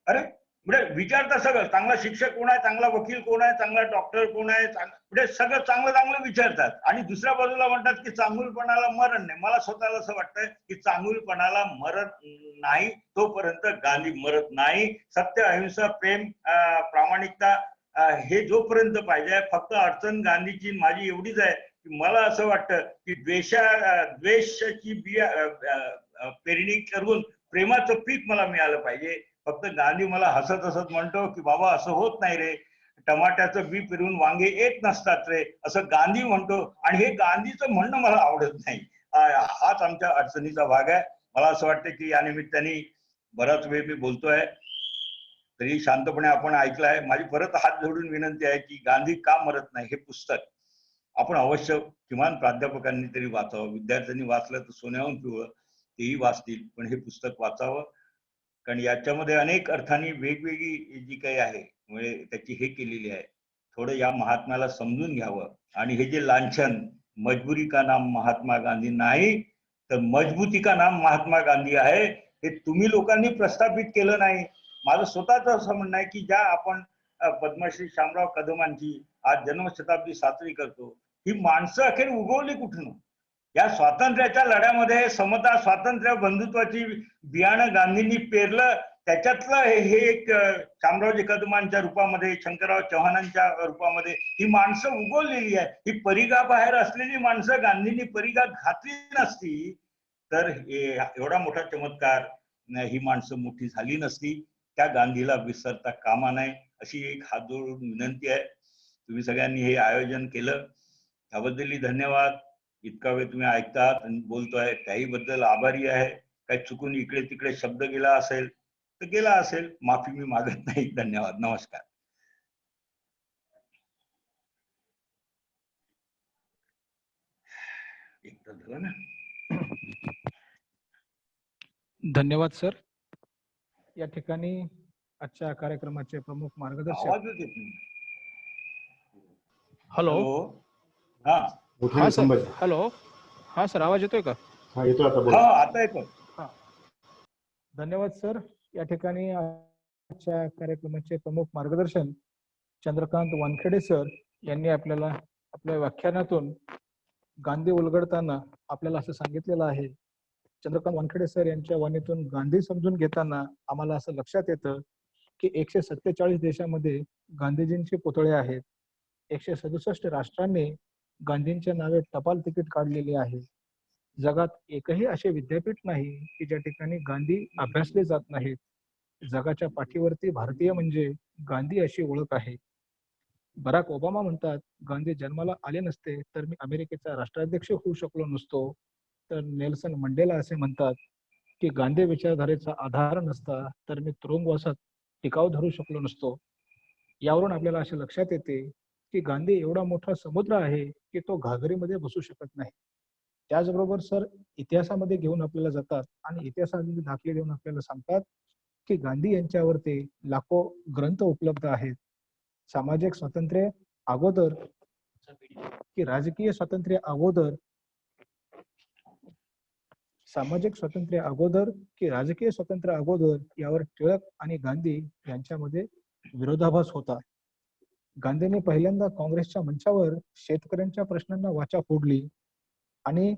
Speaker 3: अरे म्हणजे विचारता सगळं, चांगला शिक्षक कोण आहे, चांगला वकील कोण आहे, चांगला डॉक्टर कोण आहे, म्हणजे सगळं चांगलं चांगलं विचारतात आणि दुसऱ्या बाजूला म्हणतात की चांगुलपणाला मरण नाही. मला स्वतःला असं वाटतं की चांगुलपणाला मरण नाही तोपर्यंत गांधी मरत नाही. सत्य, अहिंसा, प्रेम, प्रामाणिकता हे जोपर्यंत पाहिजे. फक्त अडचण गांधीची माझी एवढीच आहे की मला असं वाटतं की द्वेषाची बिया पेरणी करून प्रेमाचं पीक मला मिळालं पाहिजे. फक्त गांधी मला हसत हसत म्हणतो की बाबा असं होत नाही रे, टमाट्याचं बी पेरून वांगे येत नसतात रे, असं गांधी म्हणतो. आणि हे गांधीचं म्हणणं मला आवडत नाही. हाच आमच्या अडचणीचा भाग आहे. मला असं वाटतं की या निमित्ताने बराच वेळ मी बोलतोय तरी शांतपणे आपण ऐकलं आहे. माझी परत हात जोडून विनंती आहे की गांधी का मरत नाही हे पुस्तक आपण अवश्य किमान प्राध्यापकांनी तरी वाचावं. विद्यार्थ्यांनी वाचलं तर सोन्याहून पिवळं, तेही वाचतील, पण हे पुस्तक वाचावं. कारण याच्यामध्ये अनेक अर्थाने वेगवेगळी जी काही आहे म्हणजे त्याची हे केलेली आहे. थोडं या महात्म्याला समजून घ्यावं. आणि हे जे लांछन मजबुरी का नाम महात्मा गांधी नाही तर मजबूती का नाम महात्मा गांधी आहे, हे तुम्ही लोकांनी प्रस्थापित केलं नाही. माझं स्वतःच असं म्हणणं आहे की ज्या आपण पद्मश्री शामराव कदमांची आज जन्मशताब्दी साजरी करतो, ही माणसं अखेर उगवली कुठून? या स्वातंत्र्याच्या लढ्यामध्ये समता स्वातंत्र्य बंधुत्वाची बियाणं गांधींनी पेरलं. त्याच्यातलं हे एक शामरावजी कदमांच्या रूपामध्ये, शंकरराव चव्हाणांच्या रूपामध्ये ही माणसं उगवलेली आहे. ही परिघाबाहेर असलेली माणसं गांधींनी परिघात घातली नसती तर एवढा मोठा चमत्कार ही माणसं मोठी झाली नसती. त्या गांधीला विसरता कामा नये अशी एक हात जोडून विनंती आहे. तुम्ही सगळ्यांनी हे आयोजन केलं त्याबद्दलही धन्यवाद. इतका वेळ तुम्ही ऐकतात आणि बोलतोय त्याही बद्दल आभारी आहे. काही चुकून इकडे तिकडे शब्द गेला असेल तर गेला असेल, माफी मी मागत नाही. धन्यवाद. नमस्कार. एक तर झालं ना.
Speaker 2: धन्यवाद सर. या ठिकाणी आजच्या कार्यक्रमाचे प्रमुख मार्गदर्शक
Speaker 3: आवाजच येत नाही.
Speaker 2: हॅलो.
Speaker 3: हा
Speaker 2: हा सर. हॅलो. हा सर, आवाज येतोय का?
Speaker 4: हा येतो आता, बोला.
Speaker 3: हा आता येतो.
Speaker 2: धन्यवाद सर. या ठिकाणी आजच्या कार्यक्रमाचे प्रमुख मार्गदर्शन चंद्रकांत वानखेडे सर यांनी आपल्याला आपल्या व्याख्यानातून गांधी उलगडताना आपल्याला असं सांगितलेलं आहे. चंद्रकांत वानखेडे सर यांच्या वाणीतून गांधी समजून घेताना आम्हाला असं लक्षात येतं की 147 देशामध्ये गांधीजींचे पुतळे आहेत. 167 राष्ट्रांनी गांधींच्या नावे टपाल तिकीट काढलेले आहे. जगात एकही असे विद्यापीठ नाही की ज्या ठिकाणी गांधी अभ्यासले जात नाहीत. जगाच्या पाठीवरती भारतीय म्हणजे गांधी अशी ओळख आहे. बराक ओबामा म्हणतात, गांधी जन्माला आले नसते तर मी अमेरिकेचा राष्ट्राध्यक्ष होऊ शकलो नसतो. तर नेल्सन मंडेला असे म्हणतात की गांधी विचारधारेचा आधार नसता तर मी तुरुंगवासात टिकाव धरू शकलो नसतो. यावरून आपल्याला असे लक्षात येते की गांधी एवढा मोठा समुद्र आहे की तो घागरीमध्ये बसू शकत नाही. त्याचबरोबर सर इतिहासामध्ये घेऊन आपल्याला जातात आणि इतिहासामध्ये दाखले देऊन आपल्याला सांगतात की गांधी यांच्यावरती लाखो ग्रंथ उपलब्ध आहेत. सामाजिक स्वातंत्र्य अगोदर की राजकीय स्वातंत्र्य अगोदर, सामाजिक स्वातंत्र्य अगोदर की राजकीय स्वातंत्र्य अगोदर यावर टिळक आणि गांधी यांच्यामध्ये विरोधाभास होता. गांधींनी पहिल्यांदा काँग्रेसच्या मंचावर शेतकऱ्यांच्या प्रश्नांना वाचा फोडली आणि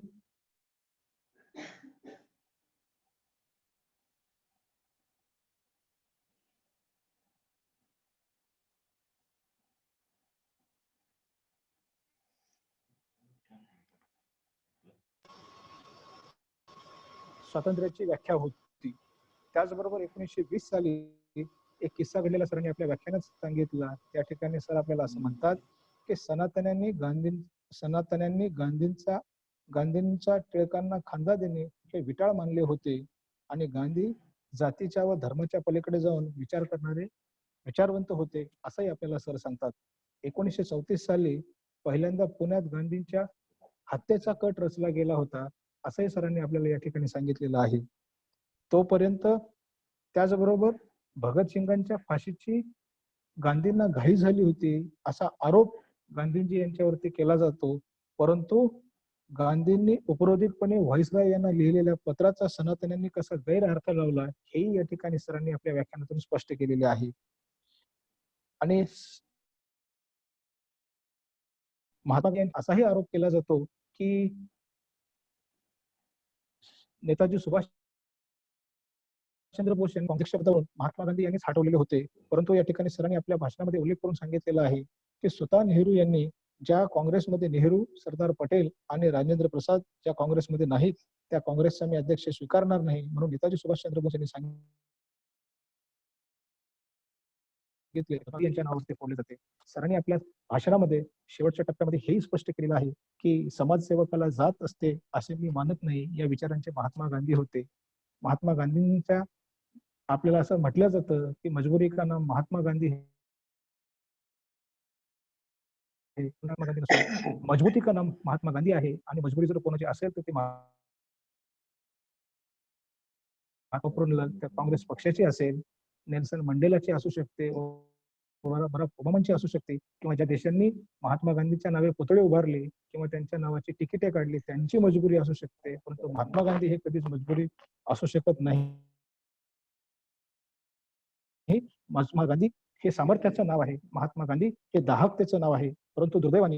Speaker 2: स्वातंत्र्याची व्याख्या होती. त्याचबरोबर 1920 साली एक किस्सा घडलेला सरांनी आपल्या व्याख्यानात सांगितला. त्या ठिकाणी सर आपल्याला असं म्हणतात की सनातन्यांनी गांधींचा टिळकांना खांदा देणे हे विटाळ मानले होते आणि गांधी जातीच्या व धर्माच्या पलीकडे जाऊन विचार करणारे विचारवंत होते असंही आपल्याला सर सांगतात. 1934 साली पहिल्यांदा पुण्यात गांधींच्या हत्येचा कट रचला गेला होता असंही सरांनी आपल्याला या ठिकाणी सांगितलेलं आहे. तोपर्यंत त्याचबरोबर भगतसिंगांच्या फाशीची गांधींना घाई झाली होती असा आरोप गांधींजी यांच्यावरती केला जातो. परंतु गांधींनी उपरोधिकपणे व्हाईसरॉय यांना लिहिलेल्या पत्राचा सनातन्यांनी कसा गैरअर्थ लावला हेही या ठिकाणी सरांनी आपल्या व्याख्यानातून स्पष्ट केलेले आहे. आणि महात्मा गांधी असाही आरोप केला जातो की नेताजी सुभाषचंद्र बोस यांनी काँग्रेसच्या महात्मा गांधी यांनीच हटवलेले होते. परंतु या ठिकाणी सरांनी आपल्या भाषणामध्ये उल्लेख करून सांगितलेला आहे की स्वतः नेहरू यांनी ज्या काँग्रेसमध्ये नेहरू, सरदार पटेल आणि राजेंद्र प्रसाद ज्या काँग्रेसमध्ये नाहीत त्या काँग्रेसचा मी अध्यक्ष स्वीकारणार नाही म्हणून नेताजी सुभाषचंद्र बोस यांनी सांगितलं सांगितले यांच्या नावावर ते फोडले जाते. सरांनी आपल्या भाषणामध्ये शेवटच्या टप्प्यामध्ये हेही स्पष्ट केलेलं आहे की समाजसेवकाला जात असते असे मी मानत नाही. या विचारांचे महात्मा गांधी होते. महात्मा गांधींच्या आपल्याला असं म्हटलं जातं की मजबुरी का नाम महात्मा गांधी है, महात्मा गांधी नसून मजबूती का नाम महात्मा गांधी आहे. आणि मजबुरी जर कोणाची असेल तर ती त्या काँग्रेस पक्षाची असेल, नेल्सन मंडेलाची असू शकते, बराक ओबामांची असू शकते, किंवा ज्या देशांनी महात्मा गांधीच्या नावे पुतळे उभारले किंवा त्यांच्या नावाची तिकिटे काढली त्यांची मजबुरी असू शकते. परंतु महात्मा गांधी हे कधीच मजबुरी असू शकत नाही. महात्मा गांधी हे सामर्थ्याचं नाव आहे. महात्मा गांधी हे दाहकतेचं नाव आहे. परंतु दुर्दैवाने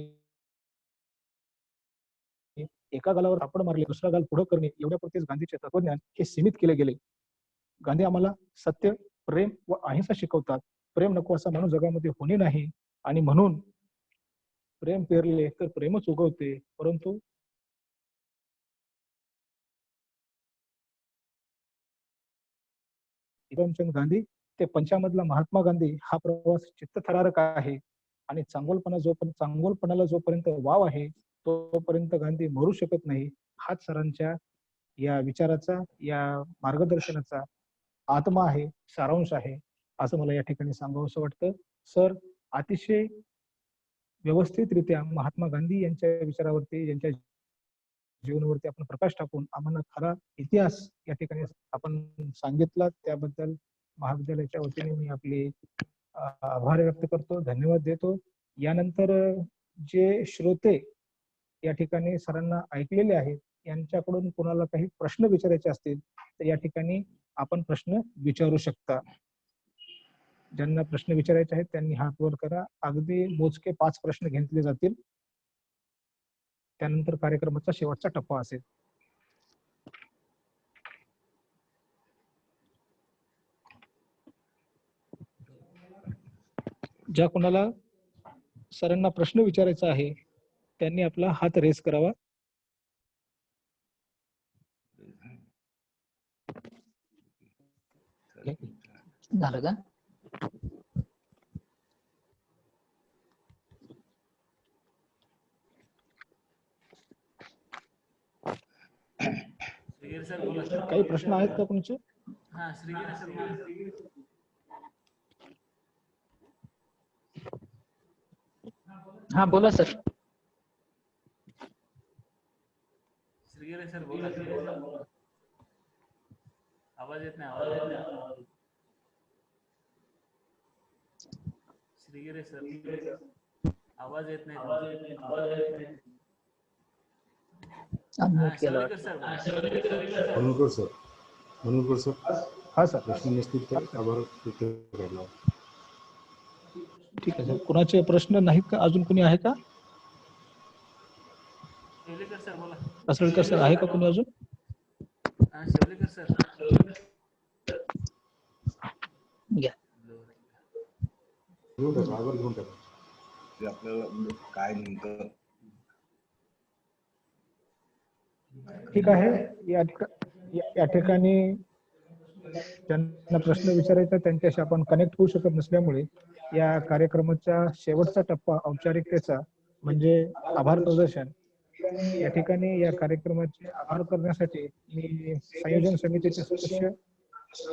Speaker 2: एका गालावर आपण मारले दुसरा गाल पुढे करणे एवढ्यापुरतेच गांधीचे तत्वज्ञान हे सीमित केले गेले. गांधी आम्हाला सत्य, प्रेम व अहिंसा शिकवतात. प्रेम नको असा माणूस जगामध्ये होणे नाही. आणि म्हणून प्रेम पेरले तर प्रेमच उगवते. परंतु करमचंद गांधी ते पंचामधला महात्मा गांधी हा प्रवास चित्तथरारक आहे. आणि चांगोलपणाला जोपर्यंत वाव आहे तोपर्यंत गांधी मरू शकत नाही. हाच सरांच्या या विचाराचा, या मार्गदर्शनाचा आत्मा आहे, सारांश आहे, असं मला या ठिकाणी सांगावंसं वाटतं. सर अतिशय व्यवस्थितरित्या महात्मा गांधी यांच्या विचारावरती, यांच्या जीवनावरती आपण प्रकाश टाकून आम्हाला खरा इतिहास या ठिकाणी आपण सांगितला. त्याबद्दल महाविद्यालयाच्या वतीने मी आपले आभार व्यक्त करतो, धन्यवाद देतो. यानंतर जे श्रोते या ठिकाणी सरांना ऐकलेले आहेत यांच्याकडून कोणाला काही प्रश्न विचारायचे असतील तर या ठिकाणी आपण प्रश्न विचारू शकता. ज्यांना प्रश्न विचारायचे आहेत त्यांनी हात वर करा. अगदी मोजके 5 प्रश्न घेतले जातील. त्यानंतर कार्यक्रमाचा शेवटचा टप्पा असेल. ज्या कोणाला सरांना प्रश्न विचारायचा आहे त्यांनी आपला हात रेस करावा.
Speaker 9: झालं का?
Speaker 2: काही प्रश्न आहेत का कोणचे?
Speaker 9: हा बोला सर.
Speaker 11: सर बोला. आवाज येत नाही. श्रीगिरे सर आवाज येत नाही.
Speaker 4: मनोहर सर
Speaker 2: हा सर.
Speaker 4: प्रश्न नसतील तर आभार व्यक्त करायला.
Speaker 2: ठीक आहे सर. कुणाचे प्रश्न नाहीत का? अजून कोणी आहे का?
Speaker 11: सर बोला.
Speaker 2: असळकर सर आहे का कोणी अजून?
Speaker 11: शेवलेकर सर
Speaker 9: घ्या.
Speaker 4: घेऊन टाका.
Speaker 3: आपल्याला काय नेमकं
Speaker 2: ठीक आहे. या ठिकाणी ज्यांना प्रश्न विचारायचा त्यांच्याशी आपण कनेक्ट होऊ शकत नसल्यामुळे या कार्यक्रमाच्या शेवटचा टप्पा औपचारिकतेचा म्हणजे आभार प्रदर्शन. या ठिकाणी या कार्यक्रमाचे आभार करण्यासाठी मी संयोजन समितीचे सदस्य,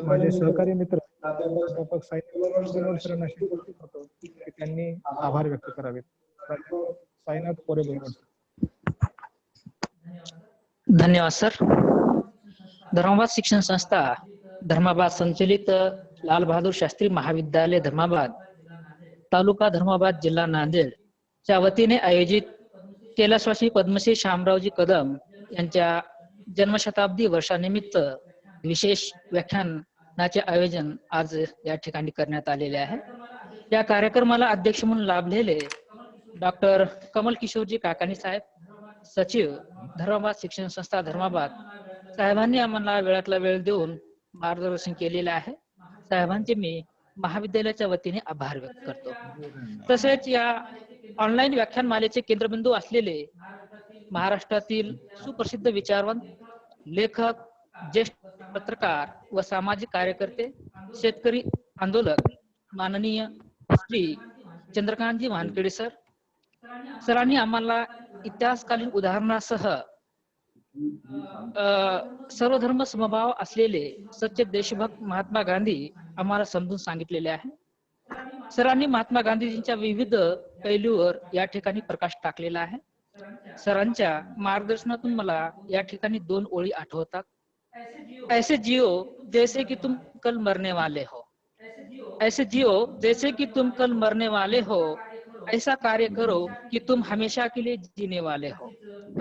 Speaker 2: माझे सहकारी मित्र प्राध्यापक सरांना होतो की त्यांनी आभार व्यक्त करावेत. साईनाथ कोरे.
Speaker 9: धन्यवाद सर. धर्माबाद शिक्षण संस्था धर्माबाद संचलित लाल बहादूर शास्त्री महाविद्यालय धर्माबाद, तालुका धर्माबाद, जिल्हा नांदेड च्या वतीने आयोजित कैलासवासी पद्मश्री शामरावजी कदम यांच्या जन्मशताब्दी वर्षानिमित्त विशेष व्याख्यानाचे आयोजन आज या ठिकाणी करण्यात आलेले आहे. या कार्यक्रमाला अध्यक्ष म्हणून लाभलेले डॉक्टर कमल किशोरजी काकाणी साहेब, सचिव धर्माबाद शिक्षण संस्था धर्माबाद साहेबांनी आम्हाला वेळातला वेळ देऊन मार्गदर्शन केलेले आहे. साहेबांचे मी महाविद्यालयाच्या वतीने आभार व्यक्त करतो. तसेच या ऑनलाईन व्याख्यानमालेचे केंद्रबिंदू असलेले महाराष्ट्रातील सुप्रसिद्ध विचारवंत, लेखक, ज्येष्ठ पत्रकार व सामाजिक कार्यकर्ते, शेतकरी आंदोलक माननीय श्री चंद्रकांतजी वानखेडे सर. सरांनी आम्हाला इतिहासकालीन उदाहरणासह सर्व धर्म समभाव असलेले सच्चे देशभक्त महात्मा गांधी आम्हाला समजून सांगितलेले आहे. सरांनी महात्मा गांधीजींच्या विविध पैलूवर या ठिकाणी प्रकाश टाकलेला आहे. सरांच्या मार्गदर्शनातून मला या ठिकाणी 2 ओळी आठवतात. ऐसे जियो जैसे कि तुम कल मरने वाले हो, ऐसे जियो जैसे कि तुम कल मरने वाले हो, ऐसा कार्य करो कि तुम हमेशा के लिए जीने वाले हो.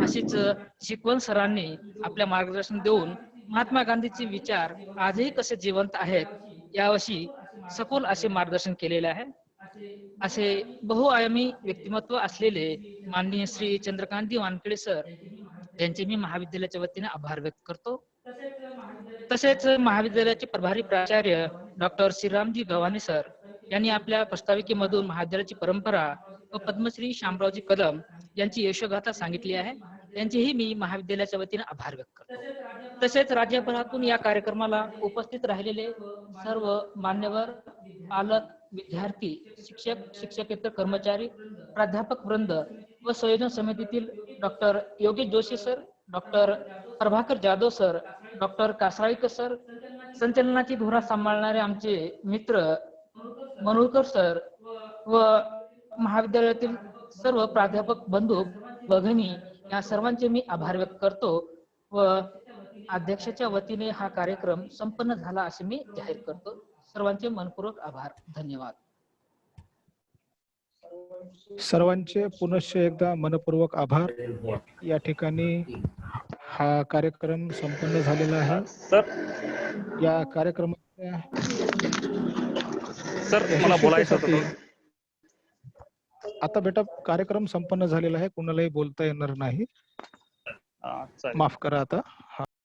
Speaker 9: अशीच शिकवण सरांनी आपल्या मार्गदर्शन देऊन महात्मा गांधीचे विचार आजही कसे जिवंत आहेत याविषयी सखोल असे मार्गदर्शन केलेले आहे. असे बहुआयामी व्यक्तिमत्व असलेले माननीय श्री चंद्रकांतजी वानखेडे सर यांचे मी महाविद्यालयाच्या वतीने आभार व्यक्त करतो. तसेच महाविद्यालयाचे प्रभारी प्राचार्य डॉक्टर श्रीरामजी गव्हाणे सर यांनी आपल्या प्रस्ताविकेमधून महाविद्यालयाची परंपरा व पद्मश्री शामरावजी कदम यांची यशोगाथा सांगितली आहे. त्यांचेही मी महाविद्यालयाच्या वतीने आभार व्यक्त करतो. तसेच राज्यभरातून या कार्यक्रमाला उपस्थित राहिलेले सर्व मान्यवर, पालक, विद्यार्थी, शिक्षक, शिक्षकेतर कर्मचारी, प्राध्यापक वृंद व संयोजन समितीतील doctor Yogesh Joshi sir, doctor Prabhakar Jadhav sir, doctor Kasalikar sir, संचलनाची धुरा सांभाळणारे आमचे मित्र मनोरकर सर व महाविद्यालयातील सर्व प्राध्यापक बंधू भगिनी या सर्वांचे मी आभार व्यक्त करतो व अध्यक्षाच्या वतीने हा कार्यक्रम संपन्न झाला असे मी जाहीर करतो. सर्वांचे मनपूर्वक आभार. धन्यवाद.
Speaker 2: सर्वांचे पुनश्च एकदा मनपूर्वक आभार. या ठिकाणी हा कार्यक्रम संपन्न झालेला आहे. या कार्यक्रमाच्या
Speaker 6: मला बोलायचं होतं.
Speaker 2: आता बेटा कार्यक्रम संपन्न झालेला आहे, कुणालाही बोलता येणार नाही. माफ करा आता.